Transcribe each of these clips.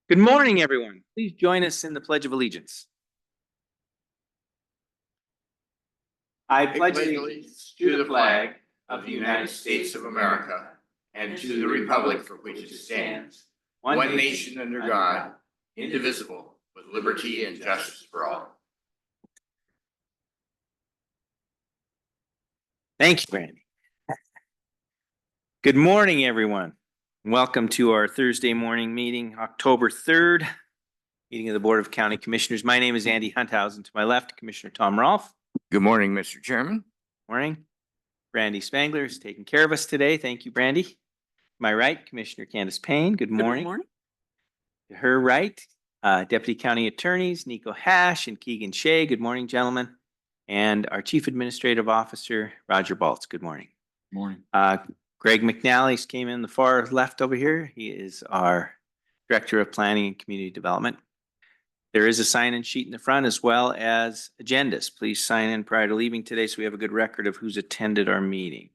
Good morning, everyone. Please join us in the Pledge of Allegiance. I pledge allegiance to the flag of the United States of America and to the republic for which it stands, one nation under God, indivisible, with liberty and justice for all. Thank you, Brandi. Good morning, everyone. Welcome to our Thursday morning meeting, October 3rd, meeting of the Board of County Commissioners. My name is Andy Hunthausen. To my left, Commissioner Tom Rolfe. Good morning, Mr. Chairman. Morning. Brandi Spangler is taking care of us today. Thank you, Brandi. To my right, Commissioner Candace Payne. Good morning. Good morning. To her right, Deputy County Attorneys Nico Hash and Keegan Shea. Good morning, gentlemen. And our Chief Administrative Officer, Roger Baltz. Good morning. Morning. Greg McNally's came in the far left over here. He is our Director of Planning and Community Development. There is a sign-in sheet in the front as well as agendas. Please sign in prior to leaving today so we have a good record of who's attended our meeting.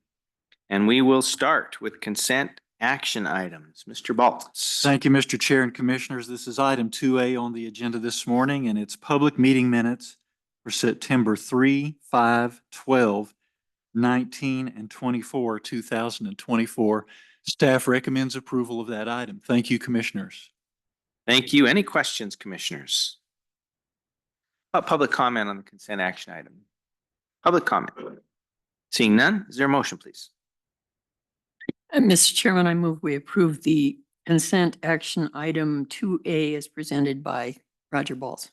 And we will start with consent action items. Mr. Baltz. Thank you, Mr. Chair and Commissioners. This is item 2A on the agenda this morning, and it's public meeting minutes for September 3, 5, 12, 19, and 24, 2024. Staff recommends approval of that item. Thank you, Commissioners. Thank you. Any questions, Commissioners? Public comment on the consent action item. Public comment. Seeing none, is there a motion, please? Mr. Chairman, I move we approve the consent action item 2A as presented by Roger Baltz.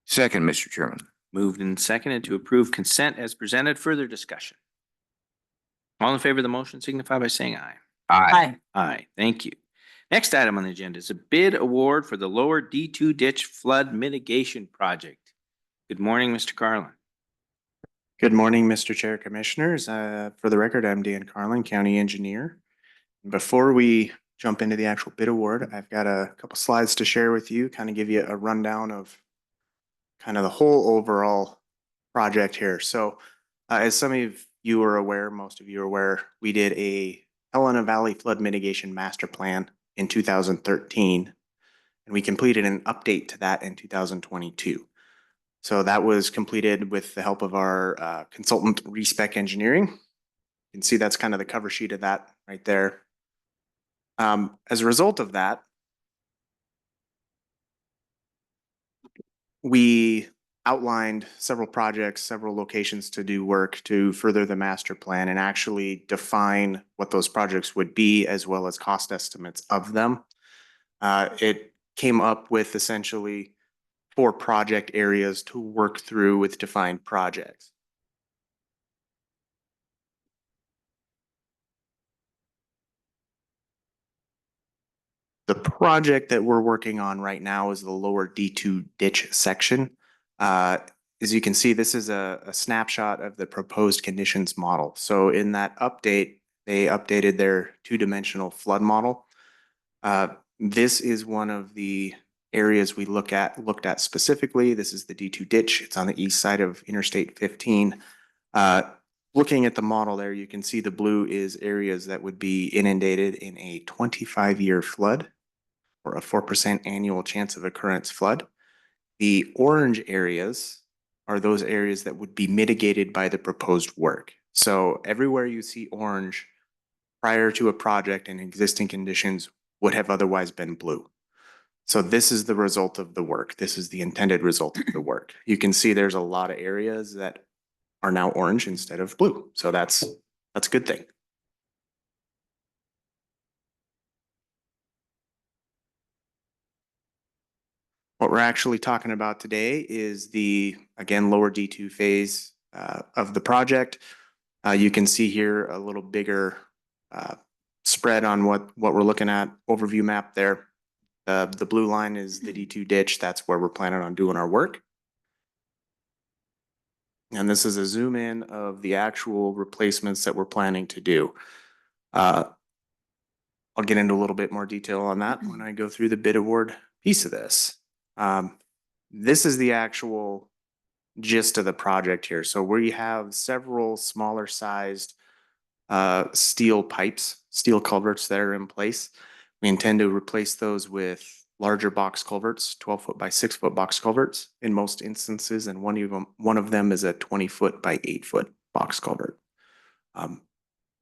Second, Mr. Chairman. Moved and seconded to approve consent as presented. Further discussion. All in favor of the motion signify by saying aye. Aye. Aye. Thank you. Next item on the agenda is a bid award for the lower D2 ditch flood mitigation project. Good morning, Mr. Karlin. Good morning, Mr. Chair, Commissioners. For the record, I'm Dan Karlin, County Engineer. Before we jump into the actual bid award, I've got a couple slides to share with you, kind of give you a rundown of kind of the whole overall project here. So as some of you are aware, most of you are aware, we did a Helena Valley Flood Mitigation Master Plan in 2013, and we completed an update to that in 2022. So that was completed with the help of our consultant, Respec Engineering. You can see that's kind of the cover sheet of that right there. As a result of that, we outlined several projects, several locations to do work to further the master plan and actually define what those projects would be as well as cost estimates of them. It came up with essentially 4 project areas to work through with defined projects. The project that we're working on right now is the lower D2 ditch section. As you can see, this is a snapshot of the proposed conditions model. So in that update, they updated their 2-dimensional flood model. This is one of the areas we looked at specifically. This is the D2 ditch. It's on the east side of Interstate 15. Looking at the model there, you can see the blue is areas that would be inundated in a 25-year flood or a 4% annual chance of occurrence flood. The orange areas are those areas that would be mitigated by the proposed work. So everywhere you see orange prior to a project and existing conditions would have otherwise been blue. So this is the result of the work. This is the intended result of the work. You can see there's a lot of areas that are now orange instead of blue. So that's a good thing. What we're actually talking about today is the, again, lower D2 phase of the project. You can see here a little bigger spread on what we're looking at, overview map there. The blue line is the D2 ditch. That's where we're planning on doing our work. And this is a zoom in of the actual replacements that we're planning to do. I'll get into a little bit more detail on that when I go through the bid award piece of this. This is the actual gist of the project here. So we have several smaller sized steel pipes, steel culverts that are in place. We intend to replace those with larger box culverts, 12-foot by 6-foot box culverts in most instances, and one of them is a 20-foot by 8-foot box culvert.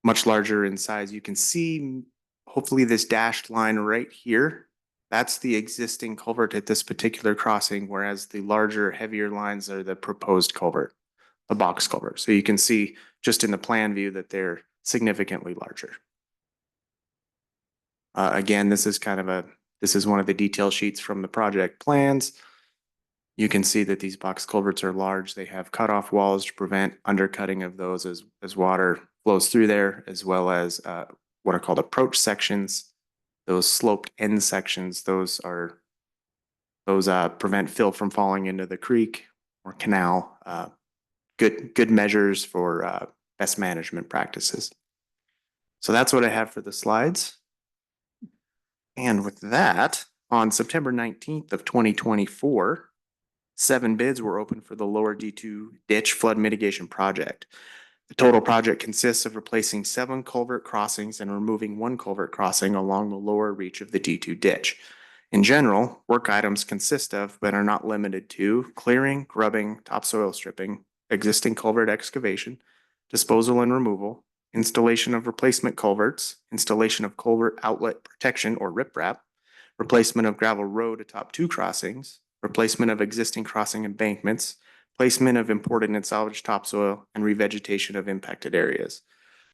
Much larger in size. You can see hopefully this dashed line right here. That's the existing culvert at this particular crossing, whereas the larger, heavier lines are the proposed culvert, the box culvert. So you can see just in the plan view that they're significantly larger. Again, this is one of the detail sheets from the project plans. You can see that these box culverts are large. They have cutoff walls to prevent undercutting of those as water flows through there, as well as what are called approach sections. Those sloped end sections, those prevent fill from falling into the creek or canal. Good measures for best management practices. So that's what I have for the slides. And with that, on September 19th of 2024, 7 bids were open for the lower D2 ditch flood mitigation project. The total project consists of replacing 7 culvert crossings and removing 1 culvert crossing along the lower reach of the D2 ditch. In general, work items consist of, but are not limited to, clearing, grubbing, topsoil stripping, existing culvert excavation, disposal and removal, installation of replacement culverts, installation of culvert outlet protection or riprap, replacement of gravel road atop 2 crossings, replacement of existing crossing embankments, placement of imported and salvaged topsoil, and revegetation of impacted areas.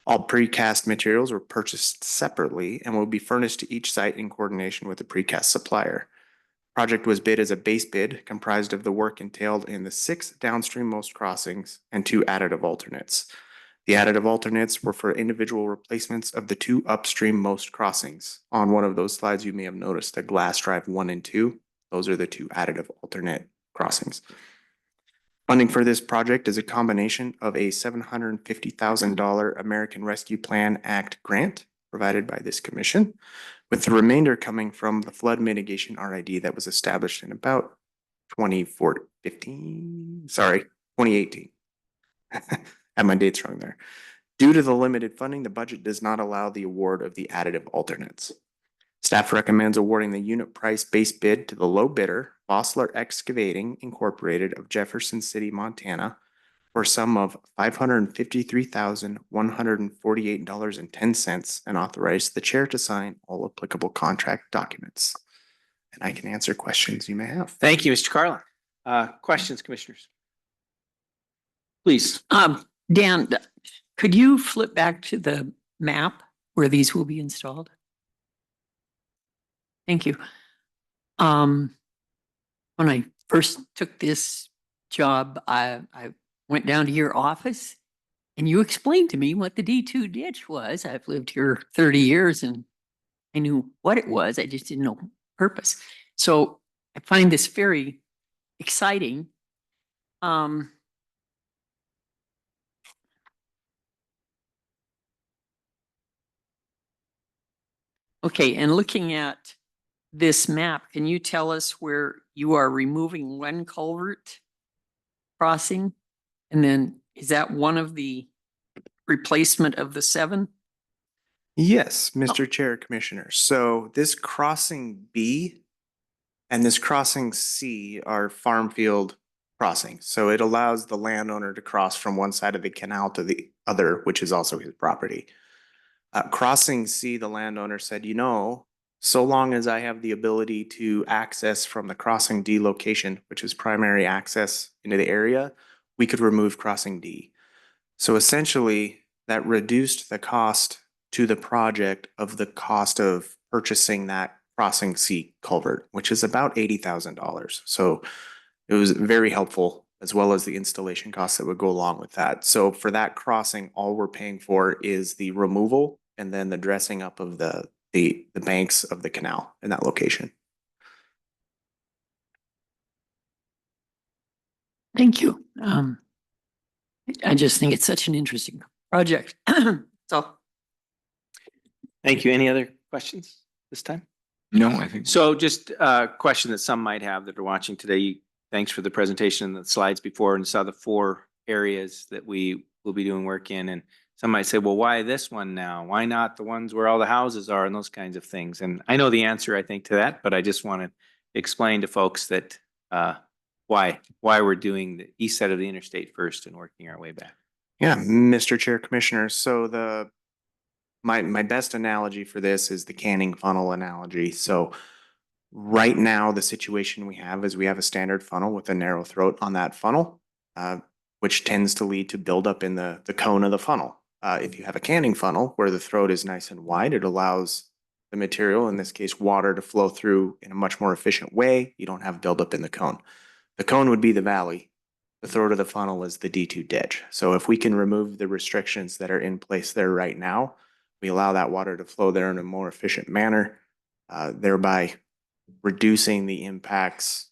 All precast materials were purchased separately and will be furnished to each site in coordination with the precast supplier. Project was bid as a base bid comprised of the work entailed in the 6 downstream-most crossings and 2 additive alternates. The additive alternates were for individual replacements of the 2 upstream-most crossings. On one of those slides, you may have noticed the glass drive 1 and 2. Those are the 2 additive alternate crossings. Funding for this project is a combination of a $750,000 American Rescue Plan Act grant provided by this commission, with the remainder coming from the flood mitigation RID that was established in about 2018. Had my dates wrong there. Due to the limited funding, the budget does not allow the award of the additive alternates. Staff recommends awarding the unit price base bid to the low bidder, Bossler Excavating Incorporated of Jefferson City, Montana, for a sum of $553,148.10 and authorize the chair to sign all applicable contract documents. And I can answer questions you may have. Thank you, Mr. Karlin. Questions, commissioners? Please. Dan, could you flip back to the map where these will be installed? Thank you. When I first took this job, I went down to your office and you explained to me what the D2 ditch was. I've lived here 30 years and I knew what it was. I just didn't know purpose. So I find this very exciting. Okay, and looking at this map, can you tell us where you are removing 1 culvert crossing? And then is that one of the replacement of the 7? Yes, Mr. Chair, Commissioners. So this crossing B and this crossing C are farm field crossings. So it allows the landowner to cross from one side of the canal to the other, which is also his property. Crossing C, the landowner said, you know, so long as I have the ability to access from the crossing D location, which is primary access into the area, we could remove crossing D. So essentially that reduced the cost to the project of the cost of purchasing that crossing C culvert, which is about $80,000. So it was very helpful, as well as the installation costs that would go along with that. So for that crossing, all we're paying for is the removal and then the dressing up of the banks of the canal in that location. Thank you. I just think it's such an interesting project. So, Thank you. Any other questions this time? No, I think. So just a question that some might have that are watching today. Thanks for the presentation and the slides before, and saw the 4 areas that we will be doing work in. And some might say, well, why this one now? Why not the ones where all the houses are and those kinds of things? And I know the answer, I think, to that, but I just want to explain to folks that why we're doing the east side of the interstate first and working our way back. Yeah, Mr. Chair, Commissioners, so my best analogy for this is the canning funnel analogy. So right now, the situation we have is we have a standard funnel with a narrow throat on that funnel, which tends to lead to buildup in the cone of the funnel. If you have a canning funnel where the throat is nice and wide, it allows the material, in this case water, to flow through in a much more efficient way. You don't have buildup in the cone. The cone would be the valley. The throat of the funnel is the D2 ditch. So if we can remove the restrictions that are in place there right now, we allow that water to flow there in a more efficient manner, thereby reducing the impacts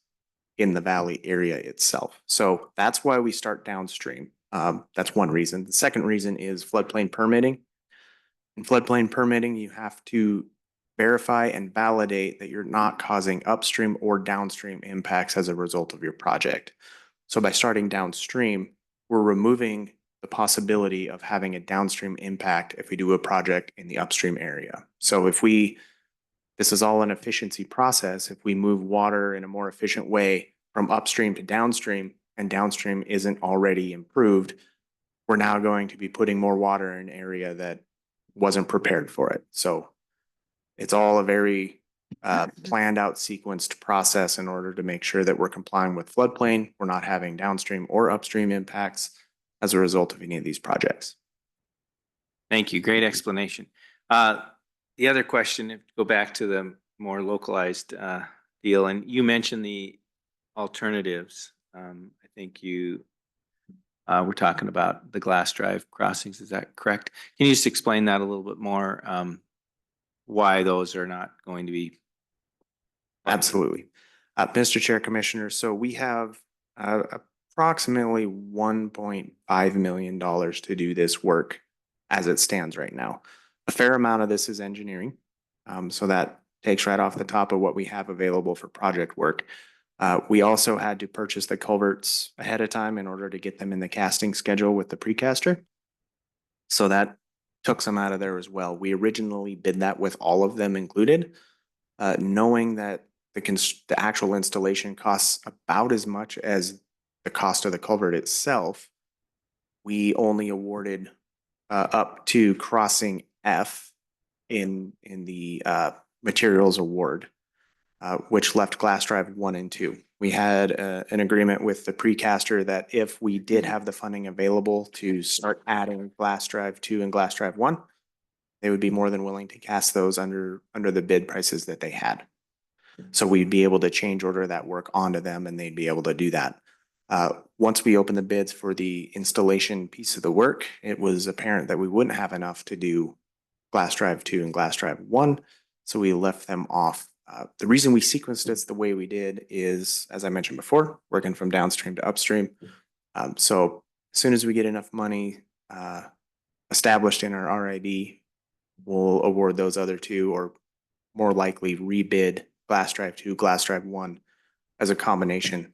in the valley area itself. So that's why we start downstream. That's one reason. The second reason is floodplain permitting. In floodplain permitting, you have to verify and validate that you're not causing upstream or downstream impacts as a result of your project. So by starting downstream, we're removing the possibility of having a downstream impact if we do a project in the upstream area. So this is all an efficiency process. If we move water in a more efficient way from upstream to downstream, and downstream isn't already improved, we're now going to be putting more water in an area that wasn't prepared for it. So it's all a very planned out sequenced process in order to make sure that we're complying with floodplain. We're not having downstream or upstream impacts as a result of any of these projects. Thank you. Great explanation. The other question, if go back to the more localized deal, and you mentioned the alternatives. I think you were talking about the glass drive crossings. Is that correct? Can you just explain that a little bit more? Why those are not going to be? Absolutely. Mr. Chair, Commissioners, so we have approximately $1.5 million to do this work as it stands right now. A fair amount of this is engineering. So that takes right off the top of what we have available for project work. We also had to purchase the culverts ahead of time in order to get them in the casting schedule with the precaster. So that took some out of there as well. We originally bid that with all of them included, knowing that the actual installation costs about as much as the cost of the culvert itself. We only awarded up to crossing F in the materials award, which left glass drive 1 and 2. We had an agreement with the precaster that if we did have the funding available to start adding glass drive 2 and glass drive 1, they would be more than willing to cast those under the bid prices that they had. So we'd be able to change order that work onto them and they'd be able to do that. Once we opened the bids for the installation piece of the work, it was apparent that we wouldn't have enough to do glass drive 2 and glass drive 1. So we left them off. The reason we sequenced this the way we did is, as I mentioned before, working from downstream to upstream. So as soon as we get enough money established in our RID, we'll award those other 2, or more likely rebid glass drive 2, glass drive 1 as a combination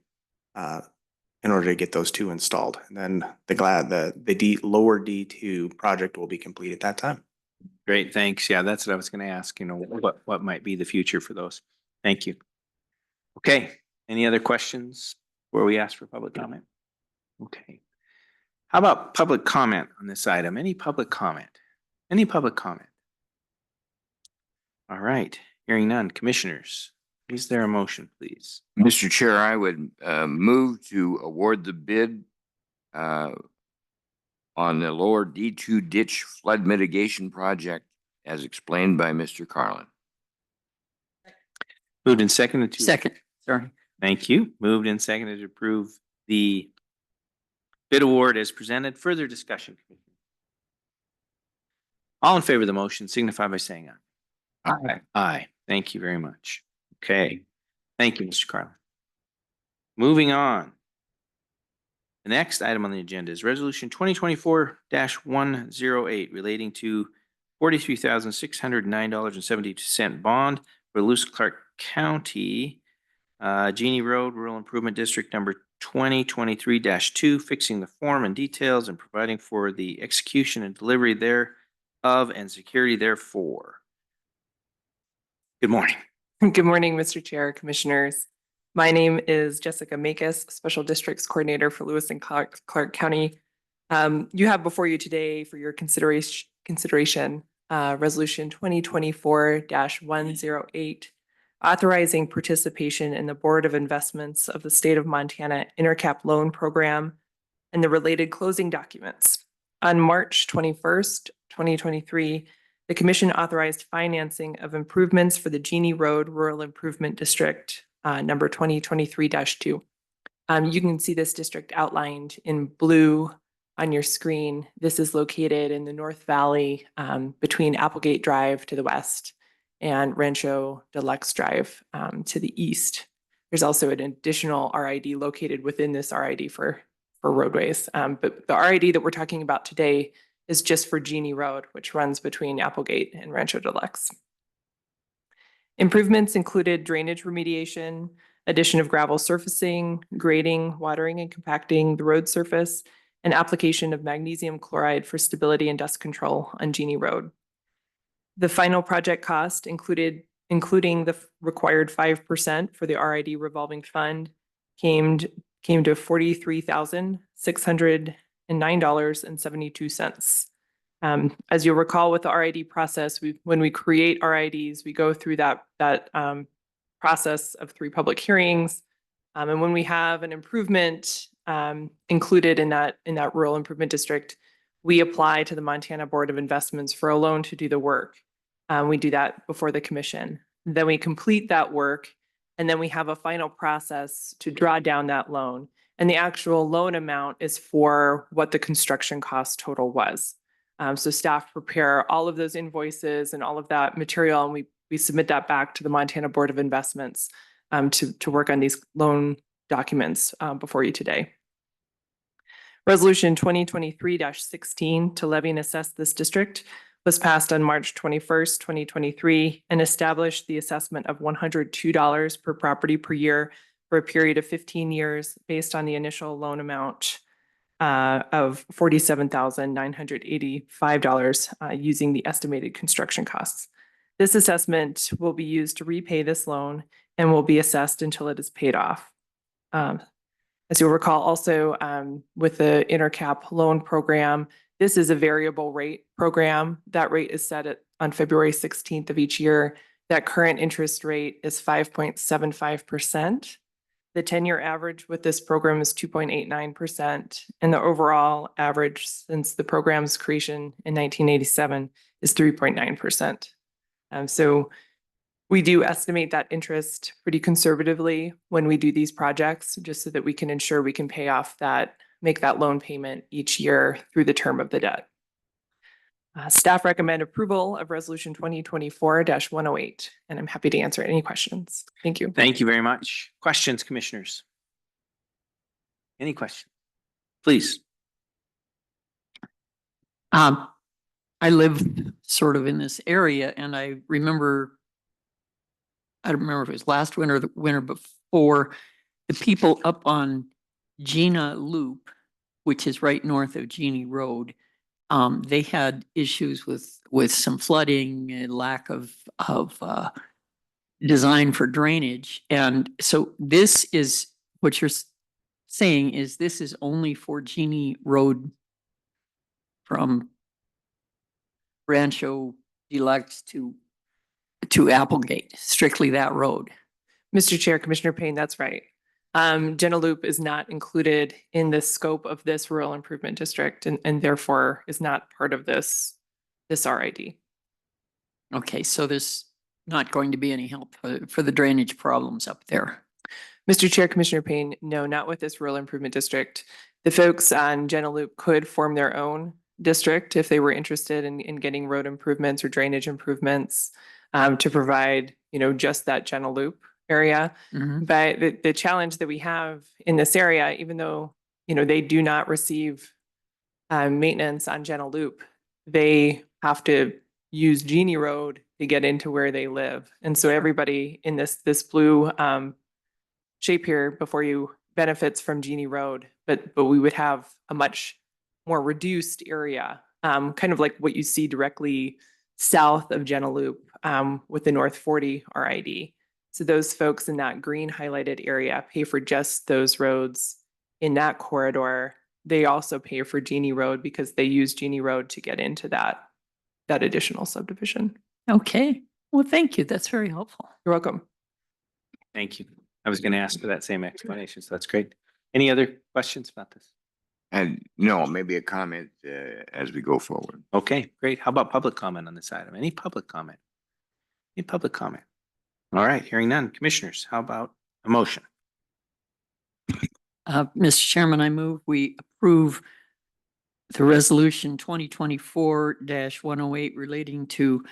in order to get those 2 installed. And then the lower D2 project will be complete at that time. Great, thanks. Yeah, that's what I was going to ask, what might be the future for those. Thank you. Okay, any other questions before we ask for public comment? Okay. How about public comment on this item? Any public comment? Any public comment? All right, hearing none. Commissioners, is there a motion, please? Mr. Chair, I would move to award the bid on the lower D2 ditch flood mitigation project as explained by Mr. Karlin. Moved and seconded to. Second, sorry. Thank you. Moved and seconded to approve the bid award as presented. Further discussion. All in favor of the motion signify by saying aye. Aye. Aye. Thank you very much. Okay. Thank you, Mr. Karlin. Moving on. The next item on the agenda is Resolution 2024-108 relating to $43,609.72 bond for Lewis Clark County, Jeanne Road, Rural Improvement District number 2023-2, fixing the form and details and providing for the execution and delivery thereof and security therefor. Good morning. Good morning, Mr. Chair, Commissioners. My name is Jessica Makus, Special Districts Coordinator for Lewis and Clark County. You have before you today for your consideration Resolution 2024-108, authorizing participation in the Board of Investments of the State of Montana INTERCAP Loan Program and the related closing documents. On March 21st, 2023, the Commission authorized financing of improvements for the Jeanne Road Rural Improvement District, number 2023-2. You can see this district outlined in blue on your screen. This is located in the North Valley between Applegate Drive to the west and Rancho Deluxe Drive to the east. There's also an additional RID located within this RID for roadways. But the RID that we're talking about today is just for Jeanne Road, which runs between Applegate and Rancho Deluxe. Improvements included drainage remediation, addition of gravel surfacing, grading, watering and compacting the road surface, and application of magnesium chloride for stability and dust control on Jeanne Road. The final project cost including the required 5% for the RID revolving fund came to $43,609.72. As you'll recall with the RID process, when we create RIDs, we go through that process of 3 public hearings. And when we have an improvement included in that rural improvement district, we apply to the Montana Board of Investments for a loan to do the work. We do that before the commission. Then we complete that work, and then we have a final process to draw down that loan. And the actual loan amount is for what the construction cost total was. So staff prepare all of those invoices and all of that material, and we submit that back to the Montana Board of Investments to work on these loan documents before you today. Resolution 2023-16 to levy and assess this district was passed on March 21st, 2023, and established the assessment of $102 per property per year for a period of 15 years based on the initial loan amount of $47,985 using the estimated construction costs. This assessment will be used to repay this loan and will be assessed until it is paid off. As you'll recall also with the INTERCAP loan program, this is a variable rate program. That rate is set on February 16th of each year. That current interest rate is 5.75%. The 10-year average with this program is 2.89%, and the overall average since the program's creation in 1987 is 3.9%. So we do estimate that interest pretty conservatively when we do these projects, just so that we can ensure we can pay off make that loan payment each year through the term of the debt. Staff recommend approval of Resolution 2024-108, and I'm happy to answer any questions. Thank you. Thank you very much. Questions, commissioners? Any questions? Please. I live sort of in this area, and I don't remember if it was last winter or the winter before, the people up on Jeanne Loop, which is right north of Jeanne Road, they had issues with some flooding and lack of design for drainage. And so this is what you're saying is this is only for Jeanne Road from Rancho Deluxe to Applegate, strictly that road. Mr. Chair, Commissioner Payne, that's right. Jeanne Loop is not included in the scope of this rural improvement district and therefore is not part of this RID. Okay, so there's not going to be any help for the drainage problems up there. Mr. Chair, Commissioner Payne, no, not with this rural improvement district. The folks on Jeanne Loop could form their own district if they were interested in getting road improvements or drainage improvements to provide, just that Jeanne Loop area. Mm-hmm. But the challenge that we have in this area, even though, they do not receive maintenance on Jeanne Loop, they have to use Jeanne Road to get into where they live. And so everybody in this blue shape here before you benefits from Jeanne Road, but we would have a much more reduced area, kind of like what you see directly south of Jenna Loop, with the North 40 RID. So those folks in that green highlighted area pay for just those roads in that corridor. They also pay for Jeanne Road because they use Jeanne Road to get into that additional subdivision. Okay, well, thank you. That's very helpful. You're welcome. Thank you. I was going to ask for that same explanation, so that's great. Any other questions about this? And no, maybe a comment as we go forward. Okay, great. How about public comment on this item? Any public comment? Any public comment? All right, hearing none. Commissioners, how about a motion? Mr. Chairman, I move we approve the resolution 2024-108 relating to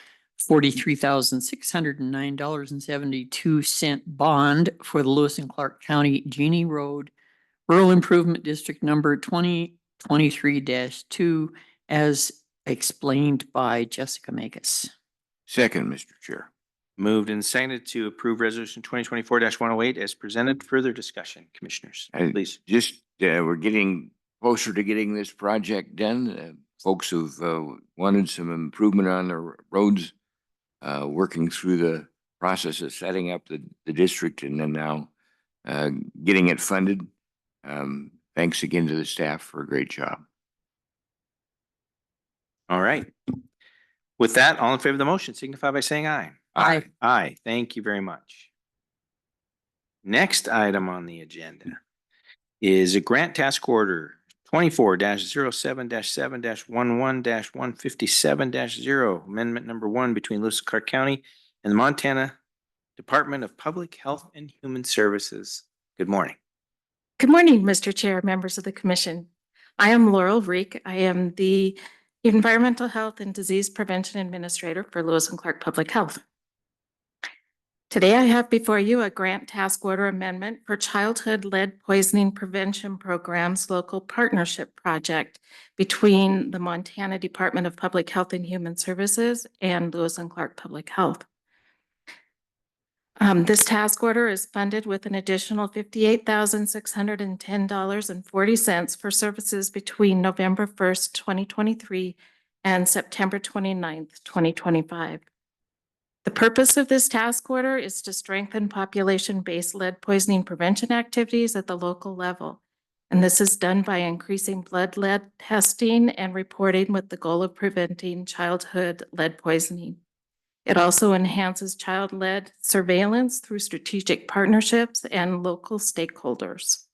$43,609.72 bond for the Lewis and Clark County Jeanne Road Rural Improvement District number 2023-2 as explained by Jessica Makus. Second, Mr. Chair. Moved and seconded to approve resolution 2024-108 as presented. Further discussion, commissioners, please. Just, we're getting closer to getting this project done. Folks have wanted some improvement on the roads, working through the process of setting up the district and then now getting it funded. Thanks again to the staff for a great job. All right. With that, all in favor of the motion signify by saying aye. Aye. Aye. Thank you very much. Next item on the agenda is a grant task order 24-07-7-11-157-0, amendment number 1 between Lewis and Clark County and the Montana Department of Public Health and Human Services. Good morning. Good morning, Mr. Chair, members of the Commission. I am Laurel Riek. I am the Environmental Health and Disease Prevention Administrator for Lewis and Clark Public Health. Today, I have before you a grant task order amendment for Childhood Lead Poisoning Prevention Program's local partnership project between the Montana Department of Public Health and Human Services and Lewis and Clark Public Health. This task order is funded with an additional $58,610.40 for services between November 1st, 2023 and September 29th, 2025. The purpose of this task order is to strengthen population-based lead poisoning prevention activities at the local level. And this is done by increasing blood lead testing and reporting with the goal of preventing childhood lead poisoning. It also enhances child lead surveillance through strategic partnerships and local stakeholders.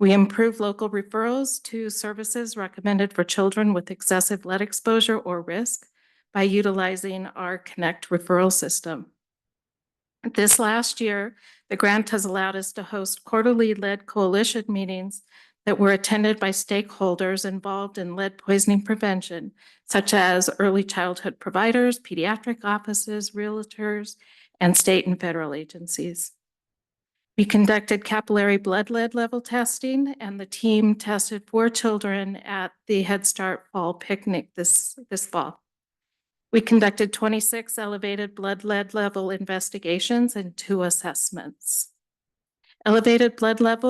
We improve local referrals to services recommended for children with excessive lead exposure or risk by utilizing our Connect referral system. This last year, the grant has allowed us to host quarterly lead coalition meetings that were attended by stakeholders involved in lead poisoning prevention, such as early childhood providers, pediatric offices, realtors, and state and federal agencies. We conducted capillary blood lead level testing, and the team tested 4 children at the Head Start Fall Picnic this fall. We conducted 26 elevated blood lead level investigations and 2 assessments. Elevated blood lead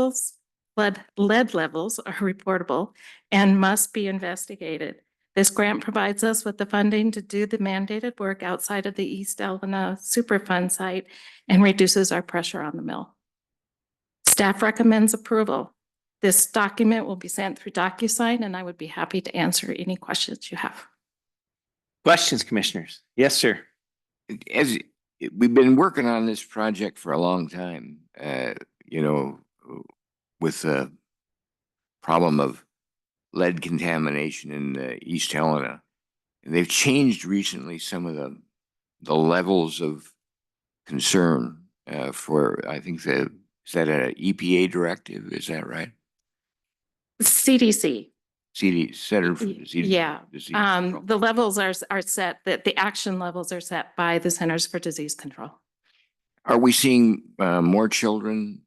levels are reportable and must be investigated. This grant provides us with the funding to do the mandated work outside of the East Elena Superfund site and reduces our pressure on the mill. Staff recommends approval. This document will be sent through DocuSign, and I would be happy to answer any questions you have. Questions, commissioners? Yes, sir. As we've been working on this project for a long time, with the problem of lead contamination in East Helena. And they've changed recently some of the levels of concern for, I think, is that an EPA directive? Is that right? CDC. Center for Disease. Yeah. Disease Control. The levels are set, that the action levels are set by the Centers for Disease Control. Are we seeing more children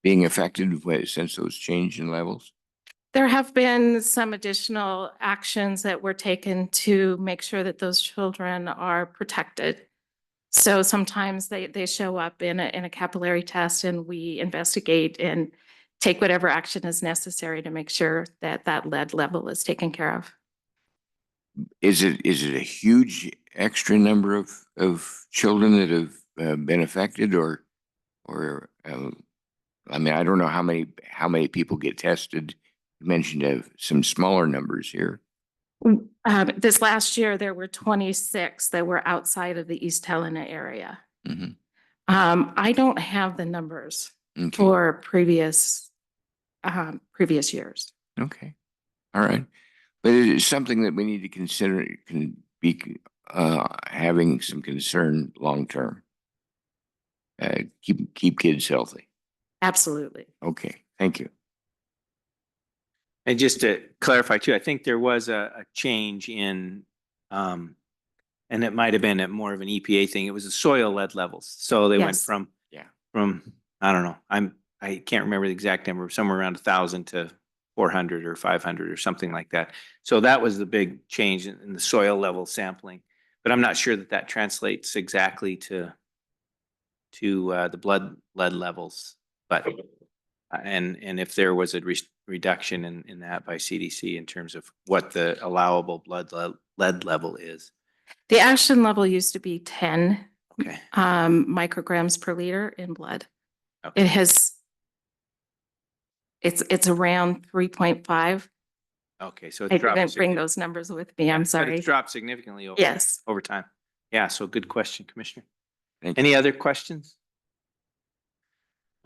being affected since those change in levels? There have been some additional actions that were taken to make sure that those children are protected. So sometimes they show up in a capillary test, and we investigate and take whatever action is necessary to make sure that that lead level is taken care of. Is it a huge extra number of children that have been affected or I mean, I don't know how many people get tested. You mentioned some smaller numbers here. This last year, there were 26 that were outside of the East Helena area. Mhm. I don't have the numbers Okay. for previous years. Okay. All right. But it is something that we need to consider, can be having some concern long term. Keep kids healthy. Absolutely. Okay, thank you. And just to clarify too, I think there was a change in, and it might have been a more of an EPA thing. It was the soil lead levels. So they went Yes. from, Yeah. I don't know, I can't remember the exact number, somewhere around 1,000 to 400 or 500 or something like that. So that was the big change in the soil level sampling. But I'm not sure that that translates exactly to the blood lead levels. But and if there was a reduction in that by CDC in terms of what the allowable blood lead level is. The action level used to be 10 Okay. micrograms per liter in blood. Okay. It has, it's around 3.5. Okay. So I it's dropped. didn't bring those numbers with me. I'm But sorry. it's dropped significantly Yes. over time. Yeah. So good question, Commissioner. Thank you. Any other questions?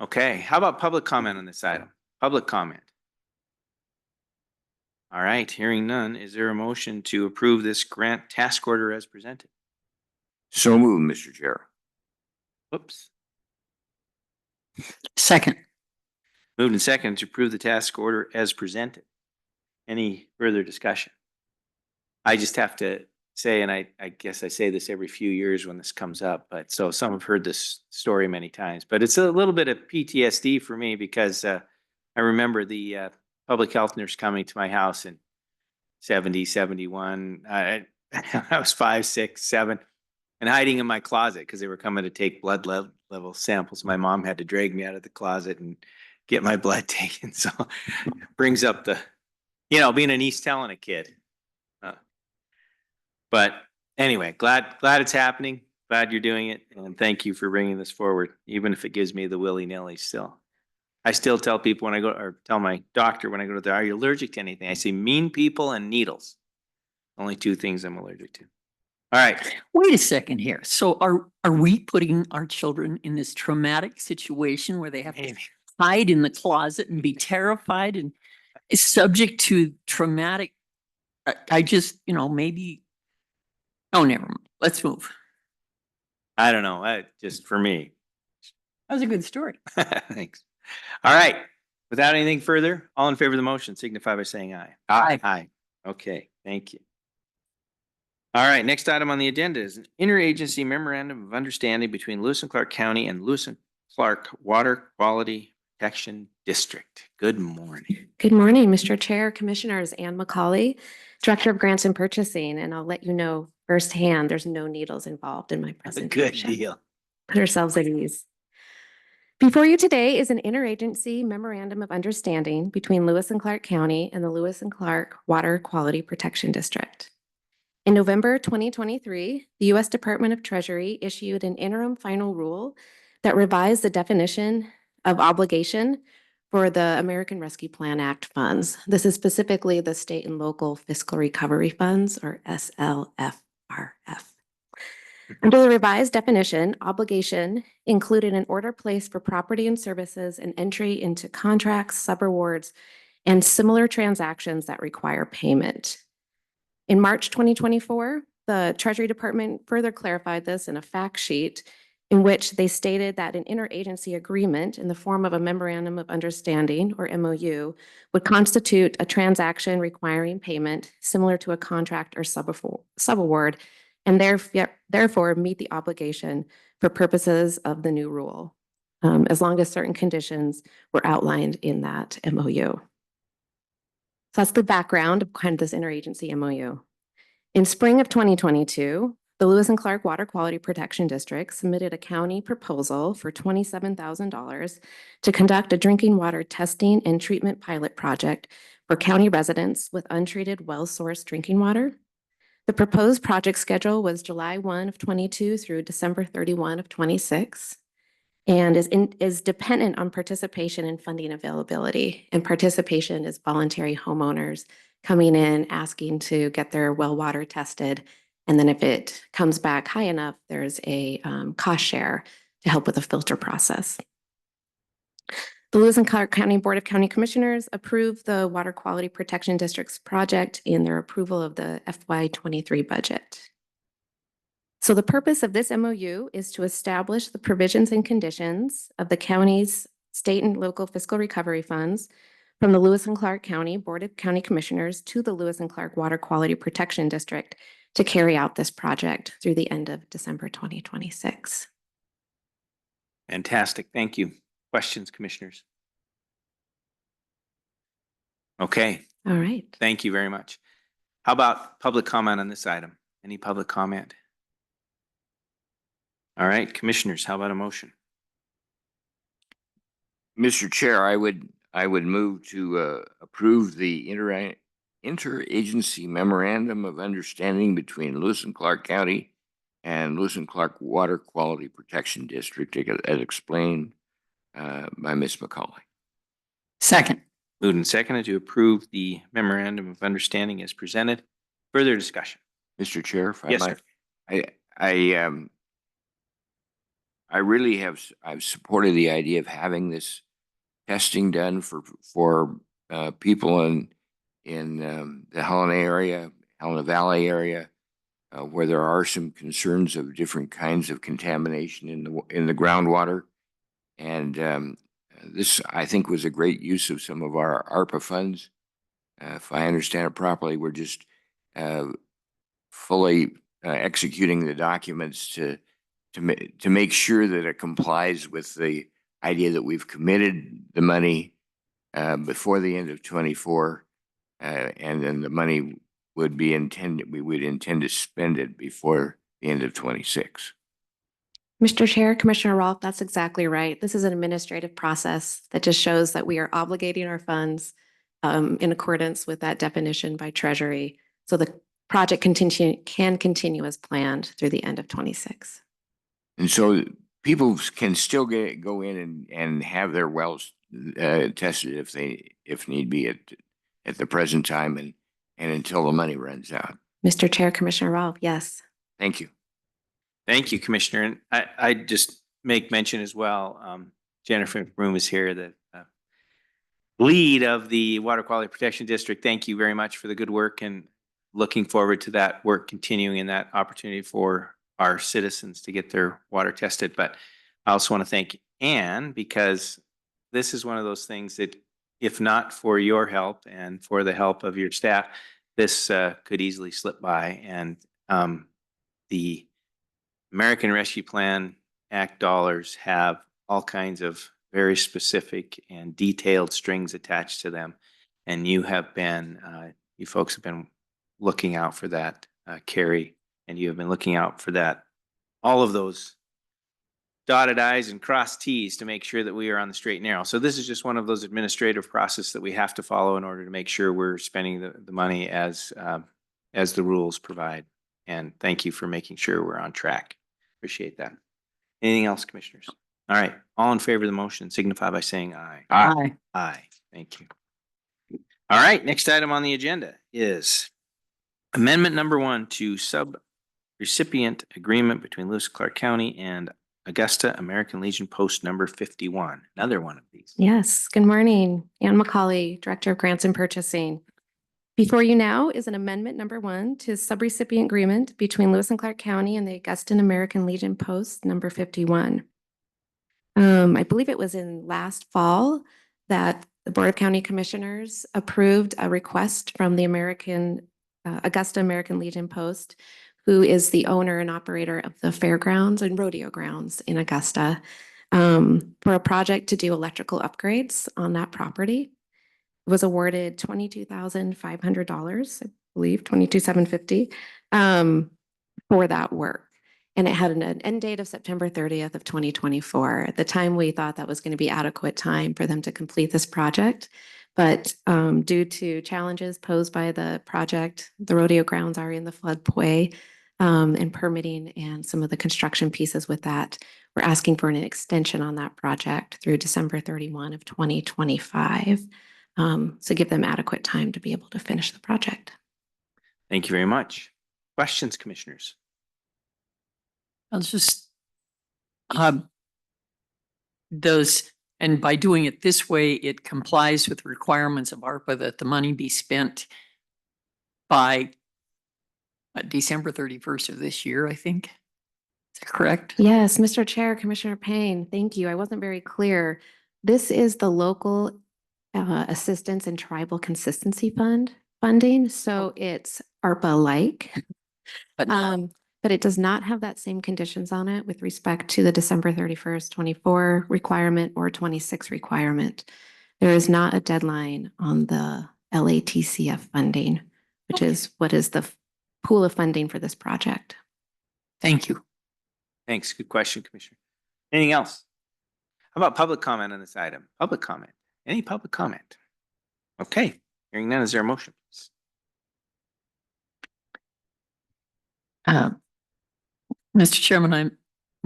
Okay. How about public comment on this item? Public comment. All right. Hearing none. Is there a motion to approve this grant task order as presented? So moved, Mr. Chair. Whoops. Second. Moved and second to approve the task order as presented. Any further discussion? I just have to say, and I guess I say this every few years when this comes up, but so some have heard this story many times, but it's a little bit of PTSD for me because I remember the public health nurse coming to my house in 70, 71. I was 5, 6, 7 and hiding in my closet because they were coming to take blood level samples. My mom had to drag me out of the closet and get my blood taken. So brings up the, being an East Helena kid. But anyway, glad it's happening. Glad you're doing it. And thank you for bringing this forward, even if it gives me the willy-nilly still. I still tell people when I go, or tell my doctor when I go to the, are you allergic to anything? I say mean people and needles. Only 2 things I'm allergic to. All right. Wait a second here. So are we putting our children in this traumatic situation where they have to Maybe. hide in the closet and be terrified and is subject to traumatic? I just, maybe. Oh, never mind. Let's move. I don't know. Just for me. That was a good story. Thanks. All right. Without anything further, all in favor of the motion signify by saying aye. Aye. Aye. Okay. Thank you. All right. Next item on the agenda is an interagency memorandum of understanding between Lewis and Clark County and Lewis and Clark Water Quality Protection District. Good morning. Good morning, Mr. Chair, Commissioners, Ann McCauley, Director of Grants and Purchasing, and I'll let you know firsthand, there's no needles involved in my That's a presentation. good deal. Put ourselves at ease. Before you today is an interagency memorandum of understanding between Lewis and Clark County and the Lewis and Clark Water Quality Protection District. In November 2023, the U.S. Department of Treasury issued an interim final rule that revised the definition of obligation for the American Rescue Plan Act funds. This is specifically the state and local fiscal recovery funds, or SLFRF. Under the revised definition, obligation included an order placed for property and services and entry into contracts, subawards, and similar transactions that require payment. In March 2024, the Treasury Department further clarified this in a fact sheet in which they stated that an interagency agreement in the form of a memorandum of understanding, or MOU, would constitute a transaction requiring payment similar to a contract or subaward, and therefore meet the obligation for purposes of the new rule, as long as certain conditions were outlined in that MOU. So that's the background of kind of this interagency MOU. In spring of 2022, The Lewis and Clark Water Quality Protection District submitted a county proposal for $27,000 to conduct a drinking water testing and treatment pilot project for county residents with untreated well-sourced drinking water. The proposed project schedule was July 1 of 22 through December 31 of 26, and is dependent on participation and funding availability. And participation is voluntary homeowners coming in, asking to get their well water tested. And then if it comes back high enough, there's a cost share to help with the filter process. The Lewis and Clark County Board of County Commissioners approved the Water Quality Protection District's project in their approval of the FY23 budget. So the purpose of this MOU is to establish the provisions and conditions of the county's state and local fiscal recovery funds from the Lewis and Clark County Board of County Commissioners to the Lewis and Clark Water Quality Protection District to carry out this project through the end of December 2026. Fantastic. Thank you. Questions, commissioners? Okay, All right. thank you very much. How about public comment on this item? Any public comment? All right, commissioners, how about a motion? Mr. Chair, I would move to approve the interagency memorandum of understanding between Lewis and Clark County and Lewis and Clark Water Quality Protection District as explained by Ms. McCauley. Second. Moved and seconded to approve the memorandum of understanding as presented. Further discussion? Mr. Chair, if I Yes, might. sir. I really I've supported the idea of having this testing done for people in the Helena Valley area, where there are some concerns of different kinds of contamination in the groundwater. And this, I think, was a great use of some of our ARPA funds. If I understand it properly, we're just fully executing the documents to make sure that it complies with the idea that we've committed the money before the end of 24, and then the money would be intended, we would intend to spend it before the end of 26. Mr. Chair, Commissioner Rolfe, that's exactly right. This is an administrative process that just shows that we are obligating our funds in accordance with that definition by Treasury. So the project can continue as planned through the end of 26. And so people can still go in and have their wells tested if need be at the present time and until the money runs out. Mr. Chair, Commissioner Rolfe, yes. Thank you. Thank you, Commissioner. And I just make mention as well, Jennifer Broom is here, the lead of the Water Quality Protection District. Thank you very much for the good work and looking forward to that work continuing and that opportunity for our citizens to get their water tested. But I also want to thank Anne, because this is one of those things that if not for your help and for the help of your staff, this could easily slip by. And the American Rescue Plan Act dollars have all kinds of very specific and detailed strings attached to them. And you have been, you folks have been looking out for that, Carrie, and you have been looking out for that, all of those dotted I's and crossed T's to make sure that we are on the straight and narrow. So this is just one of those administrative processes that we have to follow in order to make sure we're spending the money as the rules provide. And thank you for making sure we're on track. Appreciate that. Anything else, commissioners? All right, all in favor of the motion signify by saying aye. Aye. Aye, thank you. All right, next item on the agenda is amendment number 1 to sub-recipient agreement between Lewis and Clark County and Augusta American Legion Post number 51. Another one of these. Yes, good morning. Anne McCauley, Director of Grants and Purchasing. Before you now is an amendment number 1 to subrecipient agreement between Lewis and Clark County and the Augusta American Legion Post number 51. I believe it was in last fall that the Board of County Commissioners approved a request from the Augusta American Legion Post, who is the owner and operator of the fairgrounds and rodeo grounds in Augusta, for a project to do electrical upgrades on that property. It was awarded $22,500, I believe, $22,750. for that work. And it had an end date of September 30th of 2024. At the time, we thought that was going to be adequate time for them to complete this project. But due to challenges posed by the project, the rodeo grounds are in the floodway, and permitting and some of the construction pieces with that, we're asking for an extension on that project through December 31 of 2025. So give them adequate time to be able to finish the project. Thank you very much. Questions, commissioners? I'll just, those, and by doing it this way, it complies with requirements of ARPA that the money be spent by December 31st of this year, I think. Is that correct? Yes, Mr. Chair, Commissioner Payne, thank you. I wasn't very clear. This is the local assistance and tribal consistency fund funding. So it's ARPA-like. But it does not have that same conditions on it with respect to the December 31st, 24 requirement or 26 requirement. There is not a deadline on the LATCF funding, which is what is the pool of funding for this project. Thank you. Thanks. Good question, Commissioner. Anything else? How about public comment on this item? Public comment. Any public comment? Okay. Hearing none, is there a motion, please? Mr. Chairman, I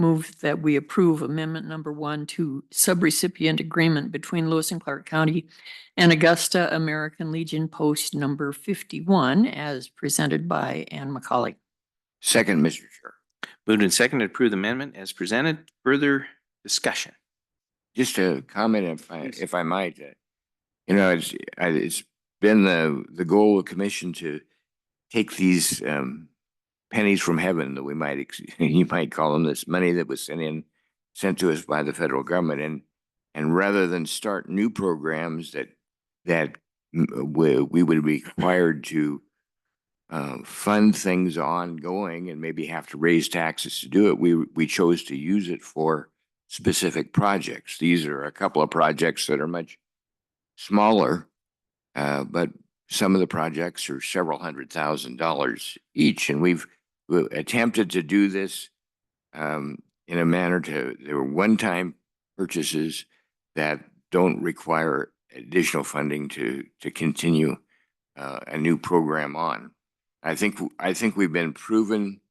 move that we approve amendment number 1 to subrecipient agreement between Lewis and Clark County and Augusta American Legion Post number 51 as presented by Ann McCauley. Second, Mr. Chair. Moved and seconded to approve the amendment as presented. Further discussion. Just a comment, if I might, it's been the goal of the commission to take these pennies from heaven, that we might you might call them, this money that was sent to us by the federal government, and rather than start new programs that we would be required to fund things ongoing and maybe have to raise taxes to do it, we chose to use it for specific projects. These are a couple of projects that are much smaller, but some of the projects are several $100,000 each, and we've attempted to do this in a manner there were one-time purchases that don't require additional funding to continue a new program on. I think we've been proven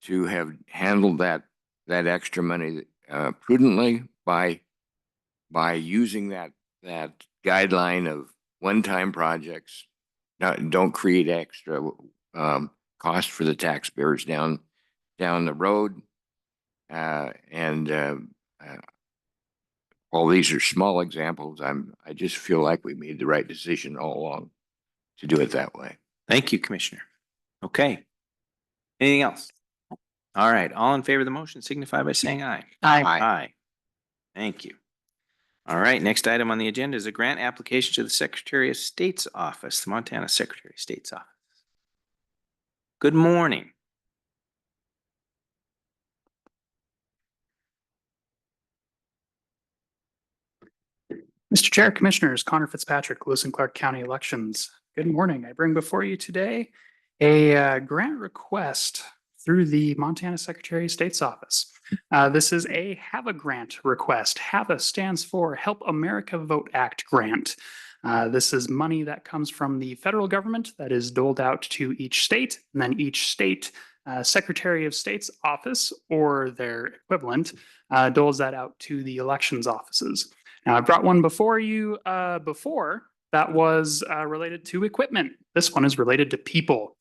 to have handled that extra money prudently by using that guideline of one-time projects. Don't create extra cost for the taxpayers down the road. All these are small examples. I just feel like we made the right decision all along to do it that way. Thank you, Commissioner. Okay. Anything else? All right. All in favor of the motion signify by saying aye. Aye. Aye. Thank you. All right. Next item on the agenda is a grant application to the Secretary of State's office, the Montana Secretary of State's office. Good morning. Mr. Chair, Commissioners, Connor Fitzpatrick, Lewis and Clark County Elections. Good morning. I bring before you today a grant request through the Montana Secretary of State's office. This is a HAVA grant request. HAVA stands for Help America Vote Act grant. This is money that comes from the federal government that is doled out to each state, and then each state Secretary of State's office or their equivalent doles that out to the elections offices. Now, I brought one before you before that was related to equipment. This one is related to people.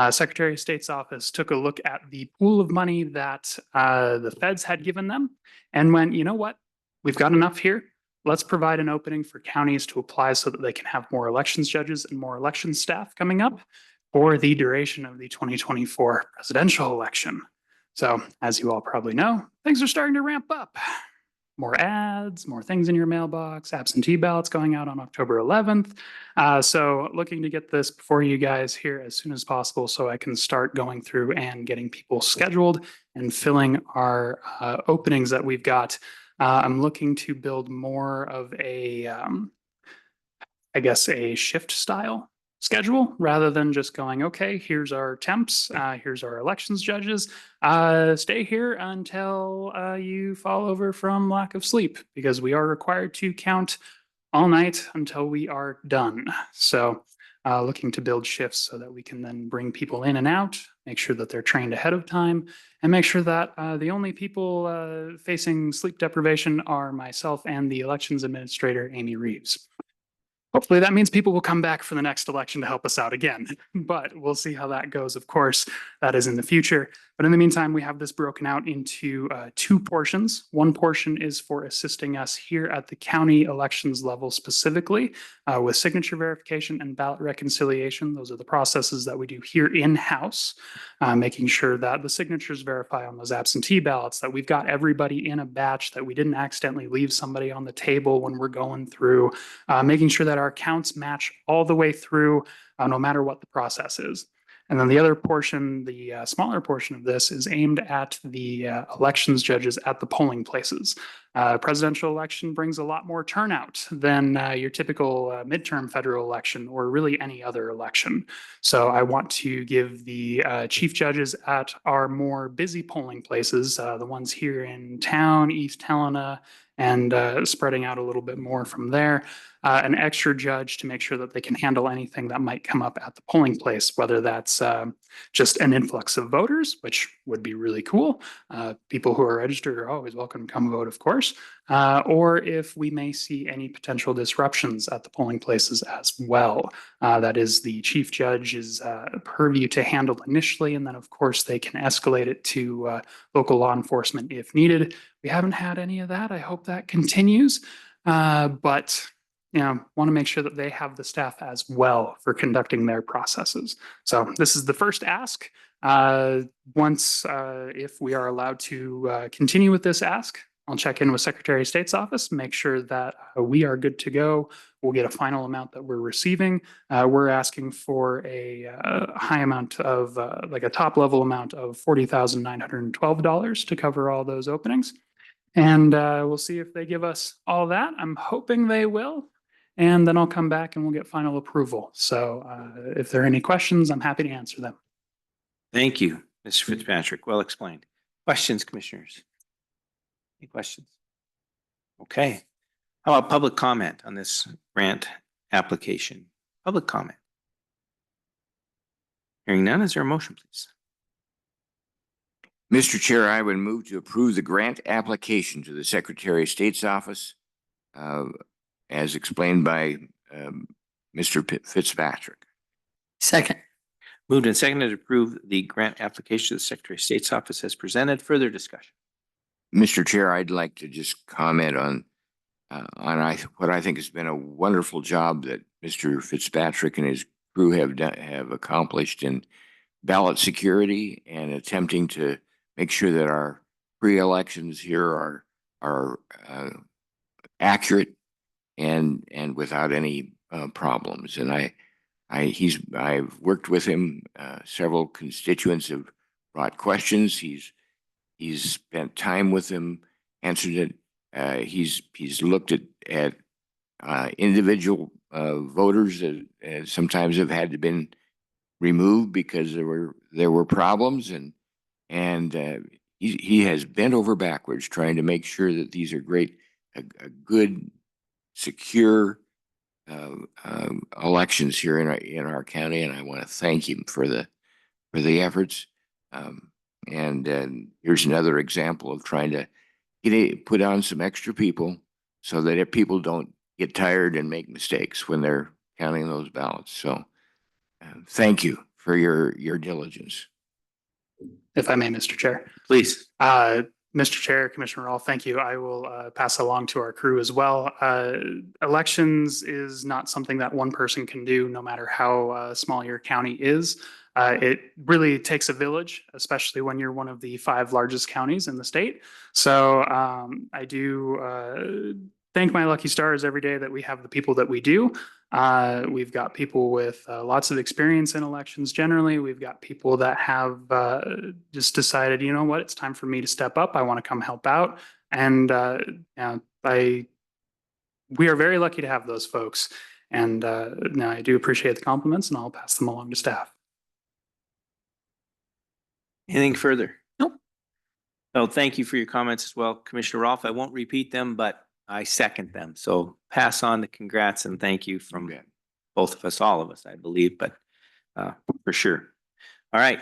Secretary of State's office took a look at the pool of money that the feds had given them and went, you know what, we've got enough here. Let's provide an opening for counties to apply so that they can have more elections judges and more election staff coming up for the duration of the 2024 presidential election. So as you all probably know, things are starting to ramp up. More ads, more things in your mailbox, absentee ballots going out on October 11th. So looking to get this before you guys here as soon as possible so I can start going through and getting people scheduled and filling our openings that we've got. I'm looking to build more of a, I guess, a shift style. schedule rather than just going, okay, here's our temps, here's our elections judges. Stay here until you fall over from lack of sleep, because we are required to count all night until we are done. So looking to build shifts so that we can then bring people in and out, make sure that they're trained ahead of time, and make sure that the only people facing sleep deprivation are myself and the elections administrator, Amy Reeves. Hopefully that means people will come back for the next election to help us out again, but we'll see how that goes. Of course, that is in the future. But in the meantime, we have this broken out into two portions. One portion is for assisting us here at the county elections level specifically with signature verification and ballot reconciliation. Those are the processes that we do here in-house, making sure that the signatures verify on those absentee ballots, that we've got everybody in a batch, that we didn't accidentally leave somebody on the table when we're going through, making sure that our counts match all the way through, no matter what the process is. And then the other portion, the smaller portion of this, is aimed at the elections judges at the polling places. Presidential election brings a lot more turnout than your typical midterm federal election or really any other election. So I want to give the chief judges at our more busy polling places, the ones here in town, East Helena, and spreading out a little bit more from there, an extra judge to make sure that they can handle anything that might come up at the polling place, whether that's just an influx of voters, which would be really cool. People who are registered are always welcome to come vote, of course, or if we may see any potential disruptions at the polling places as well. That is the chief judge's purview to handle initially, and then of course they can escalate it to local law enforcement if needed. We haven't had any of that. I hope that continues, but want to make sure that they have the staff as well for conducting their processes. So this is the first ask. Once, if we are allowed to continue with this ask, I'll check in with Secretary of State's office, make sure that we are good to go. We'll get a final amount that we're receiving. We're asking for a high amount of, like a top level amount of $40,912 to cover all those openings. And we'll see if they give us all that. I'm hoping they will. And then I'll come back and we'll get final approval. So if there are any questions, I'm happy to answer them. Thank you, Mr. Fitzpatrick. Well explained. Questions, commissioners? Any questions? Okay. How about public comment on this grant application? Public comment. Hearing none, is there a motion, please? Mr. Chair, I would move to approve the grant application to the Secretary of State's office as explained by Mr. Fitzpatrick. Second. Moved and seconded to approve the grant application to the Secretary of State's office as presented. Further discussion. Mr. Chair, I'd like to just comment on what I think has been a wonderful job that Mr. Fitzpatrick and his crew have accomplished in ballot security and attempting to make sure that our pre-elections here are accurate and without any problems. And I've worked with him. Several constituents have brought questions. He's spent time with them, answered it. He's looked at individual voters that sometimes have had to been removed because there were problems, and he has bent over backwards trying to make sure that these are a good, secure elections here in our county, and I want to thank him for the efforts. And here's another example of trying to put on some extra people so that if people don't get tired and make mistakes when they're counting those ballots. So thank you for your diligence. If I may, Mr. Chair. Please. Mr. Chair, Commissioner Rawl, thank you. I will pass along to our crew as well. Elections is not something that one person can do, no matter how small your county is. It really takes a village, especially when you're one of the 5 largest counties in the state. So I do thank my lucky stars every day that we have the people that we do. We've got people with lots of experience in elections generally. We've got people that have just decided, you know what, it's time for me to step up. I want to come help out. And we are very lucky to have those folks. And no, I do appreciate the compliments and I'll pass them along to staff. Anything further? Nope. Oh, thank you for your comments as well, Commissioner Rolfe. I won't repeat them, but I second them. So pass on the congrats and thank you from Okay. both of us, all of us, I believe, but for sure. All right.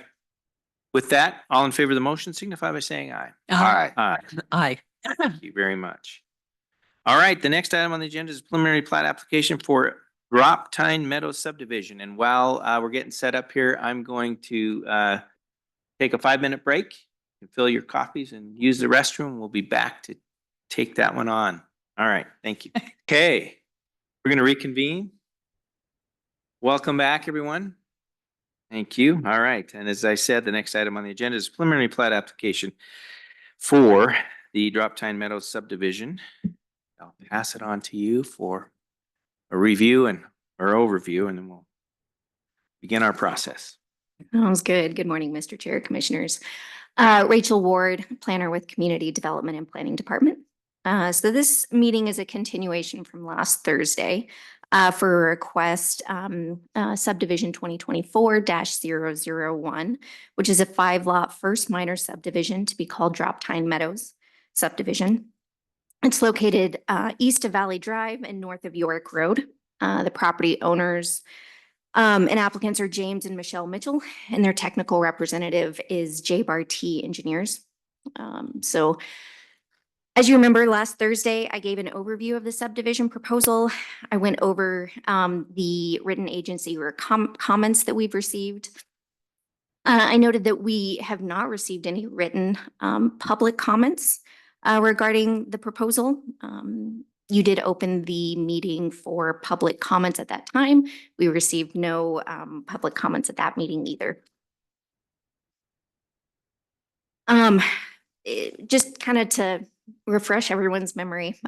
With that, all in favor of the motion signify by saying aye. Aye. Aye. Aye. Thank you very much. All right, the next item on the agenda is preliminary plat application for Drop Tine Meadows subdivision. And while we're getting set up here, I'm going to take a 5-minute break and fill your coffees and use the restroom. We'll be back to take that one on. All right, thank you. Okay, we're going to reconvene. Welcome back, everyone. Thank you. All right, and as I said, the next item on the agenda is preliminary plat application for the Drop Tine Meadows subdivision. I'll pass it on to you for a review and or overview, and then we'll begin our process. Sounds good. Good morning, Mr. Chair, Commissioners. Rachel Ward, Planner with Community Development and Planning Department. So this meeting is a continuation from last Thursday for a request subdivision 2024-001, which is a 5-lot first minor subdivision to be called Drop Tine Meadows subdivision. It's located east of Valley Drive and north of York Road. The property owners and applicants are James and Michelle Mitchell, and their technical representative is J Bar T Engineers. So as you remember, last Thursday, I gave an overview of the subdivision proposal. I went over the written agency or comments that we've received. I noted that we have not received any written public comments regarding the proposal. You did open the meeting for public comments at that time. We received no public comments at that meeting either. Just kind of to refresh everyone's memory.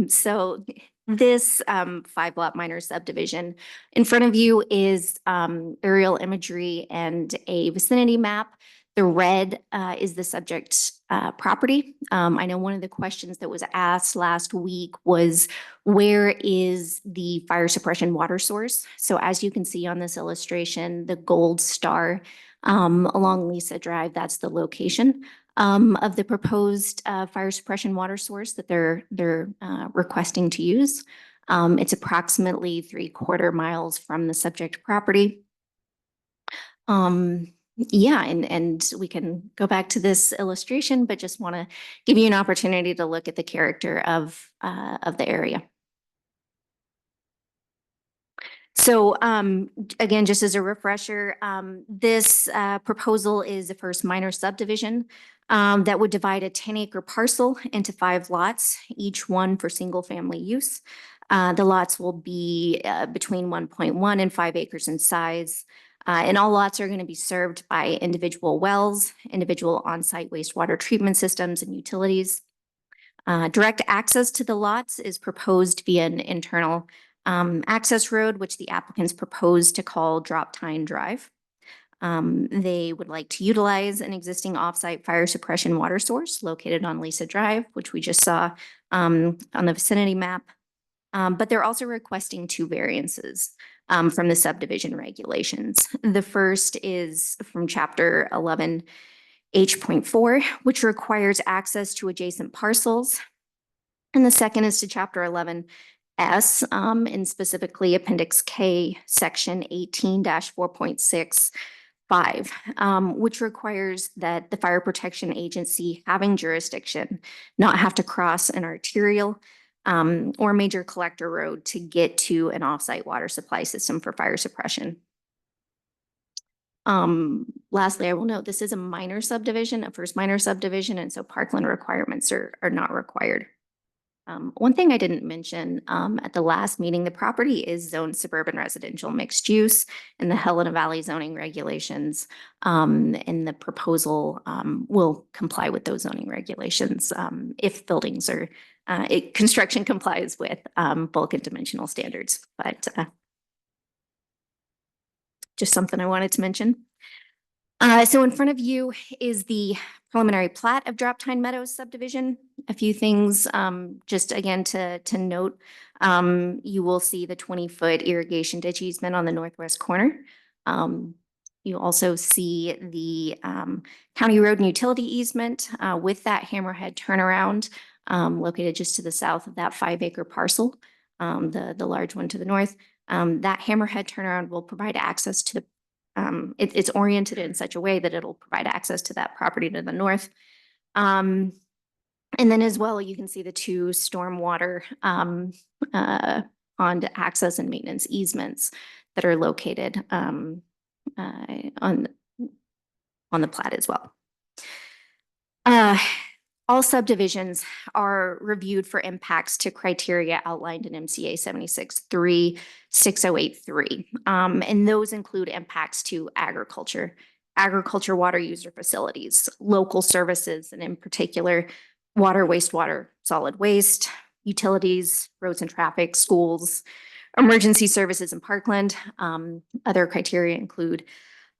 So this 5-lot minor subdivision in front of you is aerial imagery and a vicinity map. The red is the subject property. I know one of the questions that was asked last week was, where is the fire suppression water source? So as you can see on this illustration, the gold star along Lisa Drive, that's the location of the proposed fire suppression water source that they're requesting to use. It's approximately 3/4 miles from the subject property. Yeah, and we can go back to this illustration, but just want to give you an opportunity to look at the character of the area. So again, just as a refresher, this proposal is the first minor subdivision that would divide a 10-acre parcel into 5 lots, each one for single family use. The lots will be between 1.1 and 5 acres in size. And all lots are going to be served by individual wells, individual on-site wastewater treatment systems and utilities. Direct access to the lots is proposed via an internal access road, which the applicants propose to call Drop Tine Drive. They would like to utilize an existing off-site fire suppression water source located on Lisa Drive, which we just saw on the vicinity map. But they're also requesting 2 variances from the subdivision regulations. The first is from Chapter 11 H.4, which requires access to adjacent parcels. And the second is to Chapter 11 S, and specifically Appendix K, Section 18-4.65, which requires that the fire protection agency having jurisdiction not have to cross an arterial or major collector road to get to an offsite water supply system for fire suppression. Lastly, I will note this is a minor subdivision, a first minor subdivision, and so parkland requirements are not required. One thing I didn't mention at the last meeting, the property is zoned suburban residential mixed use in the Helena Valley zoning regulations, and the proposal will comply with those zoning regulations if buildings are construction complies with bulk and dimensional standards. But just something I wanted to mention. So in front of you is the preliminary plat of Droptine Meadows subdivision. A few things, just again to note, you will see the 20-foot irrigation ditch easement on the northwest corner. You also see the county road and utility easement with that hammerhead turnaround located just to the south of that 5-acre parcel, the large one to the north. That hammerhead turnaround will provide access to the it's oriented in such a way that it'll provide access to that property to the north. And then as well, you can see the 2 stormwater pond access and maintenance easements that are located on the plat as well. All subdivisions are reviewed for impacts to criteria outlined in MCA 76-3-6083. And those include impacts to agriculture, water user facilities, local services, and in particular, water, wastewater, solid waste, utilities, roads and traffic, schools, emergency services in Parkland. Other criteria include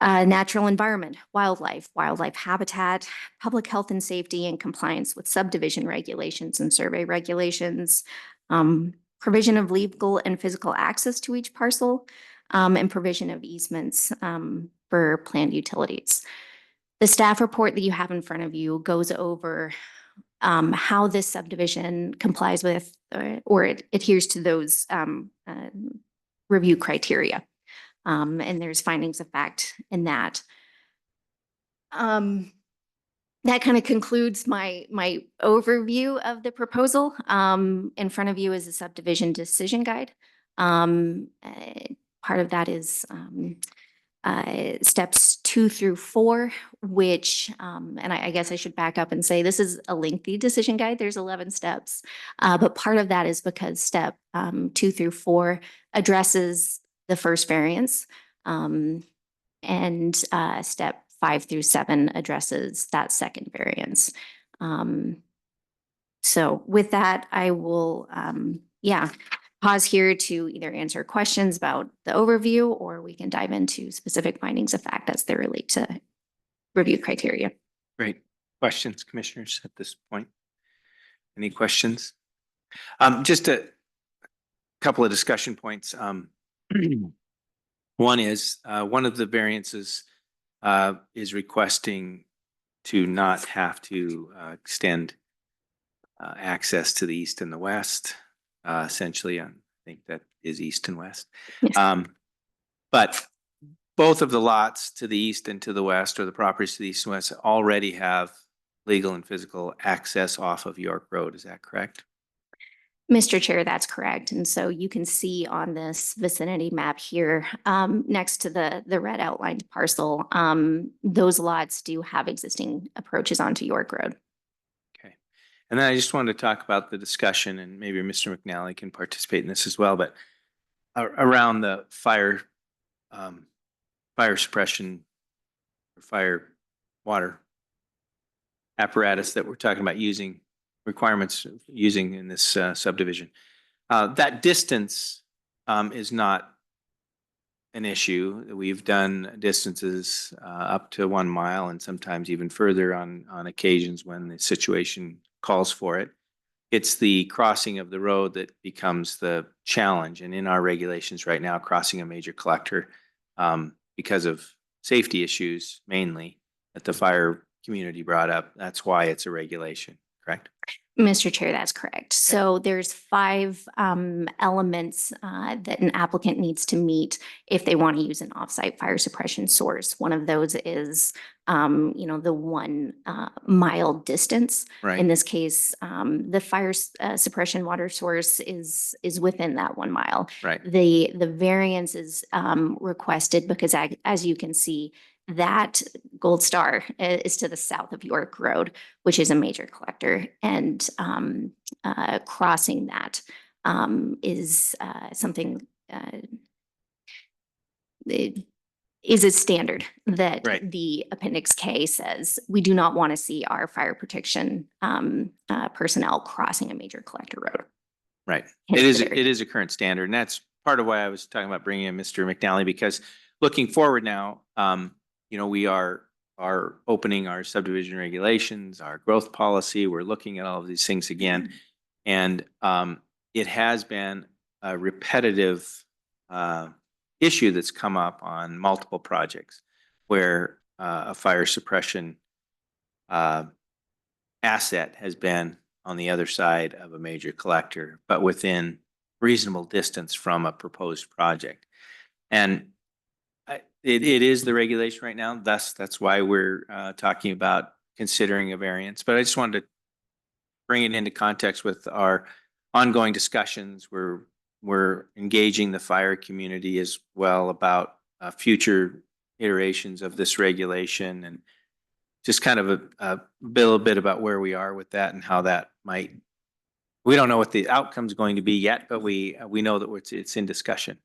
natural environment, wildlife habitat, public health and safety, and compliance with subdivision regulations and survey regulations, provision of legal and physical access to each parcel, and provision of easements for planned utilities. The staff report that you have in front of you goes over how this subdivision complies with or it adheres to those review criteria. And there's findings of fact in that. That kind of concludes my overview of the proposal. In front of you is a subdivision decision guide. Part of that is steps 2 through 4, which, and I guess I should back up and say this is a lengthy decision guide. There's 11 steps, but part of that is because step 2 through 4 addresses the first variance, and step 5 through 7 addresses that second variance. So with that, I will, pause here to either answer questions about the overview, or we can dive into specific findings of fact as they relate to review criteria. Great. Questions, commissioners, at this point? Any questions? Just a couple of discussion points. One is, one of the variances is requesting to not have to extend access to the east and the west. Essentially, I think that is east and west. Yes. But both of the lots to the east and to the west, or the properties to the east and west, already have legal and physical access off of York Road. Is that correct? Mr. Chair, that's correct. And so you can see on this vicinity map here, next to the red outlined parcel, those lots do have existing approaches onto York Road. Okay. And then I just wanted to talk about the discussion, and maybe Mr. McNally can participate in this as well, but around the fire suppression, fire water apparatus that we're talking about using, requirements using in this subdivision. That distance is not an issue. We've done distances up to 1 mile and sometimes even further on occasions when the situation calls for it. It's the crossing of the road that becomes the challenge. And in our regulations right now, crossing a major collector, because of safety issues mainly that the fire community brought up, that's why it's a regulation, correct? Mr. Chair, that's correct. So there's 5 elements that an applicant needs to meet if they want to use an offsite fire suppression source. One of those is, the 1 mile distance. Right. In this case, the fire suppression water source is within that 1 mile. Right. The variance is requested because as you can see, that gold star is to the south of York Road, which is a major collector, and crossing that is something it is a standard that Right. the Appendix K says we do not want to see our fire protection personnel crossing a major collector road. Right. Hence It the is a current standard. And that's part of why I was talking about bringing in Mr. McNally, because looking forward now, we are are opening our subdivision regulations, our growth policy. We're looking at all of these things again. And it has been a repetitive issue that's come up on multiple projects where a fire suppression asset has been on the other side of a major collector, but within reasonable distance from a proposed project. And it is the regulation right now. That's why we're talking about considering a variance. But I just wanted to bring it into context with our ongoing discussions. We're engaging the fire community as well about future iterations of this regulation, and just kind of a little bit about where we are with that and how that might. We don't know what the outcome's going to be yet, but we know that it's in discussion.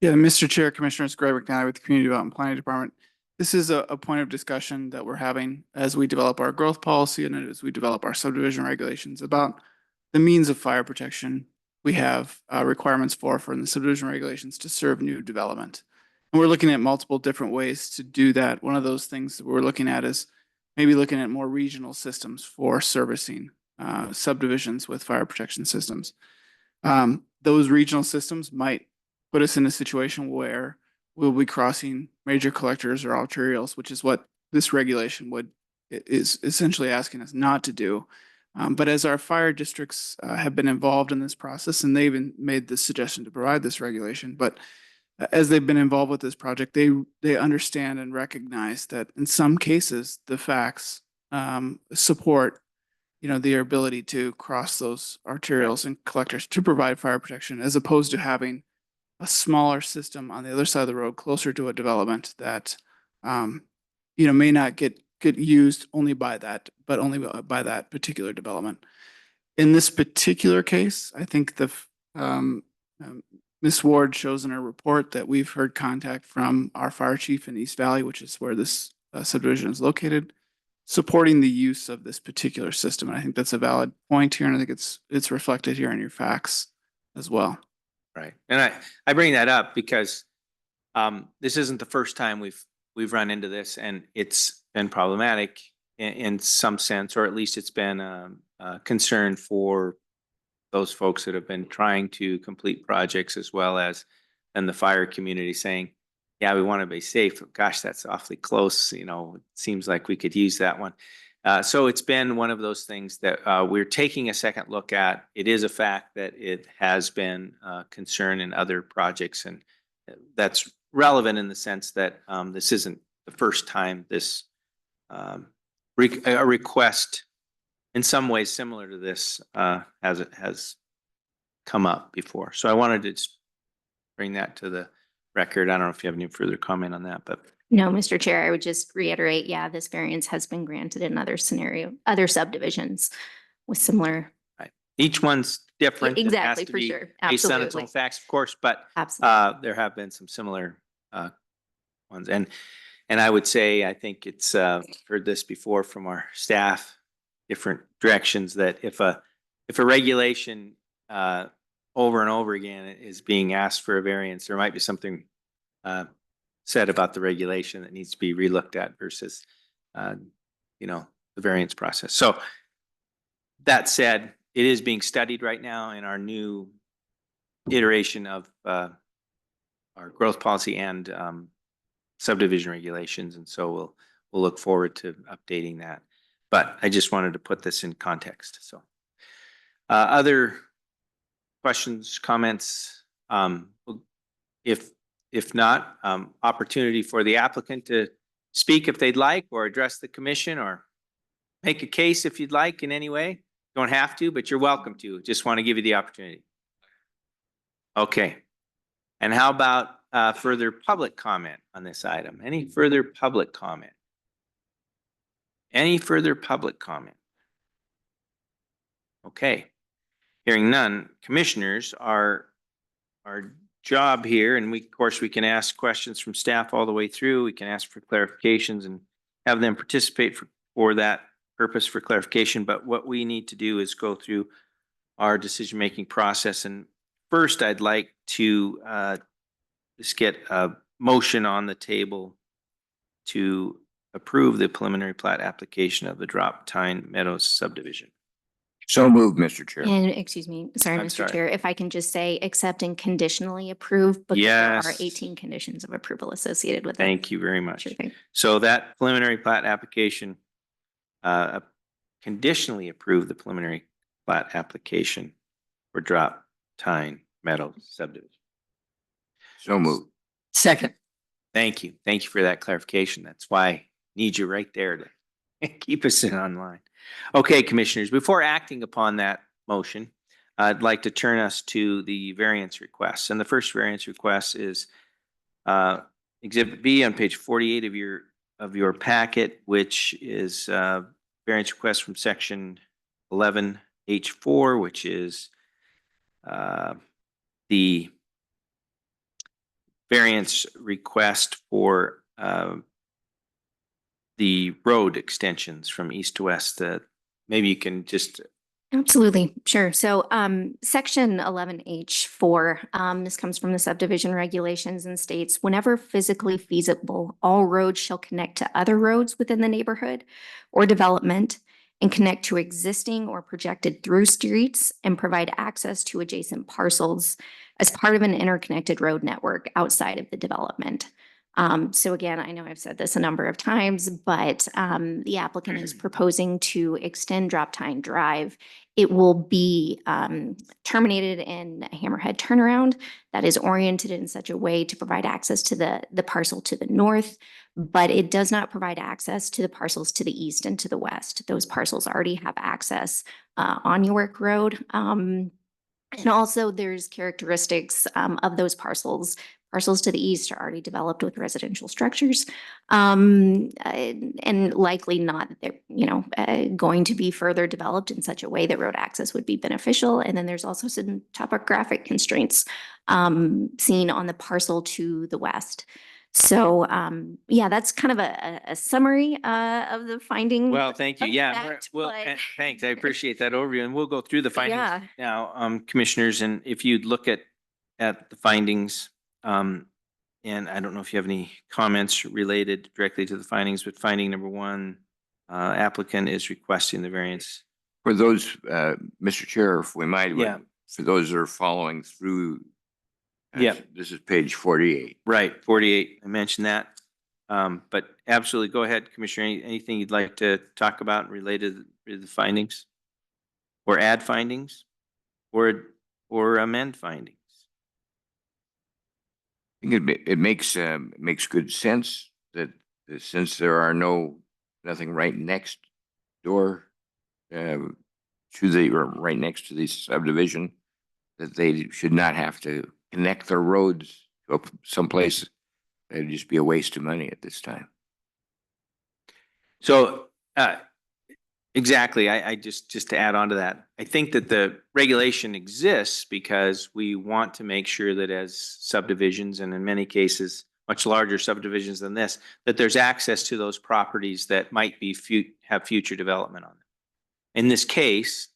Yeah, Mr. Chair, Commissioners, Greg McNally with the Community Development Planning Department. This is a point of discussion that we're having as we develop our growth policy and as we develop our subdivision regulations about the means of fire protection we have requirements for in the subdivision regulations to serve new development. And we're looking at multiple different ways to do that. One of those things that we're looking at is maybe looking at more regional systems for servicing subdivisions with fire protection systems. Those regional systems might put us in a situation where we'll be crossing major collectors or arterials, which is what this regulation is essentially asking us not to do. But as our fire districts have been involved in this process, and they even made the suggestion to provide this regulation, but as they've been involved with this project, they understand and recognize that in some cases the facts support, their ability to cross those arterials and collectors to provide fire protection, as opposed to having a smaller system on the other side of the road closer to a development that may not get used only by that, but only by that particular development. In this particular case, I think Ms. Ward shows in her report that we've heard contact from our fire chief in East Valley, which is where this subdivision is located, supporting the use of this particular system. And I think that's a valid point here, and I think it's reflected here in your facts as well. Right. And I bring that up because this isn't the first time we've run into this, and it's been problematic in some sense, or at least it's been a concern for those folks that have been trying to complete projects, as well as and the fire community saying, yeah, we want to be safe. Gosh, that's awfully close. It seems like we could use that one. So it's been one of those things that we're taking a second look at. It is a fact that it has been a concern in other projects, and that's relevant in the sense that this isn't the first time this a request in some ways similar to this has come up before. So I wanted to just bring that to the record. I don't know if you have any further comment on that, but. No, Mr. Chair, I would just reiterate, yeah, this variance has been granted in other subdivisions with similar. Right. Each one's different. Exactly, for sure. Based on its own facts, of course, but there have been some similar ones. And I would say, I think it's heard this before from our staff, different directions, that if a regulation over and over again is being asked for a variance, there might be something said about the regulation that needs to be relooked at versus, the variance process. So that said, it is being studied right now in our new iteration of our growth policy and subdivision regulations. And so we'll look forward to updating that. But I just wanted to put this in context. So other questions, comments? If not, opportunity for the applicant to speak if they'd like, or address the commission, or make a case if you'd like in any way. Don't have to, but you're welcome to. Just want to give you the opportunity. Okay. And how about further public comment on this item? Any further public comment? Any further public comment? Okay. Hearing none, commissioners, our job here, and of course we can ask questions from staff all the way through. We can ask for clarifications and have them participate for that purpose for clarification. But what we need to do is go through our decision-making process. And first, I'd like to just get a motion on the table to approve the preliminary plat application of the Drop Tine Meadows subdivision. So moved, Mr. Chair. And excuse me, sorry, I'm Mr. sorry. Chair, if I can just say accept and conditionally approve because there are Yes. 18 conditions of approval associated with it. Thank you very much. Sure thing. So that preliminary plat application, conditionally approve the preliminary plat application for Drop Tine Meadows subdivision. So moved. Second. Thank you. Thank you for that clarification. That's why I need you right there to keep us in online. Okay, commissioners, before acting upon that motion, I'd like to turn us to the variance requests. And the first variance request is Exhibit B on page 48 of your packet, which is variance request from section 11H4, which is the variance request for the road extensions from east to west. Maybe you can just. Absolutely, sure. So section 11H4, this comes from the subdivision regulations and states, whenever physically feasible, all roads shall connect to other roads within the neighborhood or development and connect to existing or projected through streets and provide access to adjacent parcels as part of an interconnected road network outside of the development. So again, I know I've said this a number of times, but the applicant is proposing to extend Drop Tine Drive. It will be terminated in a hammerhead turnaround that is oriented in such a way to provide access to the parcel to the north, but it does not provide access to the parcels to the east and to the west. Those parcels already have access on York Road. And also there's characteristics of those parcels. Parcels to the east are already developed with residential structures, and likely not, going to be further developed in such a way that road access would be beneficial. And then there's also some topographic constraints seen on the parcel to the west. So yeah, that's kind of a summary of the finding. Well, thank you. of Yeah. that, Well, but- thanks. I appreciate that overview, and we'll go through the findings Yeah. now, commissioners. And if you'd look at the findings, and I don't know if you have any comments related directly to the findings, but finding number 1, applicant is requesting the variance. For those, Mr. Chair, if we might, Yeah. for those that are following through. Yeah. This is page 48. Right, 48. I mentioned that. But absolutely, go ahead, Commissioner. Anything you'd like to talk about related to the findings? Or add findings? Or amend findings? I think it makes good sense that since there are nothing right next door to or right next to the subdivision, that they should not have to connect their roads up someplace. It'd just be a waste of money at this time. So, exactly, I just to add on to that, I think that the regulation exists because we want to make sure that as subdivisions, and in many cases, much larger subdivisions than this, that there's access to those properties that might be have future development on them. In this case,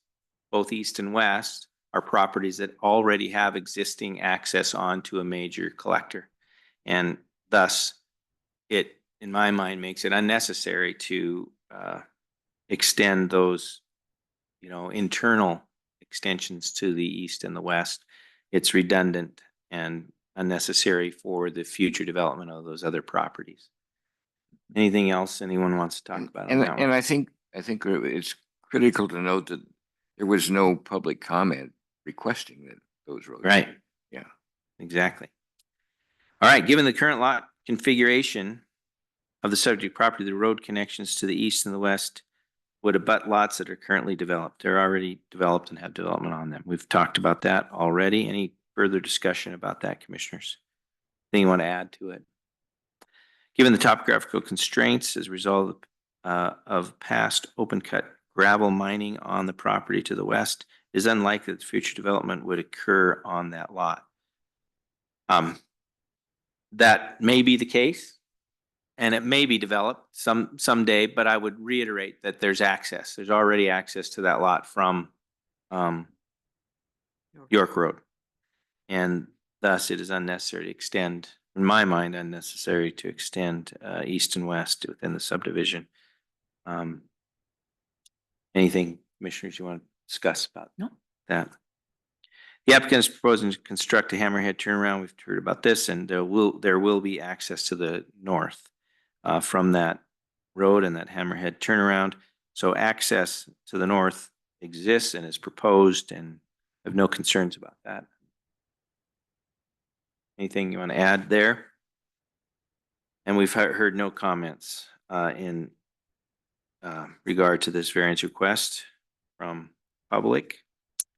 both east and west are properties that already have existing access onto a major collector. And thus, it, in my mind, makes it unnecessary to extend those, internal extensions to the east and the west. It's redundant and unnecessary for the future development of those other properties. Anything else anyone wants to talk about? on that one? And I think it's critical to note that there was no public comment requesting that those roads. Right. Yeah. Exactly. All right, given the current lot configuration of the subject property, the road connections to the east and the west would abut lots that are currently developed. They're already developed and have development on them. We've talked about that already. Any further discussion about that, commissioners? Anything you want to add to it? Given the topographical constraints as a result of past open cut gravel mining on the property to the west, it is unlikely that future development would occur on that lot. That may be the case, and it may be developed someday, but I would reiterate that there's access. There's already access to that lot from York Road. And thus it is unnecessary to extend in my mind, unnecessary to extend east and west within the subdivision. Anything, commissioners, you want to discuss about No. that? The applicant is proposing to construct a hammerhead turnaround. We've heard about this, and there will be access to the north from that road and that hammerhead turnaround. So access to the north exists and is proposed, and I have no concerns about that. Anything you want to add there? And we've heard no comments in regard to this variance request from public.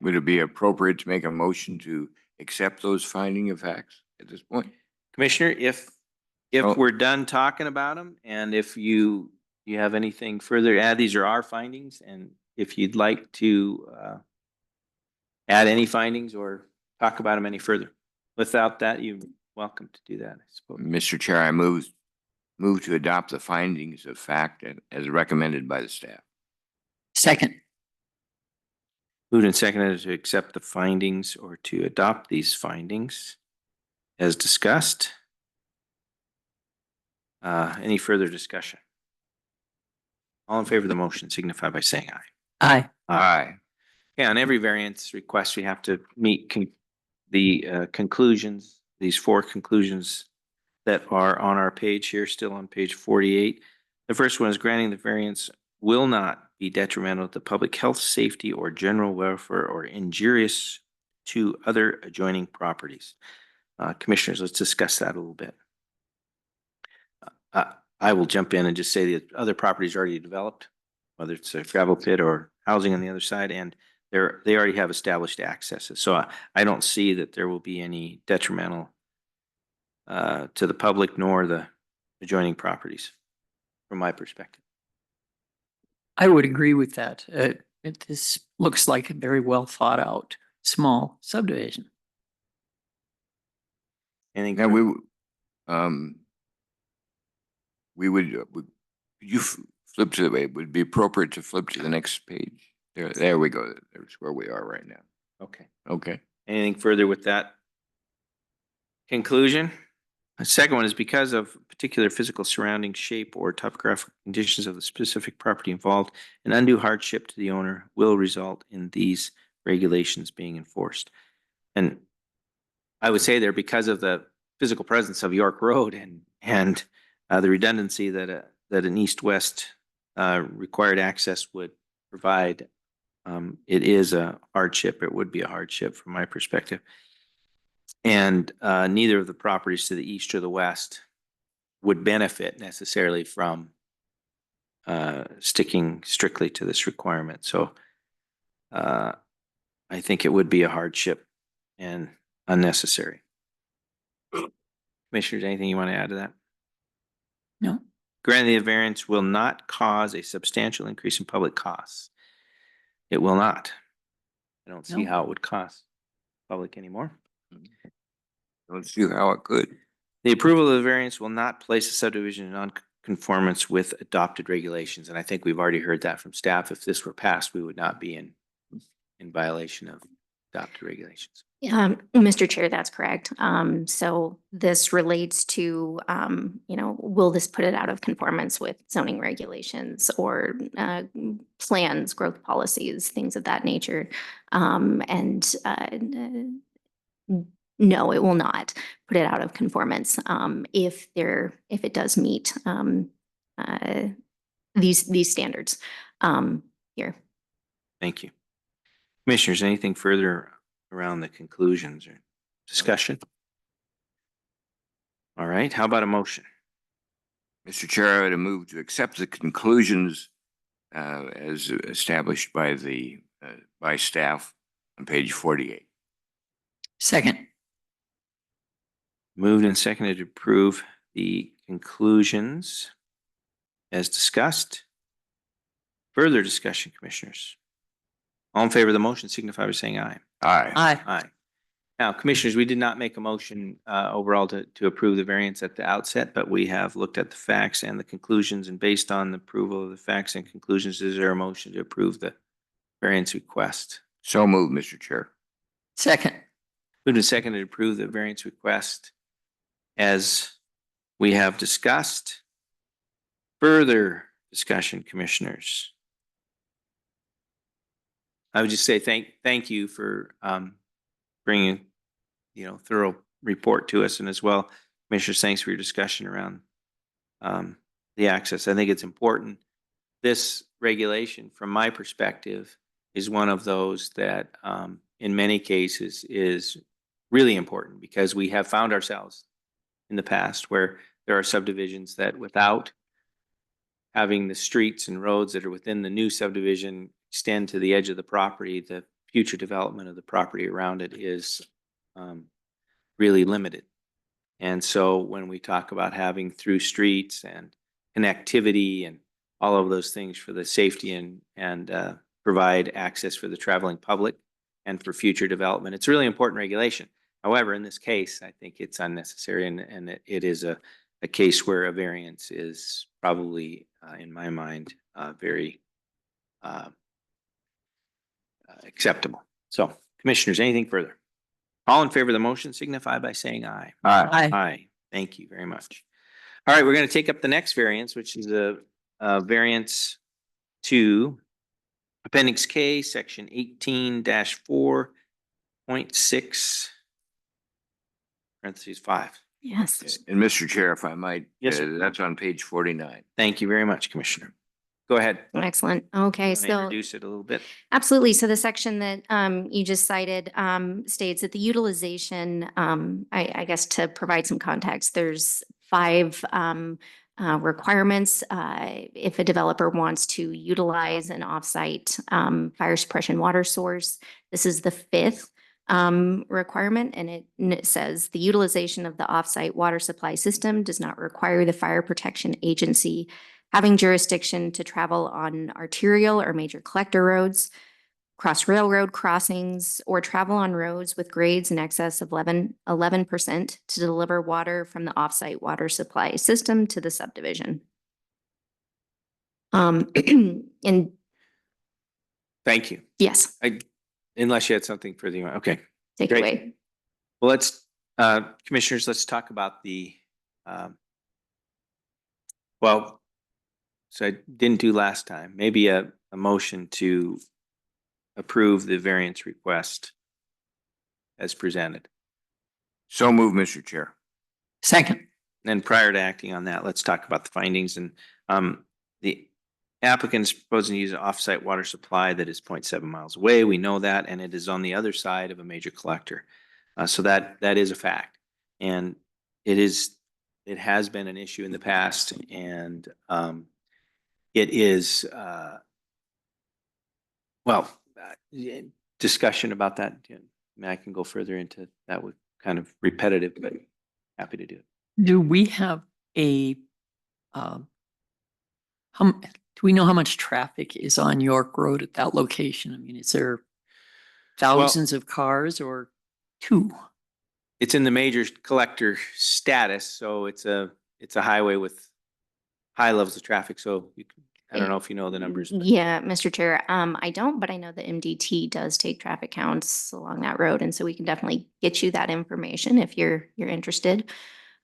Would it be appropriate to make a motion to accept those finding of facts at this point? Commissioner, if Oh. we're done talking about them, and if you have anything further to add, these are our findings, and if you'd like to add any findings or talk about them any further. Without that, you're welcome to do that, I suppose. Mr. Chair, I move to adopt the findings of fact as recommended by the staff. Second. Moved and seconded to accept the findings or to adopt these findings as discussed. Any further discussion? All in favor of the motion signify by saying aye. Aye. Aye. Yeah, on every variance request, we have to meet the conclusions, these 4 conclusions that are on our page here, still on page 48. The first one is granting the variance will not be detrimental to public health, safety, or general welfare or injurious to other adjoining properties. Commissioners, let's discuss that a little bit. I will jump in and just say the other properties already developed, whether it's a gravel pit or housing on the other side, and they already have established accesses. So I don't see that there will be any detrimental to the public nor the adjoining properties, from my perspective. I would agree with that. This looks like a very well thought out, small subdivision. Anything? Now, would you flip to the way, it would be appropriate to flip to the next page. There we go. There's where we are right now. Okay. Okay. Anything further with that conclusion? The second one is because of particular physical surrounding shape or topographic conditions of the specific property involved, an undue hardship to the owner will result in these regulations being enforced. And I would say there, because of the physical presence of York Road and the redundancy that an east-west required access would provide, it is a hardship. It would be a hardship from my perspective. And neither of the properties to the east or the west would benefit necessarily from sticking strictly to this requirement. So I think it would be a hardship and unnecessary. Commissioners, anything you want to add to that? No. Granting the variance will not cause a substantial increase in public costs. It will not. I don't see No. how it would cost public anymore. Don't see how it could. The approval of the variance will not place a subdivision in non-conformance with adopted regulations. And I think we've already heard that from staff. If this were passed, we would not be in violation of adopted regulations. Mr. Chair, that's correct. So this relates to, will this put it out of conformance with zoning regulations or plans, growth policies, things of that nature? No, it will not put it out of conformance if it does meet these standards here. Thank you. Commissioners, anything further around the conclusions or discussion? All right, how about a motion? Mr. Chair, I would move to accept the conclusions as established by staff on page 48. Second. Moved and seconded to approve the conclusions as discussed. Further discussion, commissioners? All in favor of the motion signify by saying aye. Aye. Aye. Aye. Now, commissioners, we did not make a motion overall to approve the variance at the outset, but we have looked at the facts and the conclusions, and based on the approval of the facts and conclusions, is there a motion to approve the variance request? So moved, Mr. Chair. Second. Moved and seconded to approve the variance request as we have discussed. Further discussion, commissioners? I would just say thank you for bringing, thorough report to us, and as well, commissioners, thanks for your discussion around the access. I think it's important. This regulation, from my perspective, is one of those that in many cases is really important, because we have found ourselves in the past where there are subdivisions that, without having the streets and roads that are within the new subdivision extend to the edge of the property, the future development of the property around it is really limited. And so when we talk about having through streets and connectivity and all of those things for the safety and provide access for the traveling public and for future development, it's a really important regulation. However, in this case, I think it's unnecessary, and it is a case where a variance is probably, in my mind, very acceptable. So, commissioners, anything further? All in favor of the motion signify by saying aye. Aye. Aye. Thank you very much. All right, we're going to take up the next variance, which is a variance to Appendix K, Section 18-4.6, parentheses 5. Yes. And Mr. Chair, if I might, Yes, sir. that's on page 49. Thank you very much, Commissioner. Go ahead. Excellent. Okay, Wanna so introduce it a little bit. absolutely. So the section that you just cited states that the utilization, I guess to provide some context, there's 5 requirements if a developer wants to utilize an offsite fire suppression water source. This is the 5th requirement, and it says the utilization of the offsite water supply system does not require the fire protection agency having jurisdiction to travel on arterial or major collector roads, cross railroad crossings, or travel on roads with grades in excess of 11% to deliver water from the offsite water supply system to the subdivision. And Thank you. yes, Unless you had something for the, okay. take it Great. away. Well, commissioners, let's talk about the, so I didn't do last time, maybe a motion to approve the variance request as presented. So move, Mr. Chair. Second. Then prior to acting on that, let's talk about the findings. And the applicant is proposing to use an offsite water supply that is 0.7 miles away. We know that, and it is on the other side of a major collector. So that is a fact. And it has been an issue in the past, and it is, discussion about that. I mean, I can go further into that with kind of repetitive, but happy to do it. Do we have do we know how much traffic is on York Road at that location? I mean, is there thousands of cars or 2? It's in the major collector status, so it's a highway with high levels of traffic. So I don't know if you know the numbers. But. Yeah, Mr. Chair, I don't, but I know the MDT does take traffic counts along that road, and so we can definitely get you that information if you're interested.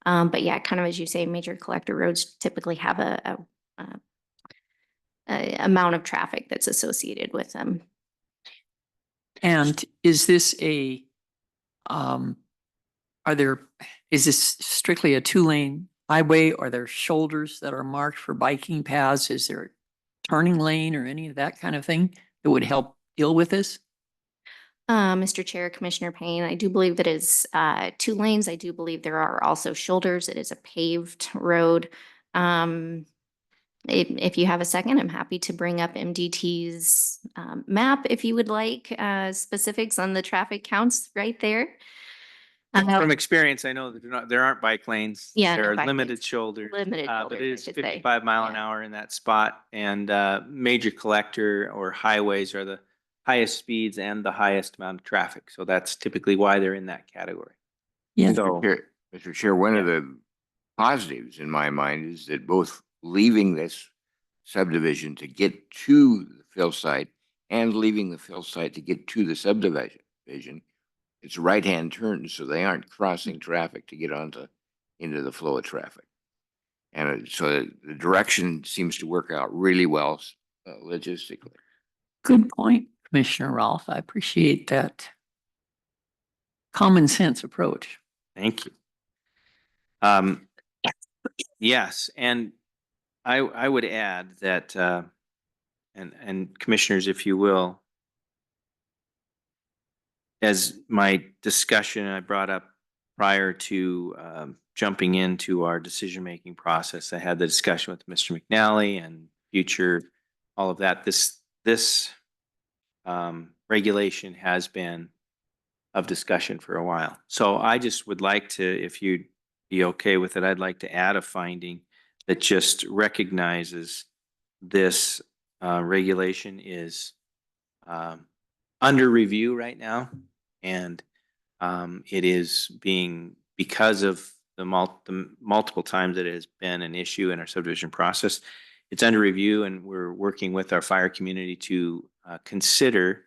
But yeah, kind of as you say, major collector roads typically have a amount of traffic that's associated with them. And is this is this strictly a 2-lane highway? Are there shoulders that are marked for biking paths? Is there a turning lane or any of that kind of thing that would help deal with this? Mr. Chair, Commissioner Payne, I do believe it is 2 lanes. I do believe there are also shoulders. It is a paved road. If you have a second, I'm happy to bring up MDT's map if you would like specifics on the traffic counts right there. From experience, I know that there aren't bike lanes. Yeah, There no are bike limited lanes. shoulders. Limited But shoulders, it I is should say. 55 mile an Yeah. hour in that spot, and major collector or highways are the highest speeds and the highest amount of traffic. So that's typically why they're in that category. Yeah. So Mr. Chair, one of the positives in my mind is that both leaving this subdivision to get to the fill site and leaving the fill site to get to the subdivision, it's right-hand turns, so they aren't crossing traffic to get onto into the flow of traffic. And so the direction seems to work out really well logistically. Good point, Commissioner Rolfe. I appreciate that common sense approach. Thank you. Yes, and I would add that, and commissioners, if you will, as my discussion I brought up prior to jumping into our decision-making process, I had the discussion with Mr. McNally and future, all of that. This regulation has been of discussion for a while. So I just would like to, if you'd be okay with it, I'd like to add a finding that just recognizes this regulation is under review right now. And it is being, because of the multiple times that it has been an issue in our subdivision process, it's under review, and we're working with our fire community to consider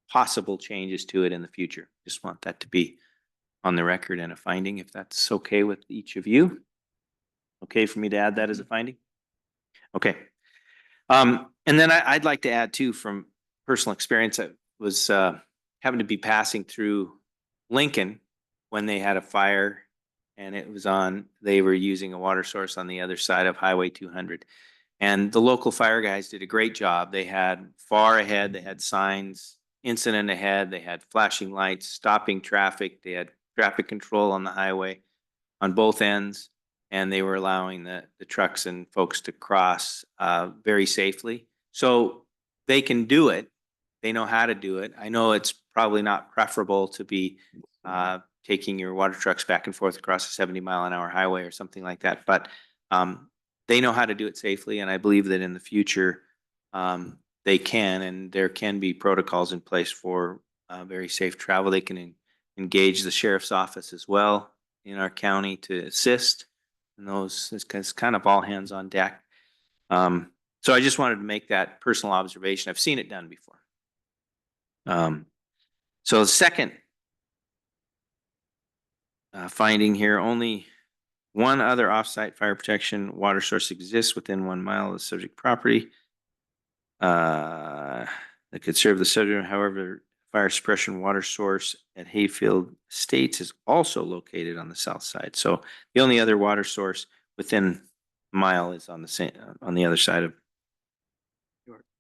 possible changes to it in the future. Just want that to be on the record and a finding, if that's okay with each of you. Okay for me to add that as a finding? Okay. And then I'd like to add too, from personal experience, I was having to be passing through Lincoln when they had a fire, and it was on, they were using a water source on the other side of Highway 200. And the local fire guys did a great job. They had far ahead, they had signs, incident ahead, they had flashing lights, stopping traffic, they had traffic control on the highway on both ends, and they were allowing the trucks and folks to cross very safely. So they can do it. They know how to do it. I know it's probably not preferable to be taking your water trucks back and forth across a 70-mile-an-hour highway or something like that, but they know how to do it safely, and I believe that in the future they can, and there can be protocols in place for very safe travel. They can engage the sheriff's office as well in our county to assist in those. It's kind of all hands on deck. So I just wanted to make that personal observation. I've seen it done before. So the second finding here, only one other offsite fire protection water source exists within 1 mile of the subject property that could serve the subject. However, fire suppression water source at Hayfield Estates is also located on the south side. So the only other water source within a mile is on the other side of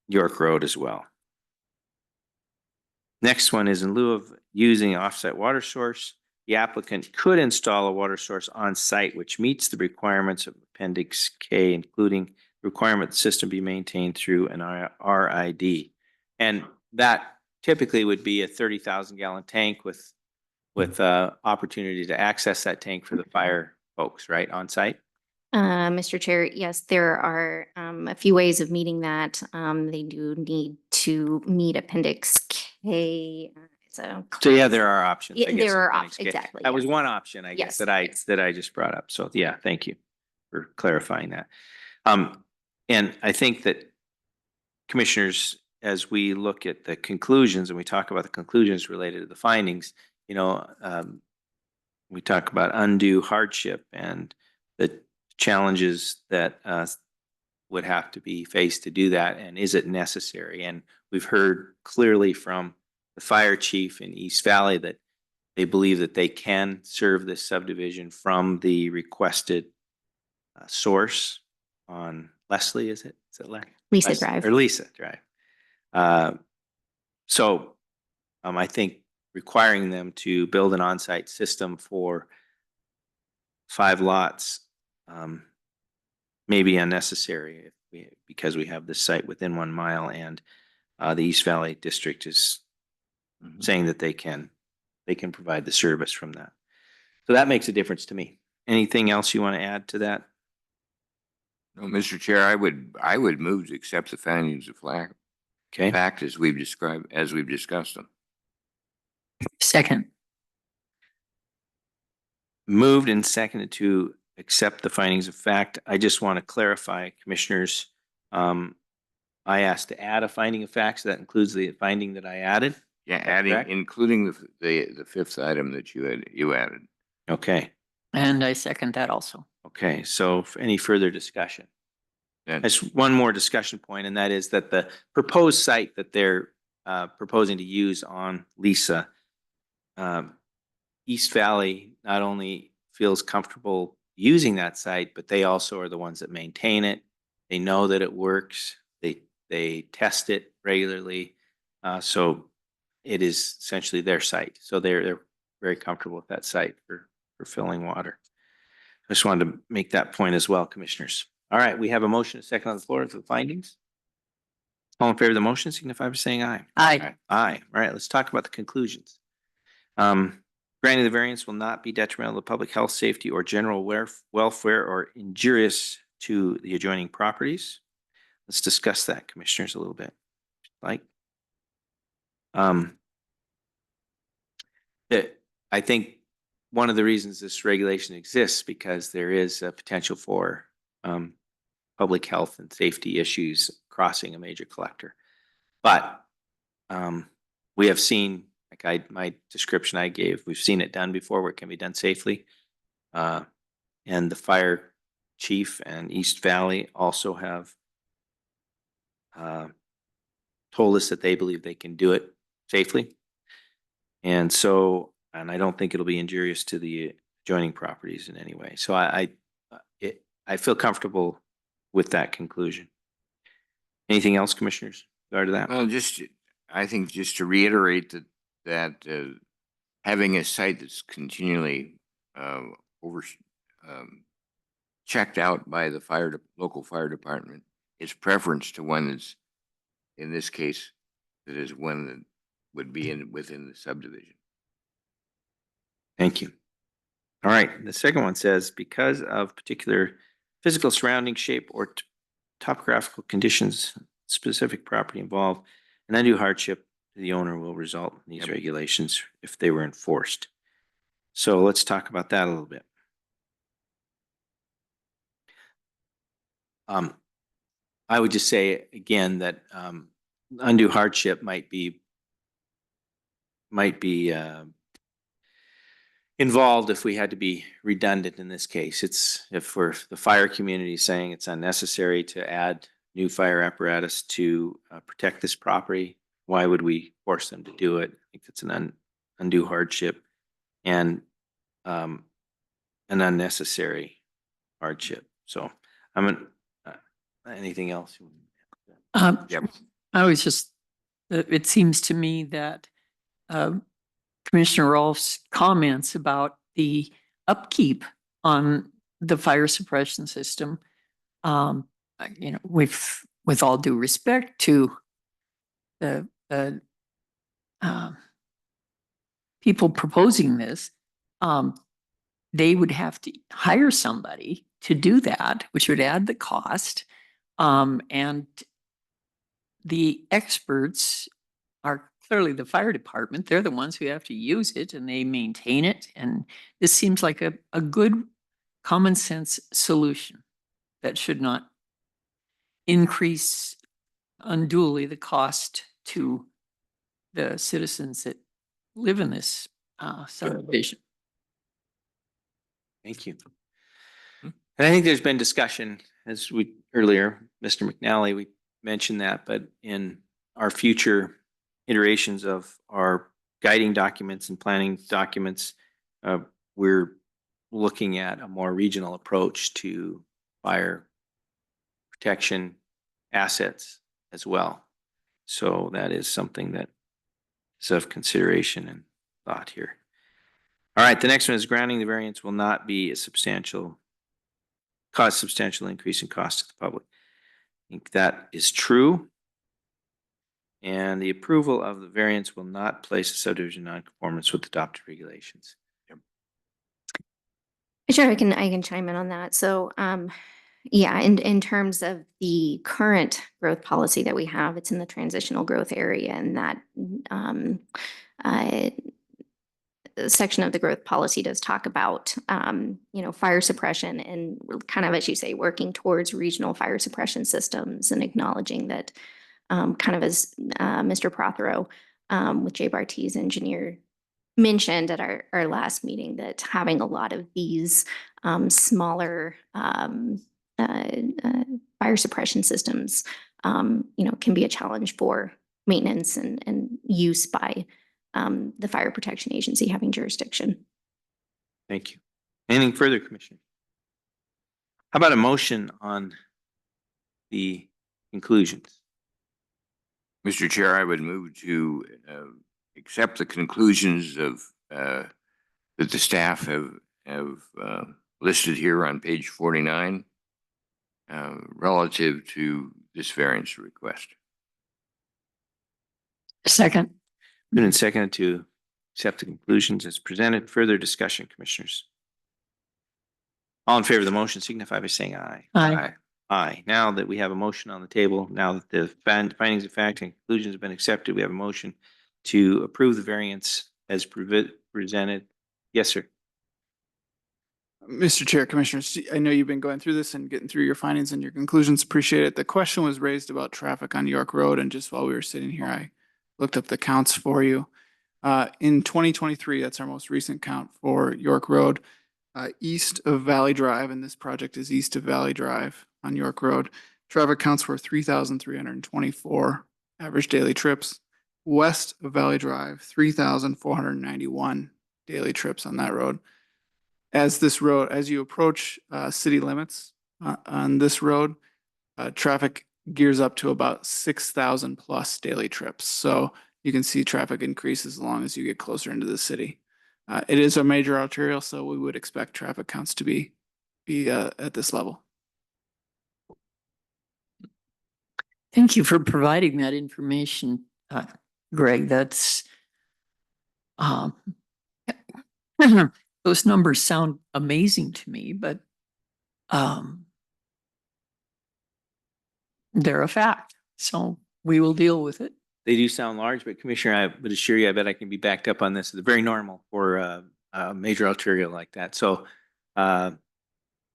York Road as well. Next one is, in lieu of using an offsite water source, the applicant could install a water source on site which meets the requirements of Appendix K, including the requirement the system be maintained through an RID. And that typically would be a 30,000-gallon tank with opportunity to access that tank for the fire folks, right, on site? Mr. Chair, yes, there are a few ways of meeting that. They do need to meet Appendix K. So yeah, there are options. Yeah, I guess, there are Appendix options, K. exactly, That was yes. one option, I guess, Yes, that I just brought up. So yeah, thank you for clarifying that. And I think that commissioners, as we look at the conclusions and we talk about the conclusions related to the findings, we talk about undue hardship and the challenges that would have to be faced to do that, and is it necessary? And we've heard clearly from the fire chief in East Valley that they believe that they can serve this subdivision from the requested source on Leslie, is it? Is it Lisa Leslie? Drive. Or Lisa Drive. So I think requiring them to build an on-site system for 5 lots may be unnecessary because we have this site within 1 mile, and the East Valley District is saying that they can provide the service from that. So that makes a difference to me. Anything else you want to add to that? No, Mr. Chair, I would move to accept the findings of fact as we've discussed them. Second. Moved and seconded to accept the findings of fact. I just want to clarify, commissioners, I asked to add a finding of fact, so that includes the finding that I added. Yeah, correct? including the fifth item that you added. Okay. And I second that also. Okay, so any further discussion? Then There's one more discussion point, and that is that the proposed site that they're proposing to use on Lisa, East Valley not only feels comfortable using that site, but they also are the ones that maintain it. They know that it works. They test it regularly. So it is essentially their site. So they're very comfortable with that site for filling water. I just wanted to make that point as well, commissioners. All right, we have a motion, a second on the floor for the findings. All in favor of the motion signify by saying aye. Aye. Aye. All right, let's talk about the conclusions. Granting the variance will not be detrimental to public health, safety, or general welfare or injurious to the adjoining properties. Let's discuss that, commissioners, a little bit. Like, I think one of the reasons this regulation exists because there is a potential for public health and safety issues crossing a major collector. But we have seen, like my description I gave, we've seen it done before where it can be done safely. And the fire chief and East Valley also have told us that they believe they can do it safely. And so, and I don't think it'll be injurious to the adjoining properties in any way. So I feel comfortable with that conclusion. Anything else, commissioners, regard to that? well, I think just to reiterate that having a site that's continually checked out by the local fire department is preference to one that's, in this case, that is one that would be within the subdivision. Thank you. All right, the second one says, because of particular physical surrounding shape or topographical conditions, specific property involved, an undue hardship to the owner will result in these regulations if they were enforced. So let's talk about that a little bit. I would just say again that undue hardship might be involved if we had to be redundant in this case. It's if the fire community saying it's unnecessary to add new fire apparatus to protect this property, why would we force them to do it? I think it's an undue hardship and an unnecessary hardship. So anything else? Yep. I was just, it seems to me that Commissioner Rolf's comments about the upkeep on the fire suppression system, with all due respect to the people proposing this, they would have to hire somebody to do that, which would add the cost. And the experts are clearly the fire department. They're the ones who have to use it and they maintain it. And this seems like a good common sense solution that should not increase unduly the cost to the citizens that live in this subdivision. Thank you. And I think there's been discussion as earlier, Mr. McNally, we mentioned that, but in our future iterations of our guiding documents and planning documents, we're looking at a more regional approach to fire protection assets as well. So that is something that is of consideration and thought here. All right, the next one is granting the variance will not be cause substantial increase in cost to the public. I think that is true. And the approval of the variance will not place a subdivision non-conformance with adopted regulations. Sure, I can chime in on that. So, yeah, in terms of the current growth policy that we have, it's in the transitional growth area, and that section of the growth policy does talk about, fire suppression and kind of, as you say, working towards regional fire suppression systems and acknowledging that, kind of as Mr. Prothero with J. Barty's engineer mentioned at our last meeting that having a lot of these smaller fire suppression systems, can be a challenge for maintenance and use by the Fire Protection Agency having jurisdiction. Thank you. Anything further, Commissioner? How about a motion on the conclusions? Mr. Chair, I would move to accept the conclusions of that the staff have listed here on page 49 relative to this variance request. Second. Been and seconded to accept the conclusions as presented. Further discussion, Commissioners? All in favor of the motion signify by saying aye. Aye. Aye. Now that we have a motion on the table, now that the findings of fact and conclusions have been accepted, we have a motion to approve the variance as presented. Yes, sir. Mr. Chair, Commissioners, I know you've been going through this and getting through your findings and your conclusions. Appreciate it. The question was raised about traffic on York Road, and just while we were sitting here, I looked up the counts for you. In 2023, that's our most recent count for York Road, east of Valley Drive, and this project is east of Valley Drive on York Road. Traffic counts were 3,324 average daily trips. West of Valley Drive, 3,491 daily trips on that road. As you approach city limits on this road, traffic gears up to about 6,000 plus daily trips. So you can see traffic increase as long as you get closer into the city. It is a major arterial, so we would expect traffic counts to be at this level. Thank you for providing that information, Greg. That's those numbers sound amazing to me, but they're a fact. So we will deal with it. They do sound large, but Commissioner, I would assure you, I bet I can be backed up on this. It's very normal for a major arterial like that. So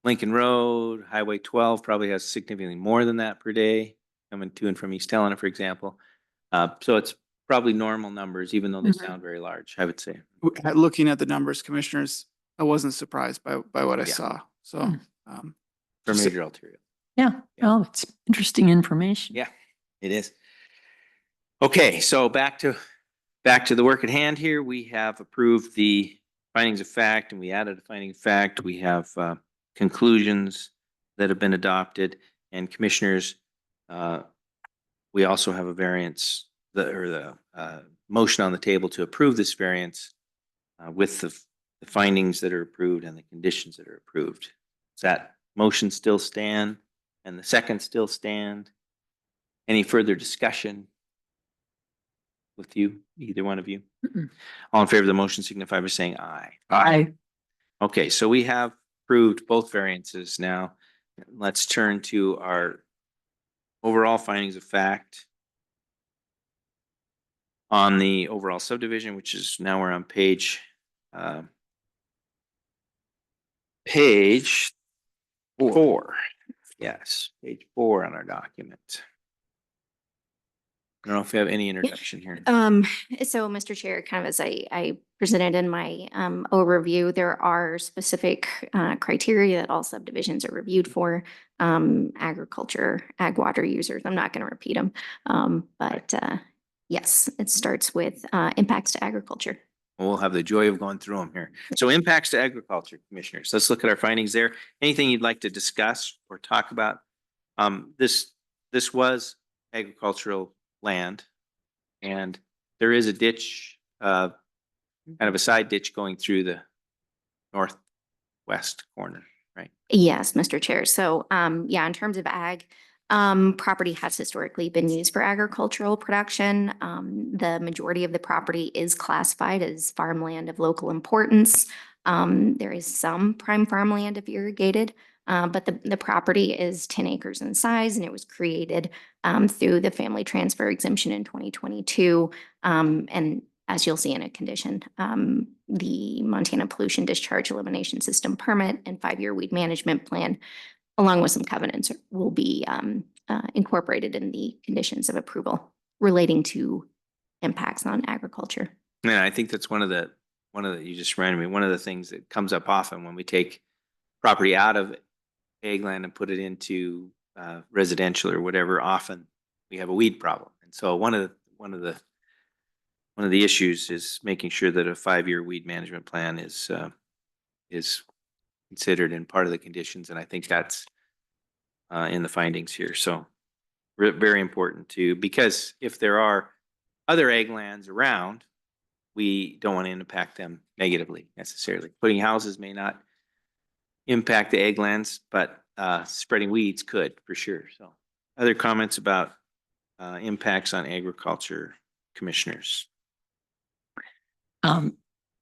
Lincoln Road, Highway 12 probably has significantly more than that per day coming to and from East Helena, for example. So it's probably normal numbers, even though they sound very large, I would say. Looking at the numbers, Commissioners, I wasn't surprised by what I Yeah. saw. So For just- major arterial. Yeah. Well, it's interesting information. Yeah, it is. Okay, so back to the work at hand here. We have approved the findings of fact and we added a finding of fact. We have conclusions that have been adopted, and Commissioners, we also have a variance, the motion on the table to approve this variance with the findings that are approved and the conditions that are approved. Does that motion still stand and the second still stand? Any further discussion with you, either one of you? All in favor of the motion signify by saying aye. Aye. Okay, so we have approved both variances now. Let's turn to our overall findings of fact on the overall subdivision, which is now we're on page 4. Yes, page 4 on our document. I don't know if you have any introduction here. So Mr. Chair, kind of as I presented in my overview, there are specific criteria that all subdivisions are reviewed for. Agriculture, ag water users, I'm not going to repeat them. But yes, it starts with impacts to agriculture. We'll have the joy of going through them here. So impacts to agriculture, Commissioners. Let's look at our findings there. Anything you'd like to discuss or talk about? This was agricultural land, and there is a ditch, kind of a side ditch going through the northwest corner, right? Yes, Mr. Chair. So yeah, in terms of ag, property has historically been used for agricultural production. The majority of the property is classified as farmland of local importance. There is some prime farmland if irrigated, but the property is 10 acres in size, and it was created through the family transfer exemption in 2022. And as you'll see in a condition, the Montana Pollution Discharge Elimination System permit and 5-year weed management plan, along with some covenants, will be incorporated in the conditions of approval relating to impacts on agriculture. Yeah, I think that's one of the you just reminded me, one of the things that comes up often when we take property out of ag land and put it into residential or whatever, often we have a weed problem. And so one of the issues is making sure that a 5-year weed management plan is considered in part of the conditions, and I think that's in the findings here. So very important too, because if there are other ag lands around, we don't want to impact them negatively necessarily. Putting houses may not impact the ag lands, but spreading weeds could for sure. So other comments about impacts on agriculture, commissioners?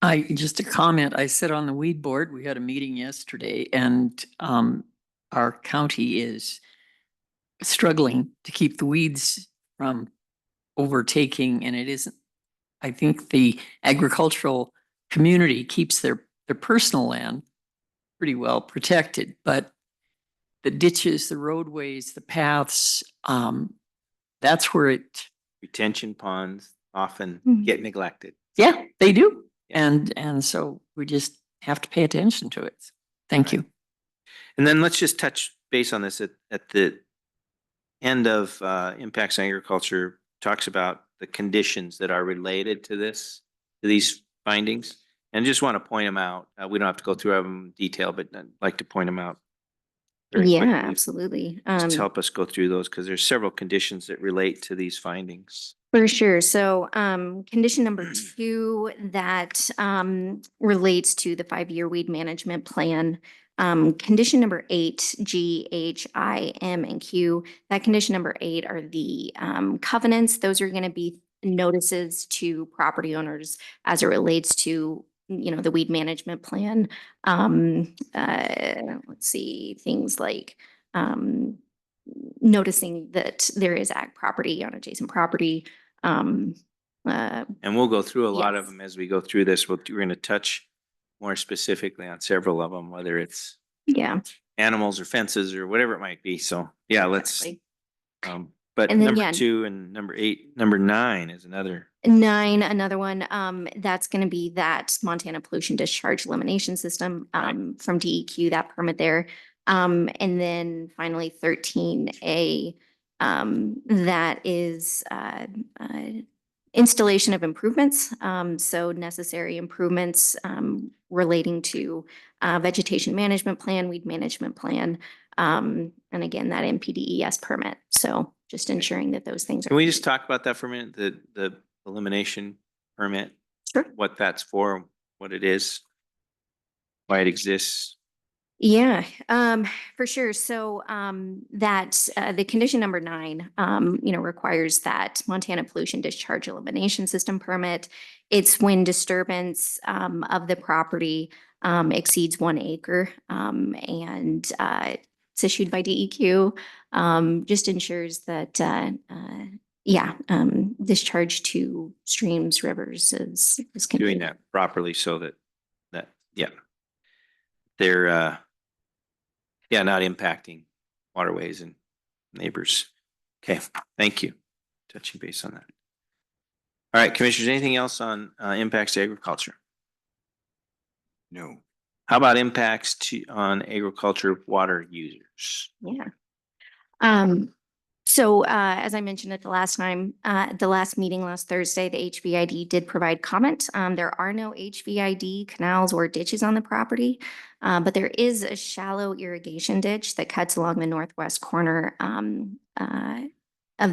Just a comment, I sit on the weed board. We had a meeting yesterday and our county is struggling to keep the weeds from overtaking, and it isn't, I think the agricultural community keeps their personal land pretty well protected, but the ditches, the roadways, the paths, that's where it. Retention ponds often get neglected. Yeah, they do. Yeah. And so we just have to pay attention to it. Thank you. And then let's just touch base on this at the end of impacts on agriculture, talks about the conditions that are related to these findings. And just want to point them out. We don't have to go through them in detail, but I'd like to point them out. very Yeah, quickly. absolutely. Just help us go through those because there's several conditions that relate to these findings. For sure. So condition number 2 that relates to the 5-year weed management plan. Condition number 8, G, H, I, M, and Q. That condition number 8 are the covenants. Those are going to be notices to property owners as it relates to, you know, the weed management plan. Let's see, things like noticing that there is ag property on adjacent property. And we'll go through a lot of Yes. them as we go through this. We're going to touch more specifically on several of them, whether it's Yeah. animals or fences or whatever it might be. So yeah, let's, Exactly. but And then, number yeah. 2 and number 8, number 9 is another. 9, another one, that's going to be that Montana pollution discharge elimination system from DEQ, that permit there. And then finally 13A, that is installation of improvements. So necessary improvements relating to vegetation management plan, weed management plan, and again, that MPDES permit. So just ensuring that those things are. Can we just talk about that for a minute? The elimination permit, Sure. what that's for, what it is, why it exists. Yeah, for sure. So that the condition number 9, requires that Montana pollution discharge elimination system permit. It's when disturbance of the property exceeds 1 acre, and it's issued by DEQ. Just ensures that discharge to streams, rivers is Doing continued. that properly so that they're not impacting waterways and neighbors. Okay, thank you. Touching base on that. All right, commissioners, anything else on impacts to agriculture? No. How about impacts on agriculture water users? Yeah. So as I mentioned at the last meeting last Thursday, the HVID did provide comment. There are no HVID canals or ditches on the property, but there is a shallow irrigation ditch that cuts along the northwest corner of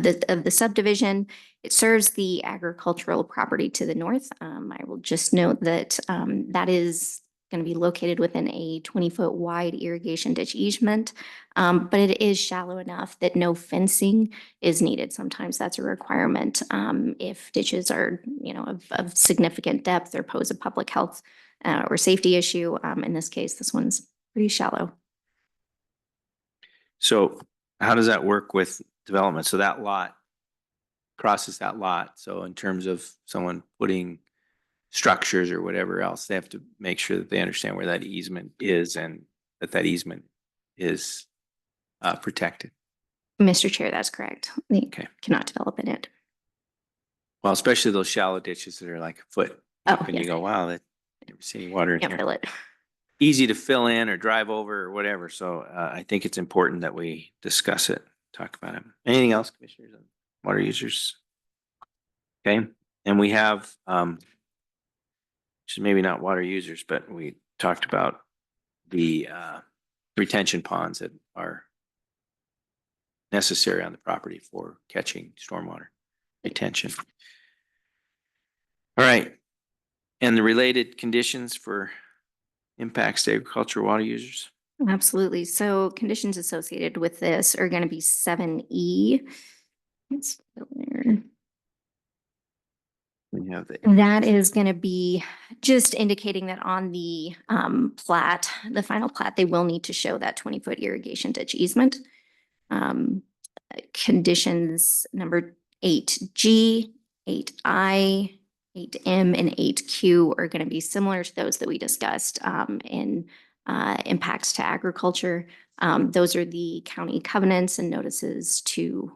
the subdivision. It serves the agricultural property to the north. I will just note that that is going to be located within a 20-foot wide irrigation ditch easement, but it is shallow enough that no fencing is needed. Sometimes that's a requirement if ditches are, of significant depth or pose a public health or safety issue. In this case, this one's pretty shallow. So how does that work with development? So that lot crosses that lot. So in terms of someone putting structures or whatever else, they have to make sure that they understand where that easement is and that easement is protected. Mr. Chair, that's correct. They Okay. cannot develop in it. Well, especially those shallow ditches that are like a foot. Oh, And yes. you go, wow, Never see any water in Can't here. fill it. Easy to fill in or drive over or whatever. So I think it's important that we discuss it, talk about it. Anything else, commissioners, on water users? Okay, and we have, which is maybe not water users, but we talked about the retention ponds that are necessary on the property for catching stormwater retention. All right, and the related conditions for impacts to agricultural water users? Absolutely. So conditions associated with this are going to be 7E. Let's go there. We have the That is going to be just indicating that on the plat, the final plat, they will need to show that 20-foot irrigation ditch easement. Conditions number 8G, 8I, 8M, and 8Q are going to be similar to those that we discussed in impacts to agriculture. Those are the county covenants and notices to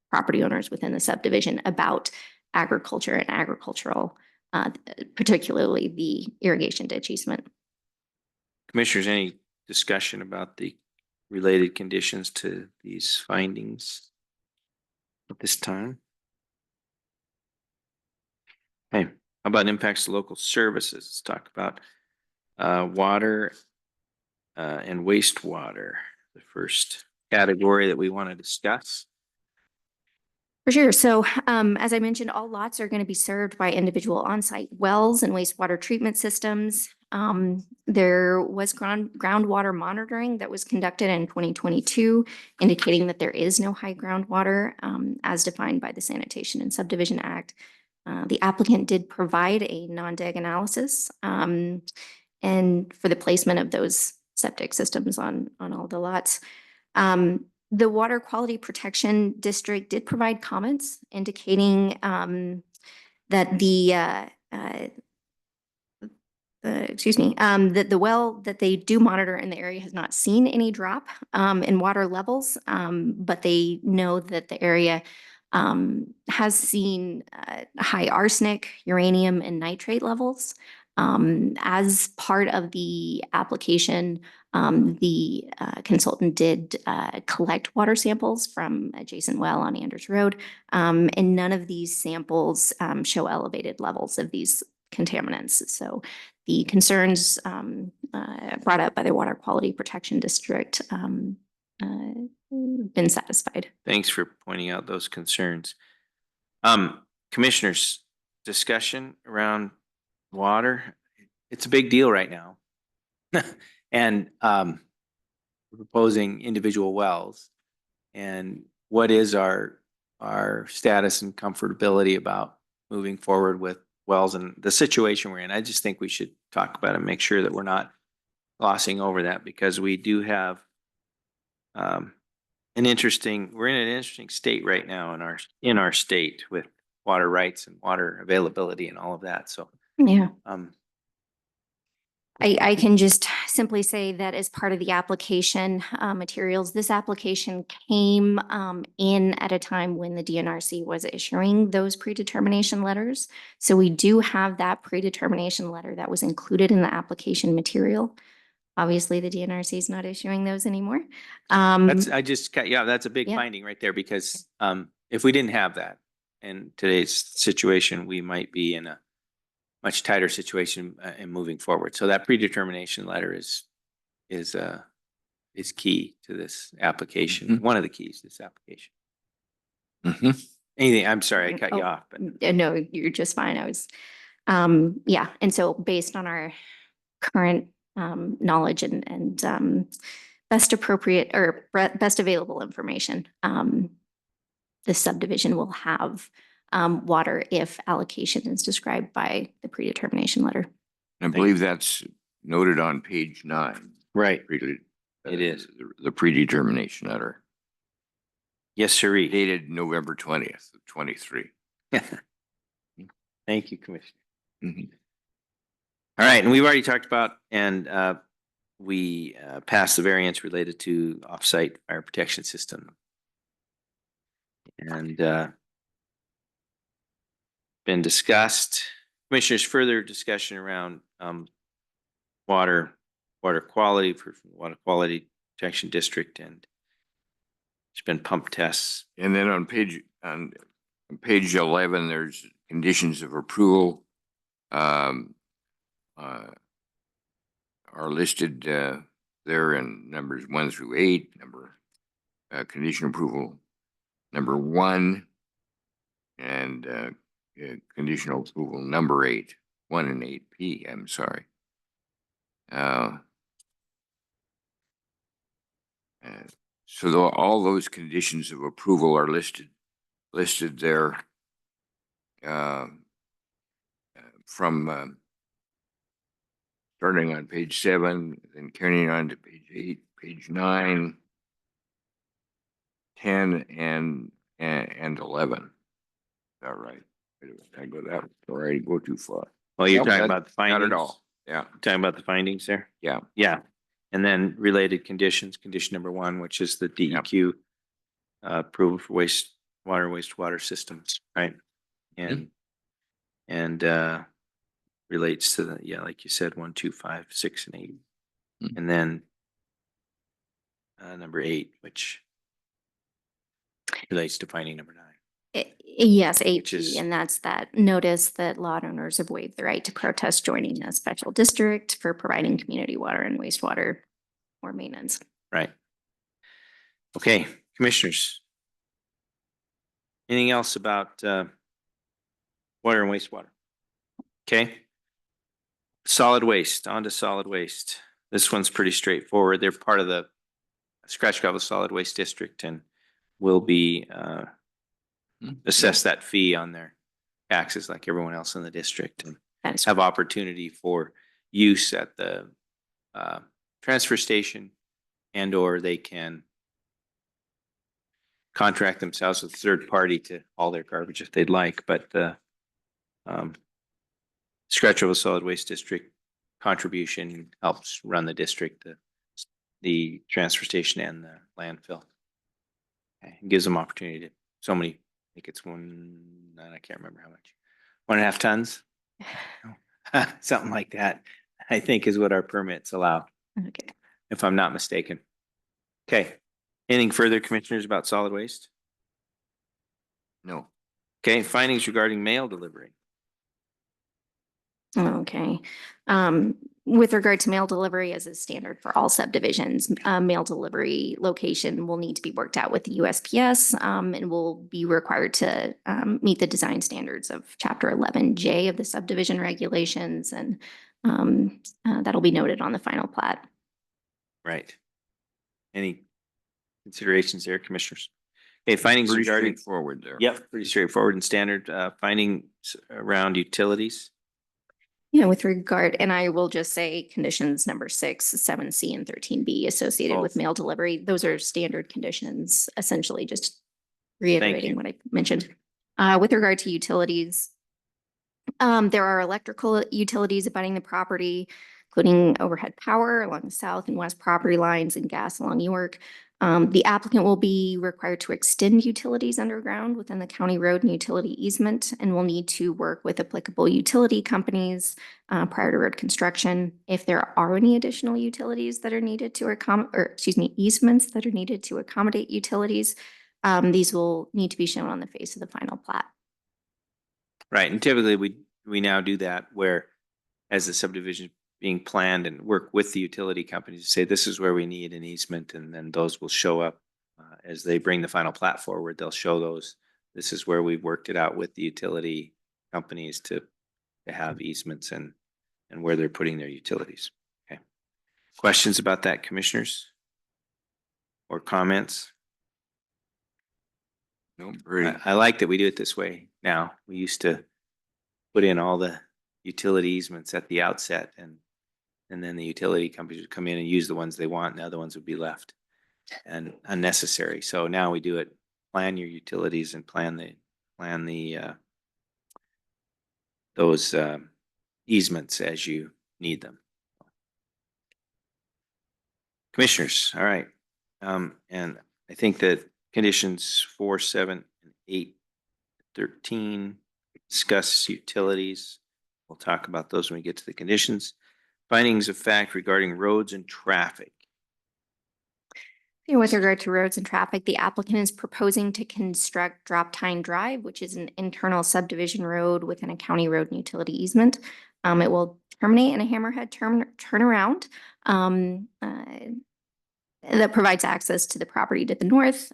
property owners within the subdivision about agriculture and agricultural, particularly the irrigation ditch easement. commissioners, any discussion about the related conditions to these findings at this time? Hey, how about impacts to local services? Let's talk about water and wastewater, the first category that we want to discuss. For sure. So as I mentioned, all lots are going to be served by individual on-site wells and wastewater treatment systems. There was groundwater monitoring that was conducted in 2022, indicating that there is no high groundwater as defined by the Sanitation and Subdivision Act. The applicant did provide a non-deg analysis and for the placement of those septic systems on all the lots. The Water Quality Protection District did provide comments indicating that that the well that they do monitor in the area has not seen any drop in water levels, but they know that the area has seen high arsenic, uranium, and nitrate levels. As part of the application, the consultant did collect water samples from adjacent well on Anders Road, and none of these samples show elevated levels of these contaminants. So the concerns brought up by the Water Quality Protection District been satisfied. Thanks for pointing out those concerns. Commissioners, discussion around water. It's a big deal right now. And we're proposing individual wells. And what is our status and comfortability about moving forward with wells and the situation we're in? I just think we should talk about it and make sure that we're not glossing over that, because we do have we're in an interesting state right now in our state with water rights and water availability and all of that. So Yeah. I can just simply say that as part of the application materials, this application came in at a time when the DNRC was issuing those predetermination letters. So we do have that predetermination letter that was included in the application material. Obviously, the DNRC is not issuing those anymore. that's a big Yeah. finding right there, because if we didn't have that in today's situation, we might be in a much tighter situation in moving forward. So that predetermination letter is key to this application. Mhm. One of the keys to this application. Mhm. Anything? I'm sorry, I cut you Oh, off, but No, you're just fine. I was, yeah. And so based on our current knowledge and best appropriate or best available information, the subdivision will have water if allocation is described by the predetermination letter. I believe that's noted on page 9. right. It is. The predetermination letter Yes, sir. dated November 20th of 23. Thank you, Commissioner. Mhm. All right, and we've already talked about and we passed the variance related to offsite fire protection system. And been discussed. Commissioners, further discussion around water quality for Water Quality Protection District, and there's been pump tests. And then on page 11, there's conditions of approval. Are listed there in numbers 1 through 8. Condition approval number 1, and conditional approval number 8, 1 and 8P. I'm sorry. So all those conditions of approval are listed there from starting on page 7, then carrying on to page 8, page 9, 10, and 11. Is that right? Did I go that, or I go too far? Well, you're Nope, talking not- about the findings. Not at all. Yeah, Talking about the findings there? yeah. Yeah. And then related conditions, condition number 1, which is the DEQ approval for wastewater systems, right? And relates to the, like you said, 1, 2, 5, 6, and 8. And then number 8, which relates to finding number 9. Yes, Which 8P, is- and that's that notice that lot owners have waived the right to protest joining a special district for providing community water and wastewater or maintenance. Right. Okay, commissioners. Anything else about water and wastewater? Okay. Solid waste, on to solid waste. This one's pretty straightforward. They're part of the Scratch Gravel Solid Waste District and will be assess that fee on their taxes like everyone else in the district, and That is have opportunity for use at the transfer station, and or they can contract themselves with a third party to haul their garbage if they'd like. But the Scratch Gravel Solid Waste District contribution helps run the district, the transfer station, and the landfill. Okay. It gives them opportunity to I think it's I can't remember how much, 1.5 tons, something like that, I think is what our permits allow, okay. if I'm not mistaken. Okay. Anything further, commissioners, about solid waste? No. Okay. Findings regarding mail delivery. Okay. With regard to mail delivery as is standard for all subdivisions, mail delivery location will need to be worked out with the USPS and will be required to meet the design standards of Chapter 11J of the subdivision regulations, and that'll be noted on the final plat. Right. Any considerations there, commissioners? Okay, findings Pretty regarding. straightforward there. Yep, pretty straightforward and standard. Findings around utilities. Yeah, with regard, and I will just say conditions number 6, 7C, and 13B associated with Both. mail delivery. Those are standard conditions, essentially just reiterating you. what I mentioned. With regard to utilities, there are electrical utilities abutting the property, including overhead power along the south and west property lines and gas along York. The applicant will be required to extend utilities underground within the county road and utility easement, and will need to work with applicable utility companies prior to road construction. If there are any additional utilities that are needed to easements that are needed to accommodate utilities, these will need to be shown on the face of the final plat. Right, and typically we now do that where, as the subdivision being planned, and work with the utility companies to say this is where we need an easement, and then those will show up as they bring the final plat forward. They'll show those. This is where we've worked it out with the utility companies to have easements and where they're putting their utilities. Okay. Questions about that, commissioners? Or comments? No, pretty. I like that we do it this way now. We used to put in all the utility easements at the outset, and then the utility companies would come in and use the ones they want, and the other ones would be left and unnecessary. So now we do it, plan your utilities and plan those easements as you need them. Commissioners, all right. And I think that conditions 4, 7, and 8, 13 discuss utilities. We'll talk about those when we get to the conditions. Findings of fact regarding roads and traffic. With regard to roads and traffic, the applicant is proposing to construct Drop Tine Drive, which is an internal subdivision road within a county road and utility easement. It will terminate in a hammerhead turnaround that provides access to the property to the north.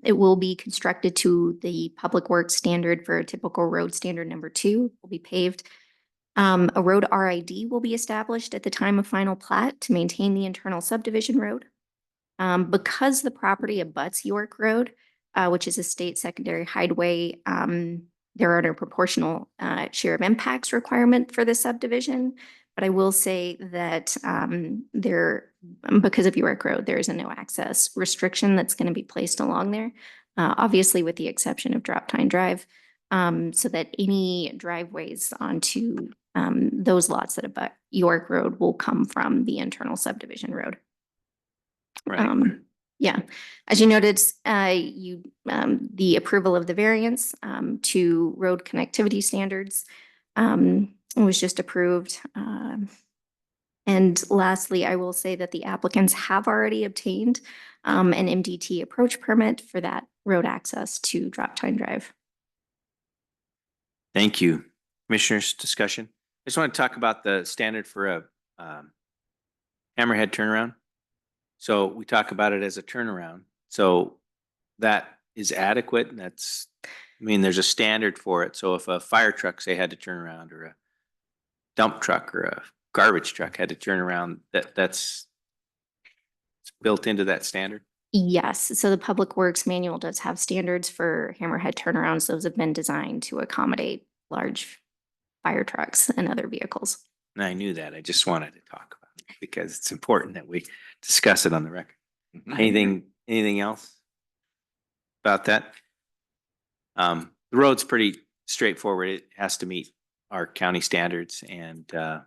It will be constructed to the public works standard for a typical road standard number 2, will be paved. A road RID will be established at the time of final plat to maintain the internal subdivision road. Because the property abuts York Road, which is a state secondary highway, there are no proportional share of impacts requirement for this subdivision. But I will say that because of York Road, there is a no access restriction that's going to be placed along there, obviously with the exception of Drop Tine Drive, so that any driveways onto those lots that abut York Road will come from the internal subdivision road. Right. Yeah, as you noted, the approval of the variance to road connectivity standards was just approved. And lastly, I will say that the applicants have already obtained an MDT approach permit for that road access to Drop Tine Drive. Thank you. Commissioners, discussion. I just want to talk about the standard for a hammerhead turnaround. So we talk about it as a turnaround. So that is adequate. And that's, I mean, there's a standard for it. So if a fire truck, say, had to turn around, or a dump truck or a garbage truck had to turn around, that's built into that standard? Yes, so the Public Works Manual does have standards for hammerhead turnarounds. Those have been designed to accommodate large fire trucks and other vehicles. And I knew that. I just wanted to talk about it because it's important that we discuss it on the record. Anything else about that? The road's pretty straightforward. It has to meet our county standards and all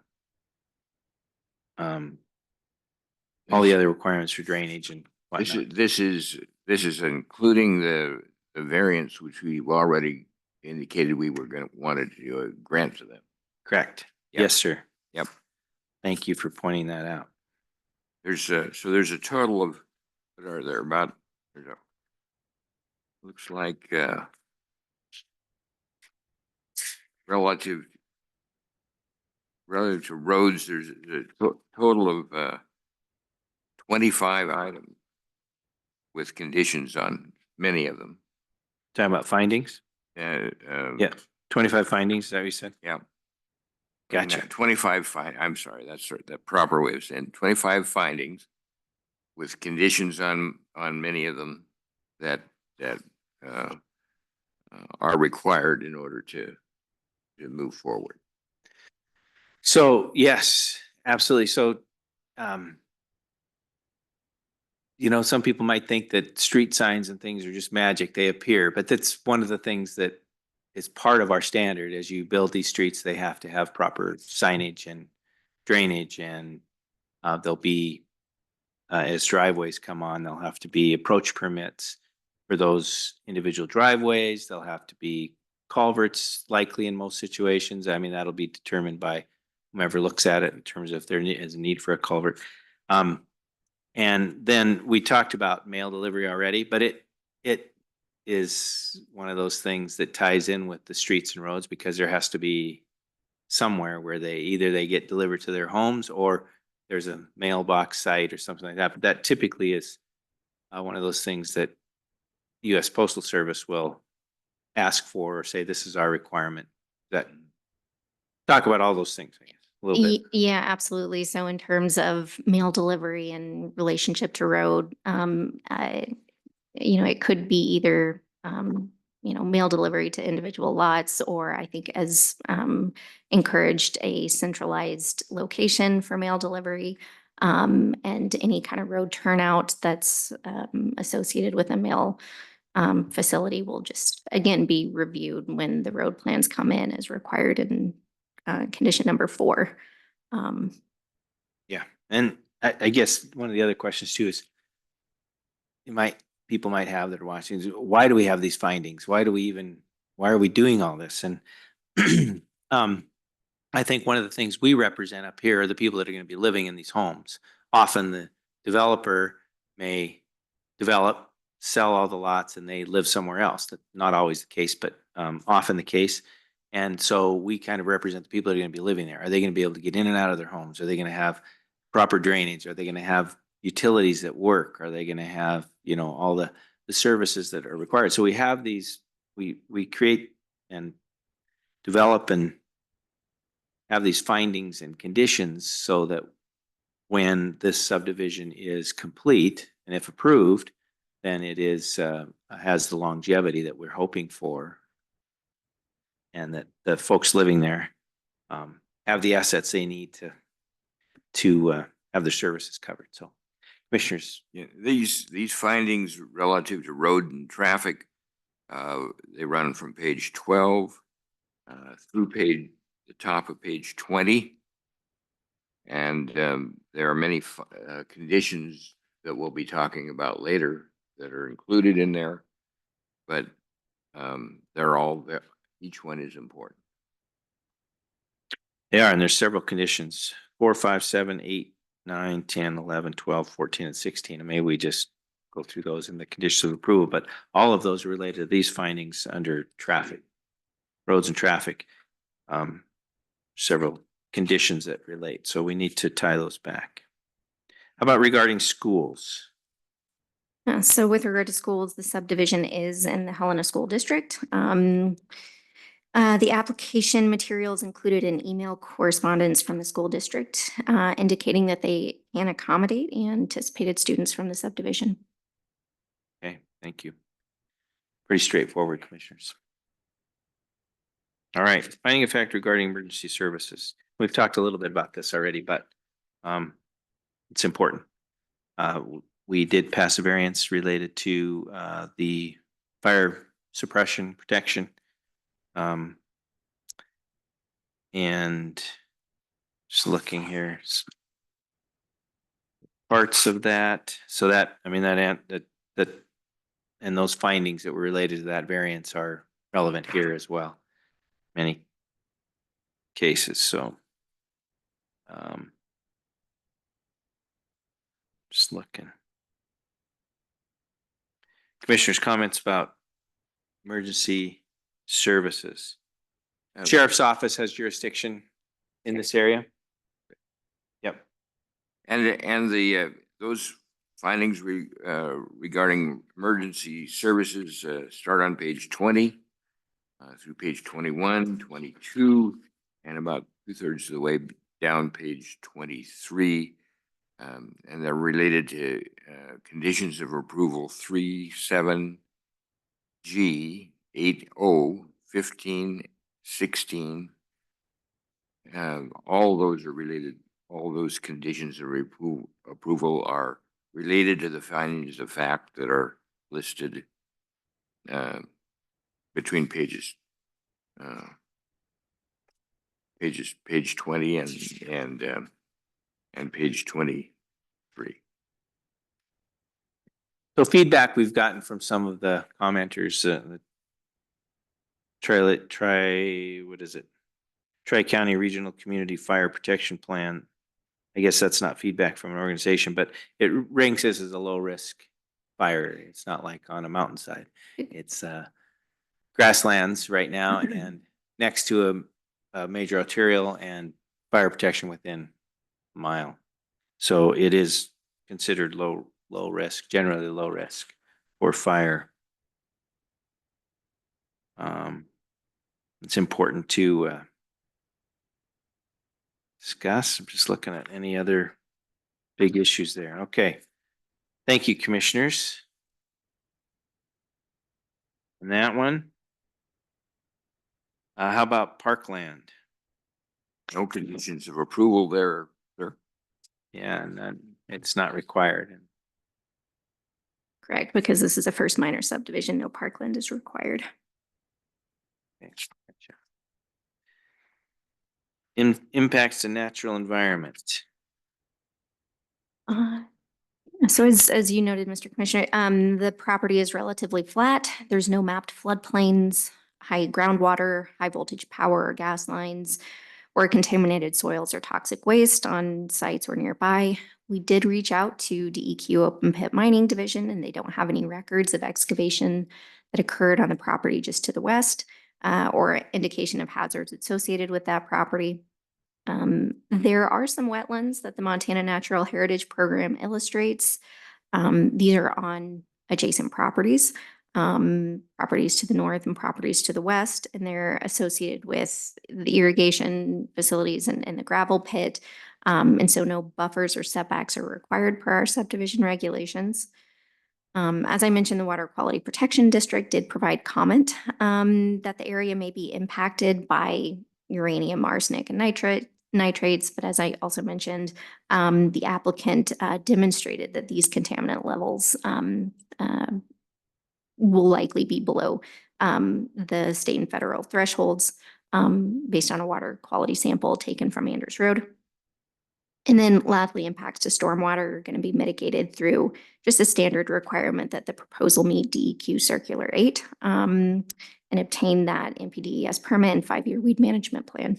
the other requirements for drainage and whatnot. This is including the variance, which we've already indicated we were wanted to grant to them. Correct. Yep. Yes, sir. Yep. Thank you for pointing that out. There's a total of, what are there, about, looks like relative to roads, there's a total of 25 items with conditions on many of them. Talking about findings? Yeah, 25 findings, is that what you said? Yeah. Gotcha. 25 I'm sorry, that's the proper way of saying 25 findings with conditions on many of them that are required in order to move forward. So yes, absolutely. So, some people might think that street signs and things are just magic. They appear, but that's one of the things that is part of our standard. As you build these streets, they have to have proper signage and drainage, and there'll be, as driveways come on, there'll have to be approach permits for those individual driveways. There'll have to be culverts, likely in most situations. I mean, that'll be determined by whomever looks at it in terms of if there is a need for a culvert. And then we talked about mail delivery already, but it is one of those things that ties in with the streets and roads, because there has to be somewhere where they get delivered to their homes, or there's a mailbox site or something like that. But that typically is one of those things that U.S. Postal Service will ask for or say, this is our requirement. That talk about all those things, I guess, a little bit. Yeah, absolutely. So in terms of mail delivery in relationship to road, it could be either, mail delivery to individual lots, or I think as encouraged, a centralized location for mail delivery, and any kind of road turnout that's associated with a mail facility will just, again, be reviewed when the road plans come in as required in condition number 4. Yeah. And I guess one of the other questions too is, people might have that are watching, why do we have these findings? Why are we doing all this? And I think one of the things we represent up here are the people that are going to be living in these homes. Often the developer may develop, sell all the lots, and they live somewhere else. That's not always the case, but often the case. And so we kind of represent the people that are going to be living there. Are they going to be able to get in and out of their homes? Are they going to have proper drainage? Are they going to have utilities that work? Are they going to have, you know, all the services that are required? So we have these, we create and develop and have these findings and conditions so that when this subdivision is complete and if approved, then it is, has the longevity that we're hoping for. And that the folks living there have the assets they need to have their services covered. So commissioners. Yeah, these findings relative to road and traffic, they run from page 12 through the top of page 20. And there are many conditions that we'll be talking about later that are included in there, but they're all, each one is important. They are, and there's several conditions, 4, 5, 7, 8, 9, 10, 11, 12, 14, and 16. And maybe we just go through those in the conditions of approval, but all of those are related to these findings under traffic, roads and traffic. Several conditions that relate. So we need to tie those back. How about regarding schools? So with regard to schools, the subdivision is in the Helena School District. The application materials included an email correspondence from the school district indicating that they can accommodate anticipated students from the subdivision. Okay, thank you. Pretty straightforward, commissioners. All right, finding of fact regarding emergency services. We've talked a little bit about this already, but it's important. We did pass a variance related to the fire suppression protection. And just looking here, parts of that. So that, I mean, that and those findings that were related to that variance are relevant here as well. Many cases. So just looking. Commissioners' comments about emergency services. Sheriff's Office has jurisdiction in this area. Yep. And the those findings regarding emergency services start on page 20 through page 21, 22, and about 2/3 of the way down page 23. And they're related to conditions of approval 3, 7, G, 8O, 15, 16. All those are related. All those conditions of approval are related to the findings of fact that are listed between page 20 and page 23. So feedback we've gotten from some of the commenters, Tri-County Regional Community Fire Protection Plan. I guess that's not feedback from an organization, but it ranks this as a low risk fire. It's not like on a mountainside. It's grasslands right now and next to a major arterial and fire protection within a mile. So it is considered low risk, generally low risk for fire. It's important to discuss. I'm just looking at any other big issues there. Okay. Thank you, commissioners. And that one. How about Parkland? No conditions of approval there, sir. Yeah, and it's not required. Correct, because this is a first minor subdivision, no parkland is required. Okay, gotcha. Impacts to natural environment. So as you noted, Mr. Commissioner, the property is relatively flat. There's no mapped floodplains, high groundwater, high voltage power or gas lines, or contaminated soils or toxic waste on sites or nearby. We did reach out to DEQ Open Pit Mining Division, and they don't have any records of excavation that occurred on the property just to the west, or indication of hazards associated with that property. There are some wetlands that the Montana Natural Heritage Program illustrates. These are on adjacent properties, properties to the north and properties to the west, and they're associated with the irrigation facilities and the gravel pit. And so no buffers or setbacks are required per our subdivision regulations. As I mentioned, the Water Quality Protection District did provide comment that the area may be impacted by uranium, arsenic, and nitrates. But as I also mentioned, the applicant demonstrated that these contaminant levels will likely be below the state and federal thresholds based on a water quality sample taken from Anders Road. And then lastly, impacts to stormwater are going to be mitigated through just a standard requirement that the proposal meet DEQ Circular 8 and obtain that NPDES permit and 5-year weed management plan.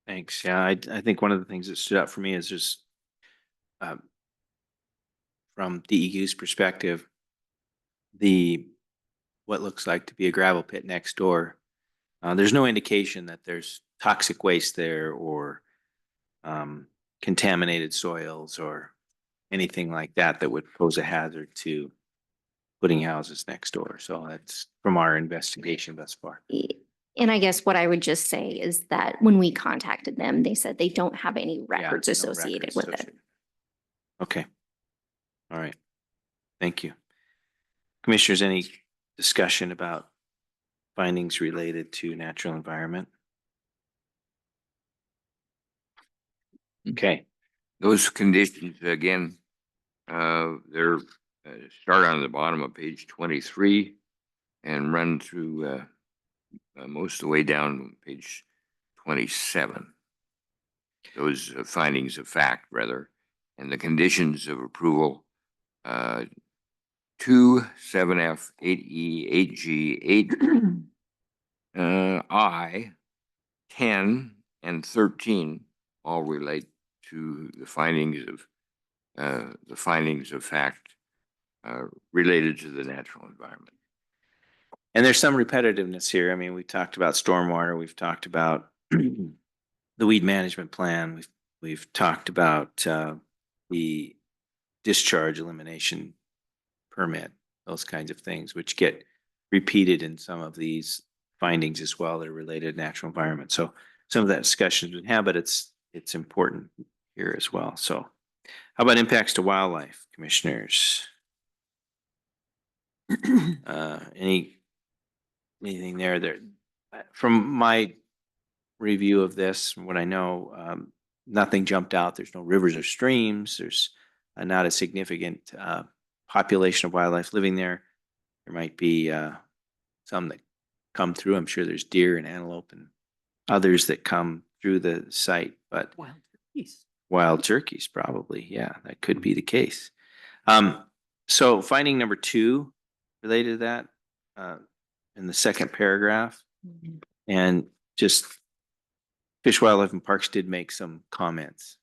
Thanks. Yeah, I think one of the things that stood out for me is just from DEQ's perspective, what looks like to be a gravel pit next door. There's no indication that there's toxic waste there or contaminated soils or anything like that that would pose a hazard to putting houses next door. So that's from our investigation thus far. And I guess what I would just say is that when we contacted them, they said they don't have any records no associated records with it. associated. Okay. All right. Thank you. Commissioners, any discussion about findings related to natural environment? Okay. Those conditions, again, they're start on the bottom of page 23 and run through most of the way down page 27. Those findings of fact, rather, and the conditions of approval 2, 7F, 8E, 8G, 8I, 10, and 13 all relate to the findings of fact related to the natural environment. And there's some repetitiveness here. I mean, we talked about stormwater, we've talked about the weed management plan, we've talked about the discharge elimination permit, those kinds of things, which get repeated in some of these findings as well that are related to natural environment. So some of that discussion we have, but it's important here as well. So how about impacts to wildlife, commissioners? Anything there? From my review of this, from what I know, nothing jumped out. There's no rivers or streams. There's not a significant population of wildlife living there. There might be some that come through. I'm sure there's deer and antelope and others that come through the site, but wild turkeys probably. Yeah, that could be the case. So finding number 2 related to that in the second paragraph, and just Fish, Wildlife and Parks did make some comments.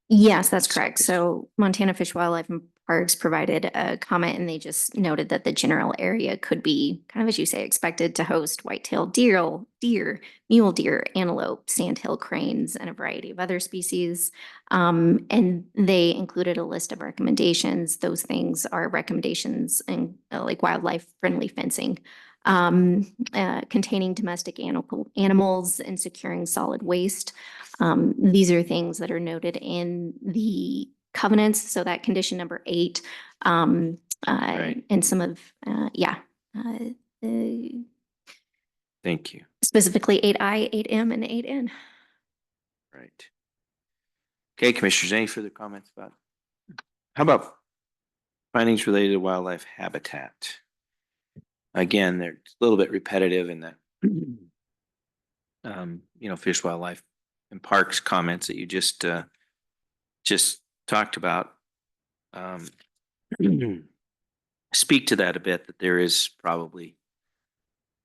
Yes, that's correct. So Montana Fish, Wildlife and Parks provided a comment, and they just noted that the general area could be kind of, as you say, expected to host white-tailed deer, mule deer, antelope, sandhill cranes, and a variety of other species. And they included a list of recommendations. Those things are recommendations in like wildlife-friendly fencing, containing domestic animals and securing solid waste. These are things that are noted in the covenants. So that condition number 8, Right. and some of, Thank you. specifically 8I, 8M, and 8N. Right. Okay, commissioners, any further comments about? How about findings related to wildlife habitat? Again, they're a little bit repetitive in that, Fish, Wildlife and Parks comments that you just talked about. Speak to that a bit, that there is probably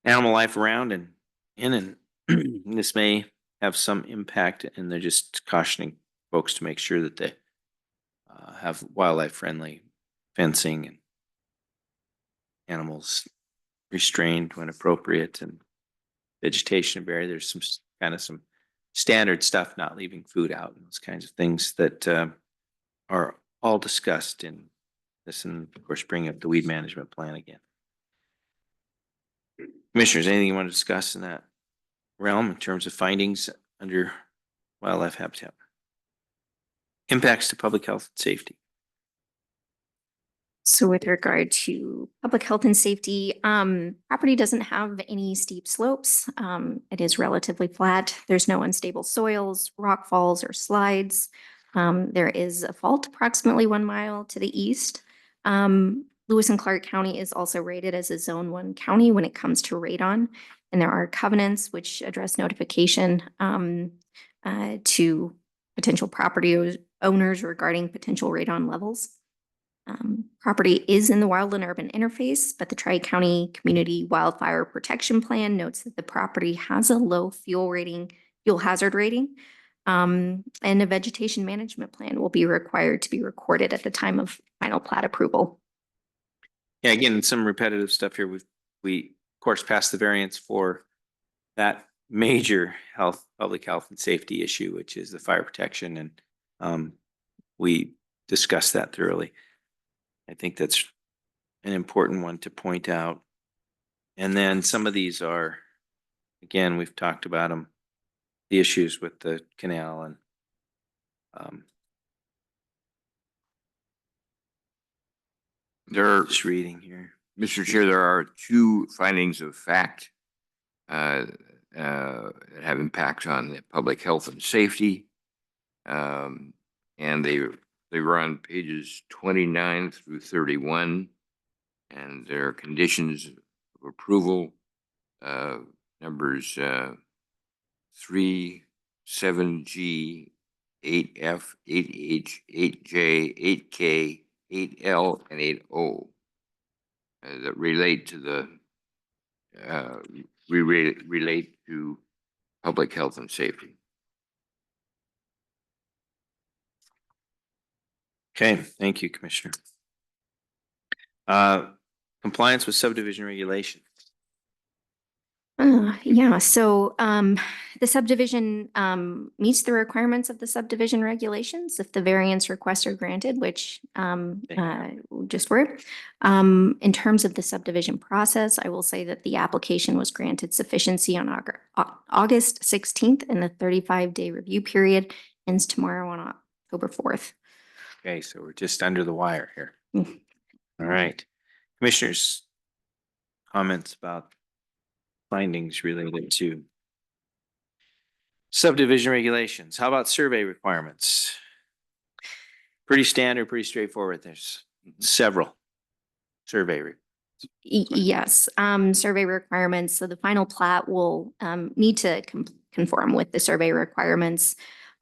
animal life around and in, and this may have some impact, and they're just cautioning folks to make sure that they have wildlife friendly fencing and animals restrained when appropriate and vegetation barrier. There's some kind of some standard stuff, not leaving food out and those kinds of things that are all discussed in this, and of course, bring up the weed management plan again. Commissioners, anything you want to discuss in that realm in terms of findings under wildlife habitat? Impacts to public health and safety. So with regard to public health and safety, property doesn't have any steep slopes. It is relatively flat. There's no unstable soils, rock falls, or slides. There is a fault approximately 1 mile to the east. Lewis and Clark County is also rated as a Zone 1 county when it comes to radon. And there are covenants which address notification to potential property owners regarding potential radon levels. Property is in the wildland urban interface, but the Tri-County Community Wildfire Protection Plan notes that the property has a low fuel hazard rating. And a vegetation management plan will be required to be recorded at the time of final plat approval. Yeah, again, some repetitive stuff here. We of course passed the variance for that major public health and safety issue, which is the fire protection, and we discussed that thoroughly. I think that's an important one to point out. And then some of these are, again, we've talked about them, the issues with the canal and just reading here. Mr. Chair, there are 2 findings of fact that have impacts on the public health and safety. And they were on pages 29 through 31, and there are conditions of approval, numbers 3, 7G, 8F, 8H, 8J, 8K, 8L, and 8O that relate to the relate to public health and safety. Okay, thank you, Commissioner. Compliance with subdivision regulations. Yeah, so the subdivision meets the requirements of the subdivision regulations if the variance requests are granted, which just were. In terms of the subdivision process, I will say that the application was granted sufficiency on August 16th, and the 35-day review period ends tomorrow on October 4th. Okay, so we're just under the wire here. Mm. All right. Commissioners, comments about findings related to subdivision regulations. How about survey requirements? Pretty standard, pretty straightforward. There's several survey Yes, survey requirements. So the final plat will need to conform with the survey requirements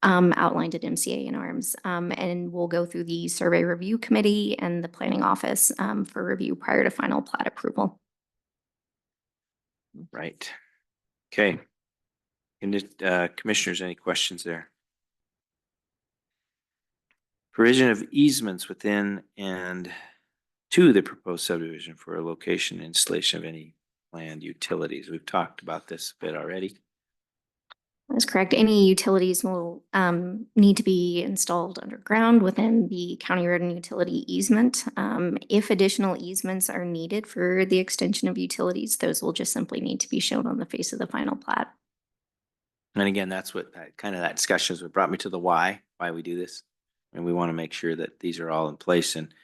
outlined at MCA and ARMS. And we'll go through the survey review committee and the planning office for review prior to final plat approval. Right. Okay. Commissioners, any questions there? Provision of easements within and to the proposed subdivision for a location and installation of any planned utilities. We've talked about this a bit already. That's correct. Any utilities will need to be installed underground within the county road and utility easement. If additional easements are needed for the extension of utilities, those will just simply need to be shown on the face of the final plat. And again, that's what that discussion is what brought me to the why we do this. And we want to make sure that these are all in place and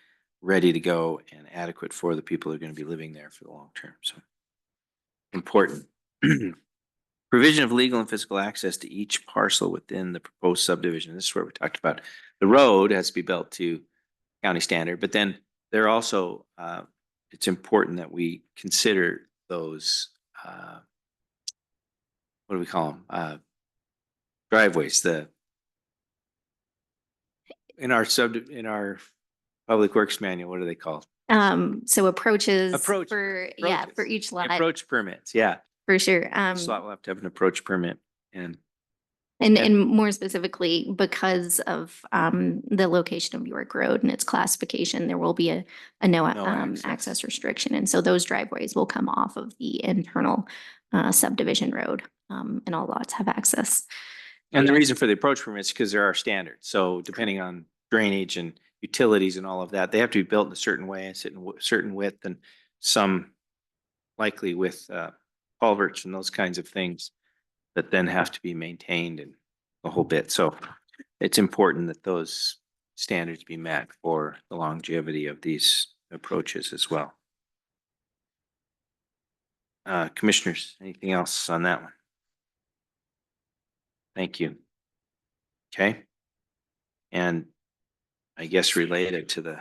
ready to go and adequate for the people who are going to be living there for the long term. So important. Provision of legal and physical access to each parcel within the proposed subdivision. This is where we talked about the road has to be built to county standard, but then there also, it's important that we consider those, what do we call them? Driveways, in our public works manual, what are they called? So approaches Approach- for approaches. for each lot. Approach permits, yeah. For sure. Each lot will have to have an approach permit, and And more specifically, because of the location of York Road and its classification, there will be a no No access. access restriction. And so those driveways will come off of the internal subdivision road, and all lots have access. And the reason for the approach permit is because there are standards. So depending on drainage and utilities and all of that, they have to be built in a certain way, a certain width, and some likely with culverts and those kinds of things that then have to be maintained and a whole bit. So it's important that those standards be met for the longevity of these approaches as well. Commissioners, anything else on that one? Thank you. Okay. And I guess related to the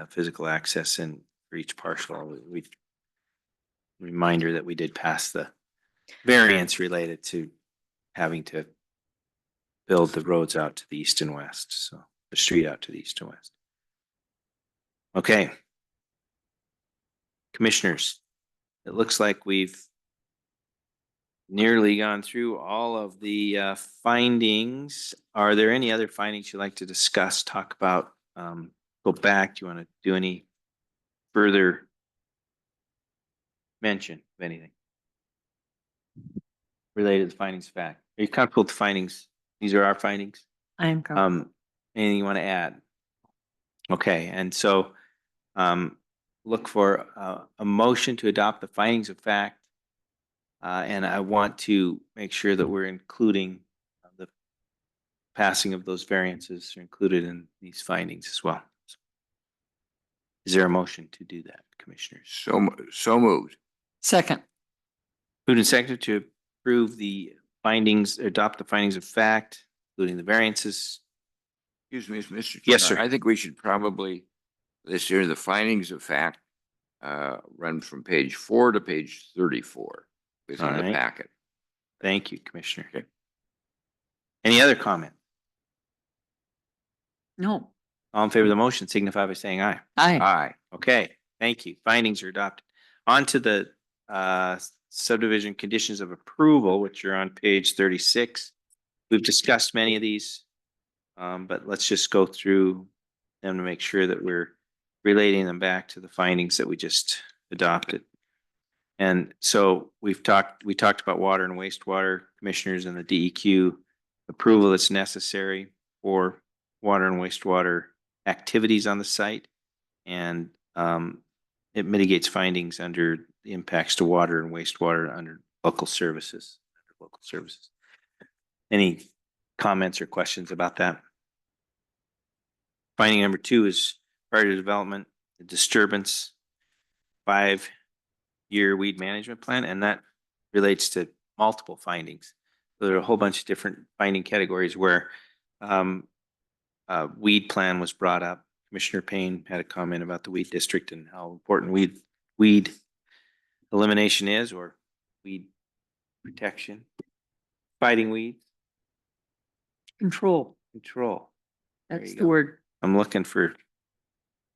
physical access and for each parcel, we reminder that we did pass the variance related to having to build the roads out to the east and west, so the street out to the east and west. Okay. Commissioners, it looks like we've nearly gone through all of the findings. Are there any other findings you'd like to discuss, talk about, go back? Do you want to do any further mention of anything related to the findings of fact? Are you comfortable with the findings? These are our findings. I am comfortable. Anything you want to add? Okay, and so look for a motion to adopt the findings of fact. And I want to make sure that we're including the passing of those variances are included in these findings as well. Is there a motion to do that, Commissioners? So moved. Second. Moved and seconded to approve the findings, adopt the findings of fact, including the variances. Excuse me, Mr. Chair. Yes, sir. I think we should probably, this year, the findings of fact run from page 4 to page 34 within All the right. packet. Thank you, Commissioner. Okay. Any other comment? No. All in favor of the motion signify by saying aye. Aye. Aye. Okay, thank you. Findings are adopted. On to the subdivision conditions of approval, which are on page 36. We've discussed many of these, but let's just go through them to make sure that we're relating them back to the findings that we just adopted. And so we talked about water and wastewater, Commissioners, and the DEQ approval that's necessary for water and wastewater activities on the site. And it mitigates findings under the impacts to water and wastewater under local services. Any comments or questions about that? Finding number 2 is prior to development, the disturbance 5-year weed management plan, and that relates to multiple findings. So there are a whole bunch of different finding categories where weed plan was brought up. Commissioner Payne had a comment about the weed district and how important weed elimination is, or weed protection, fighting weeds. Control. There That's you the go. word. I'm looking for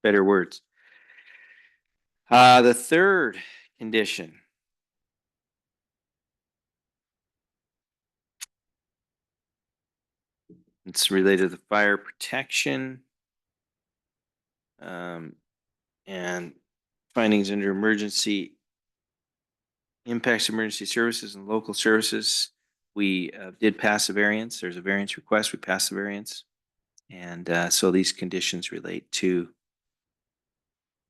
better words. The third condition. It's related to fire protection. And findings under emergency impacts, emergency services and local services. We did pass a variance. There's a variance request. We passed the variance. And so these conditions relate to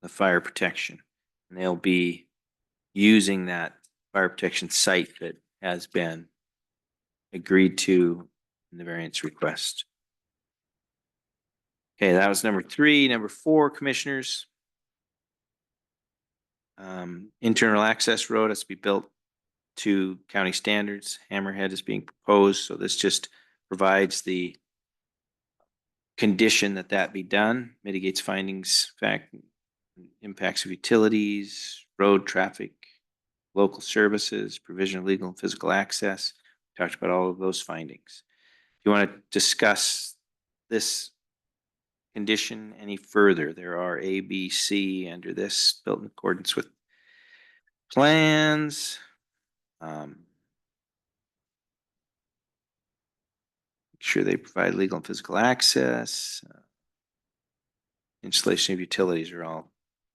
the fire protection. And they'll be using that fire protection site that has been agreed to in the variance request. Okay, that was number 3. Number 4, Commissioners. Internal access road has to be built to county standards. Hammerhead is being proposed, so this just provides the condition that that be done, mitigates findings, fact, impacts of utilities, road traffic, local services, provision of legal and physical access. We talked about all of those findings. If you want to discuss this condition any further, there are A, B, C under this, built in accordance with plans. sure they provide legal and physical access. Installation of utilities are all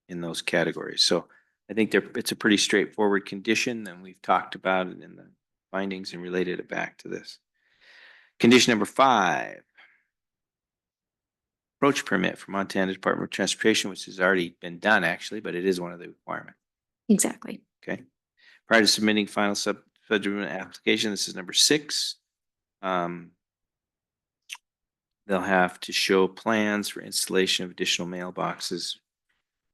in those categories. So I think it's a pretty straightforward condition, and we've talked about it in the findings and related it back to this. Condition number 5. Approach permit for Montana Department of Transportation, which has already been done actually, but it is one of the requirements. Exactly. Okay. Prior to submitting final subdivision application, this is number 6. They'll have to show plans for installation of additional mailboxes,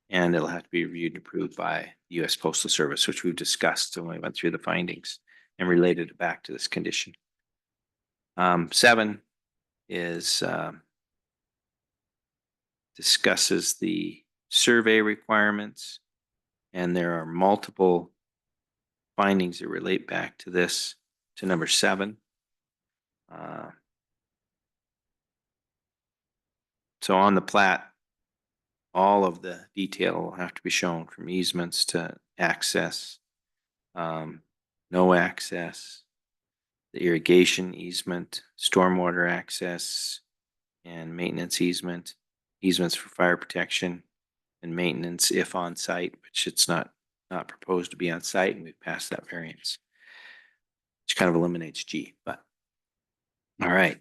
and it'll have to be reviewed and approved by the U.S. Postal Service, which we've discussed when we went through the findings and related it back to this condition. 7 is discusses the survey requirements, and there are multiple findings that relate back to this, to number 7. So on the plat, all of the detail will have to be shown, from easements to access, no access, the irrigation easement, stormwater access, and maintenance easement, easements for fire protection and maintenance if on site, which it's not proposed to be on site, and we've passed that variance, which kind of eliminates G, but all right.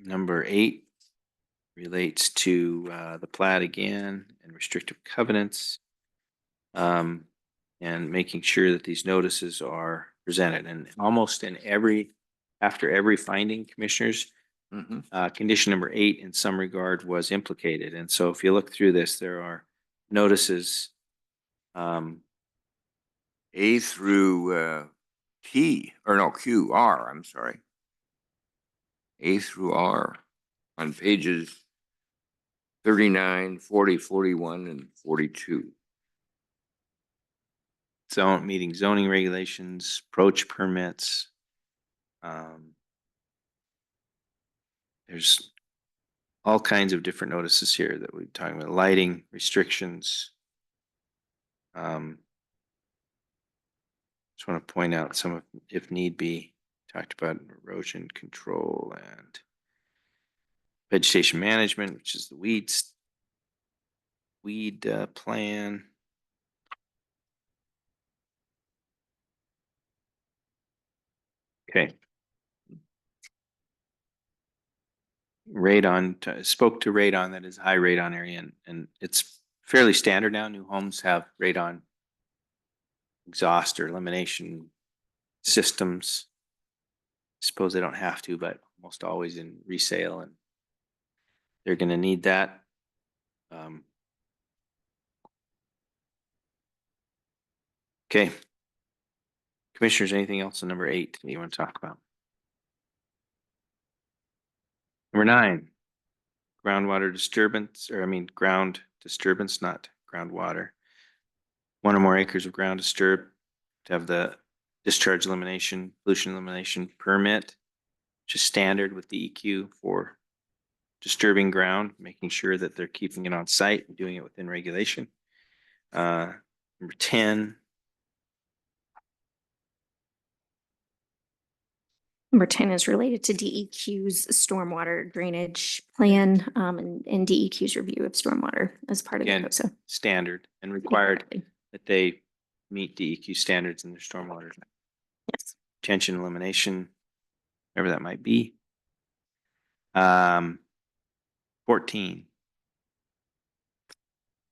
Number 8 relates to the plat again and restrictive covenants, and making sure that these notices are presented. And almost after every finding, commissioners, condition number 8 in some regard was implicated. And so if you look through this, there are notices A through Q, R, I'm sorry. A through R on pages 39, 40, 41, and 42. Meeting zoning regulations, approach permits. There's all kinds of different notices here that we're talking about, lighting restrictions. Just want to point out some of, if need be, talked about erosion control and vegetation management, which is the weed plan. Okay. Radon, spoke to radon, that is high radon area, and it's fairly standard now. New homes have radon exhaust or elimination systems. Suppose they don't have to, but almost always in resale, and they're going to need that. Okay. Commissioners, anything else on number 8 that you want to talk about? Number 9, groundwater disturbance, ground disturbance, not groundwater. 1 or more acres of ground disturbed to have the discharge elimination, pollution elimination permit, which is standard with DEQ for disturbing ground, making sure that they're keeping it on site and doing it within regulation. Number 10. Number 10 is related to DEQ's stormwater drainage plan, and DEQ's review of stormwater as part of the Again, COSA. Standard and required Exactly. that they meet DEQ standards in their stormwater. Yes. Retention elimination, whatever that might be. 14.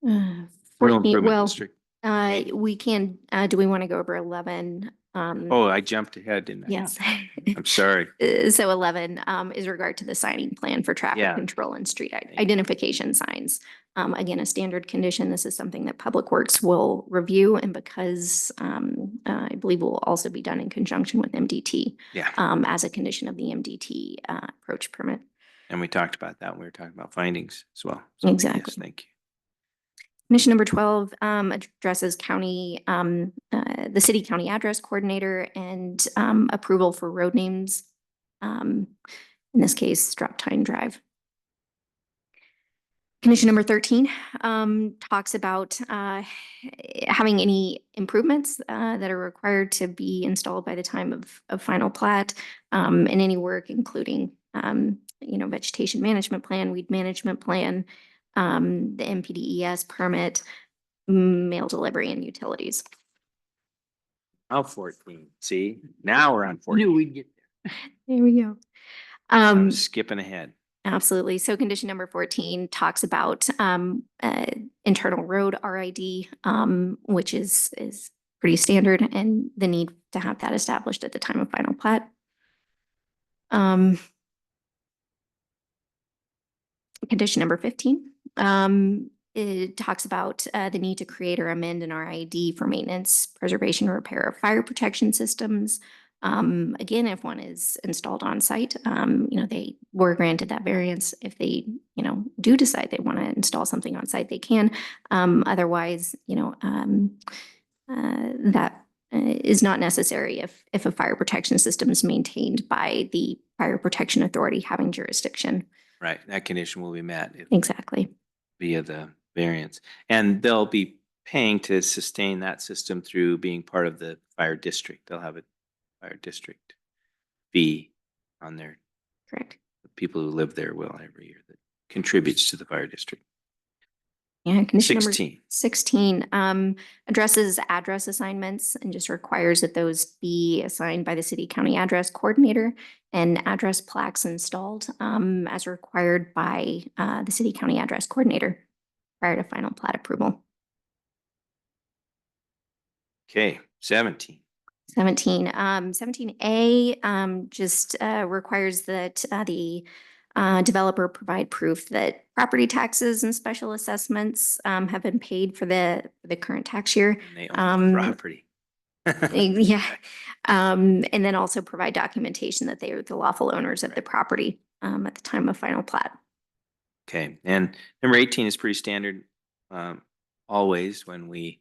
Rural 14, Improvement well, District. we can, do we want to go over 11? Oh, I jumped ahead, didn't I? Yes. I'm sorry. So 11 is regard to the signing plan for traffic Yeah. control and street you. identification signs. Again, a standard condition. This is something that Public Works will review, and because I believe will also be done in conjunction with MDT. Yeah. As a condition of the MDT approach permit. And we talked about that when we were talking about findings as well. So, Exactly. Yes, thank you. Condition number 12 addresses county, the city county address coordinator and approval for road names. In this case, Drop Time Drive. Condition number 13 talks about having any improvements that are required to be installed by the time of final plat, and any work including vegetation management plan, weed management plan, the MPDES permit, mail delivery, and utilities. Oh, 14. See, now we're on Knew 14. we'd get there. There we go. I was skipping ahead. Absolutely. So condition number 14 talks about internal road RID, which is pretty standard, and the need to have that established at the time of final plat. Condition number 15, it talks about the need to create or amend an RID for maintenance, preservation, or repair of fire protection systems. Again, if one is installed on site, they were granted that variance. If they, do decide they want to install something on site, they can. Otherwise, that is not necessary if a fire protection system is maintained by the Fire Protection Authority having jurisdiction. Right. That condition will be met Exactly. via the variance. And they'll be paying to sustain that system through being part of the fire district. They'll have a fire district fee on their, Correct. the people who live there will every year that contributes to the fire district. Yeah, condition 16. number 16 addresses address assignments and just requires that those be assigned by the city county address coordinator and address plaques installed as required by the city county address coordinator prior to final plat approval. Okay, 17. 17A just requires that the developer provide proof that property taxes and special assessments have been paid for the current tax year. And they own the property. Yeah. And then also provide documentation that they are the lawful owners of the property at the time of final plat. Okay, and number 18 is pretty standard. Always when we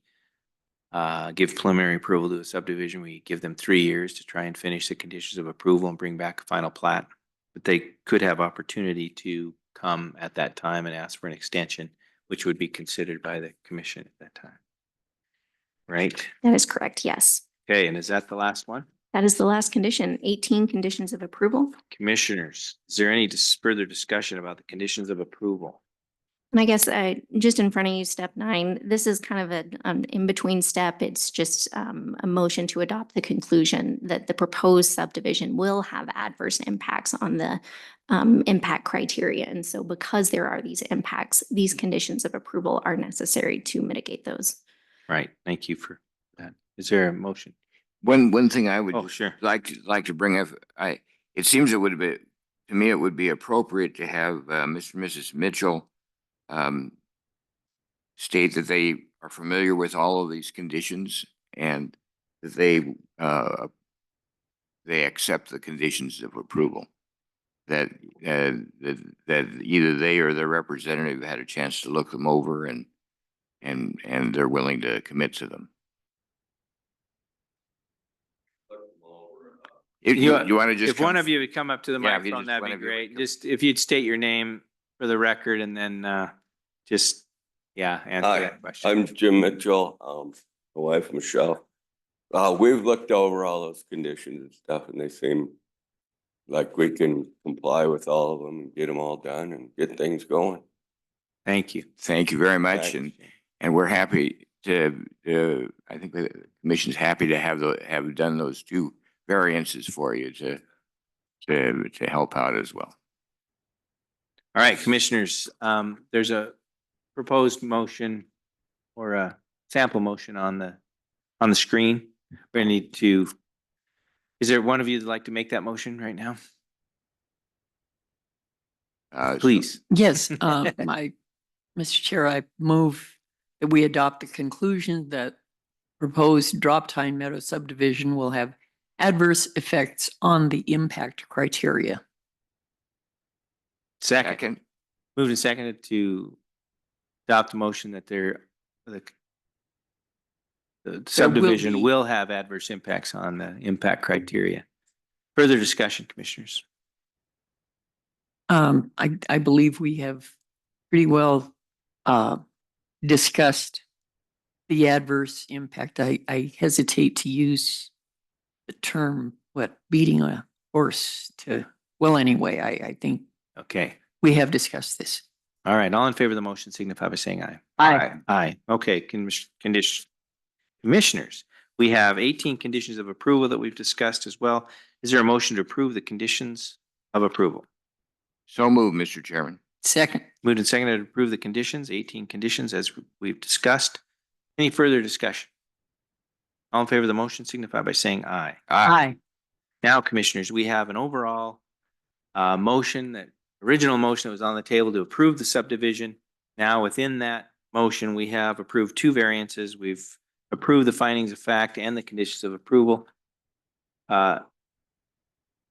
give preliminary approval to a subdivision, we give them 3 years to try and finish the conditions of approval and bring back a final plat. But they could have opportunity to come at that time and ask for an extension, which would be considered by the commission at that time. Right? That is correct, yes. Okay, and is that the last one? That is the last condition, 18 conditions of approval. Commissioners, is there any further discussion about the conditions of approval? And I guess just in front of you, step 9, this is kind of an in-between step. It's just a motion to adopt the conclusion that the proposed subdivision will have adverse impacts on the impact criteria. And so because there are these impacts, these conditions of approval are necessary to mitigate those. Right, thank you for that. Is there a motion? One thing I would Oh, sure. like to bring up, it seems it would be, to me, it would be appropriate to have Mr. and Mrs. Mitchell state that they are familiar with all of these conditions and that they accept the conditions of approval. That either they or their representative had a chance to look them over and they're willing to commit to them. If you want to just If one of you would come up to the Yeah, if you microphone, just- that'd one be of you would great. come. Just if you'd state your name for the record and then answer Hi, that question. I'm Jim Mitchell, my wife Michelle. We've looked over all those conditions and stuff, and they seem like we can comply with all of them and get them all done and get things going. Thank you. Thank you very much, Thanks. and we're happy to. I think the commission's happy to have done those 2 variances for you to help out as well. All right, commissioners, there's a proposed motion or a sample motion on the screen. We need to, is there one of you that'd like to make that motion right now? Please. Yes, Mr. Chair, I move that we adopt the conclusion that proposed Drop Time Meadow subdivision will have adverse effects on the impact criteria. Second. Moved and seconded to adopt a motion that the subdivision be- will have adverse impacts on the impact criteria. Further discussion, commissioners? I believe we have pretty well discussed the adverse impact. I hesitate to use the term, beating a horse to, well, anyway, I think Okay. we have discussed this. All right. All in favor of the motion signify by saying aye. Aye. Aye. Okay. Commissioners, we have 18 conditions of approval that we've discussed as well. Is there a motion to approve the conditions of approval? So moved, Mr. Chairman. Second. Moved and seconded to approve the conditions, 18 conditions as we've discussed. Any further discussion? All in favor of the motion signify by saying aye. Aye. Now, commissioners, we have an overall motion, that original motion that was on the table to approve the subdivision. Now, within that motion, we have approved two variances. We've approved the findings of fact and the conditions of approval.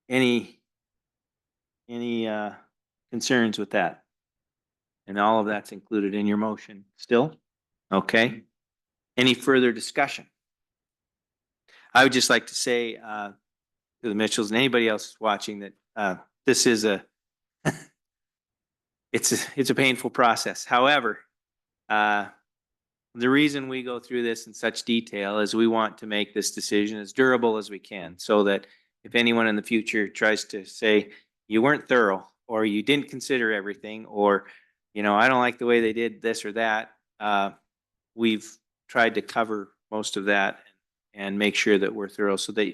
Any concerns with that? And all of that's included in your motion still? Okay. Any further discussion? I would just like to say to the Mitchells and anybody else watching that this is it's a painful process. However, the reason we go through this in such detail is we want to make this decision as durable as we can, so that if anyone in the future tries to say you weren't thorough or you didn't consider everything, or I don't like the way they did this or that, we've tried to cover most of that and make sure that we're thorough, so that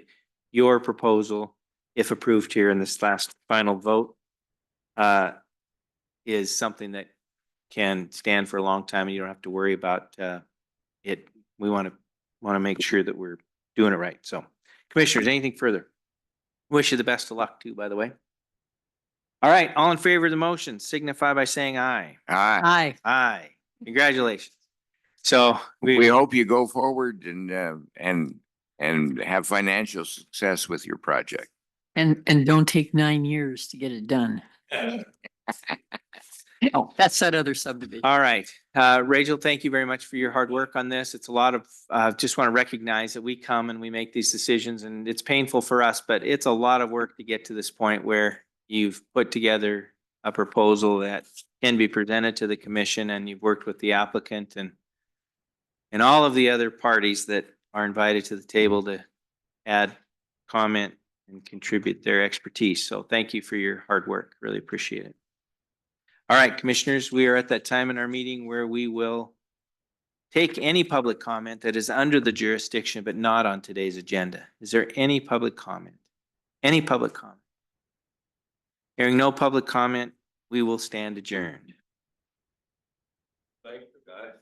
your proposal, if approved here in this last final vote, is something that can stand for a long time and you don't have to worry about it. We want to make sure that we're doing it right. So, commissioners, anything further? Wish you the best of luck too, by the way. All right, all in favor of the motion signify by saying aye. Aye. Aye. Aye. Congratulations. So We hope you go forward and have financial success with your project. And don't take 9 years to get it done. Oh, that's that other subdivision. All right. Rachel, thank you very much for your hard work on this. It's a lot of, just want to recognize that we come and we make these decisions, and it's painful for us, but it's a lot of work to get to this point where you've put together a proposal that can be presented to the commission, and you've worked with the applicant and all of the other parties that are invited to the table to add comment and contribute their expertise. So thank you for your hard work. Really appreciate it. All right, commissioners, we are at that time in our meeting where we will take any public comment that is under the jurisdiction but not on today's agenda. Is there any public comment? Any public comment? Hearing no public comment, we will stand adjourned. Thank you, guys.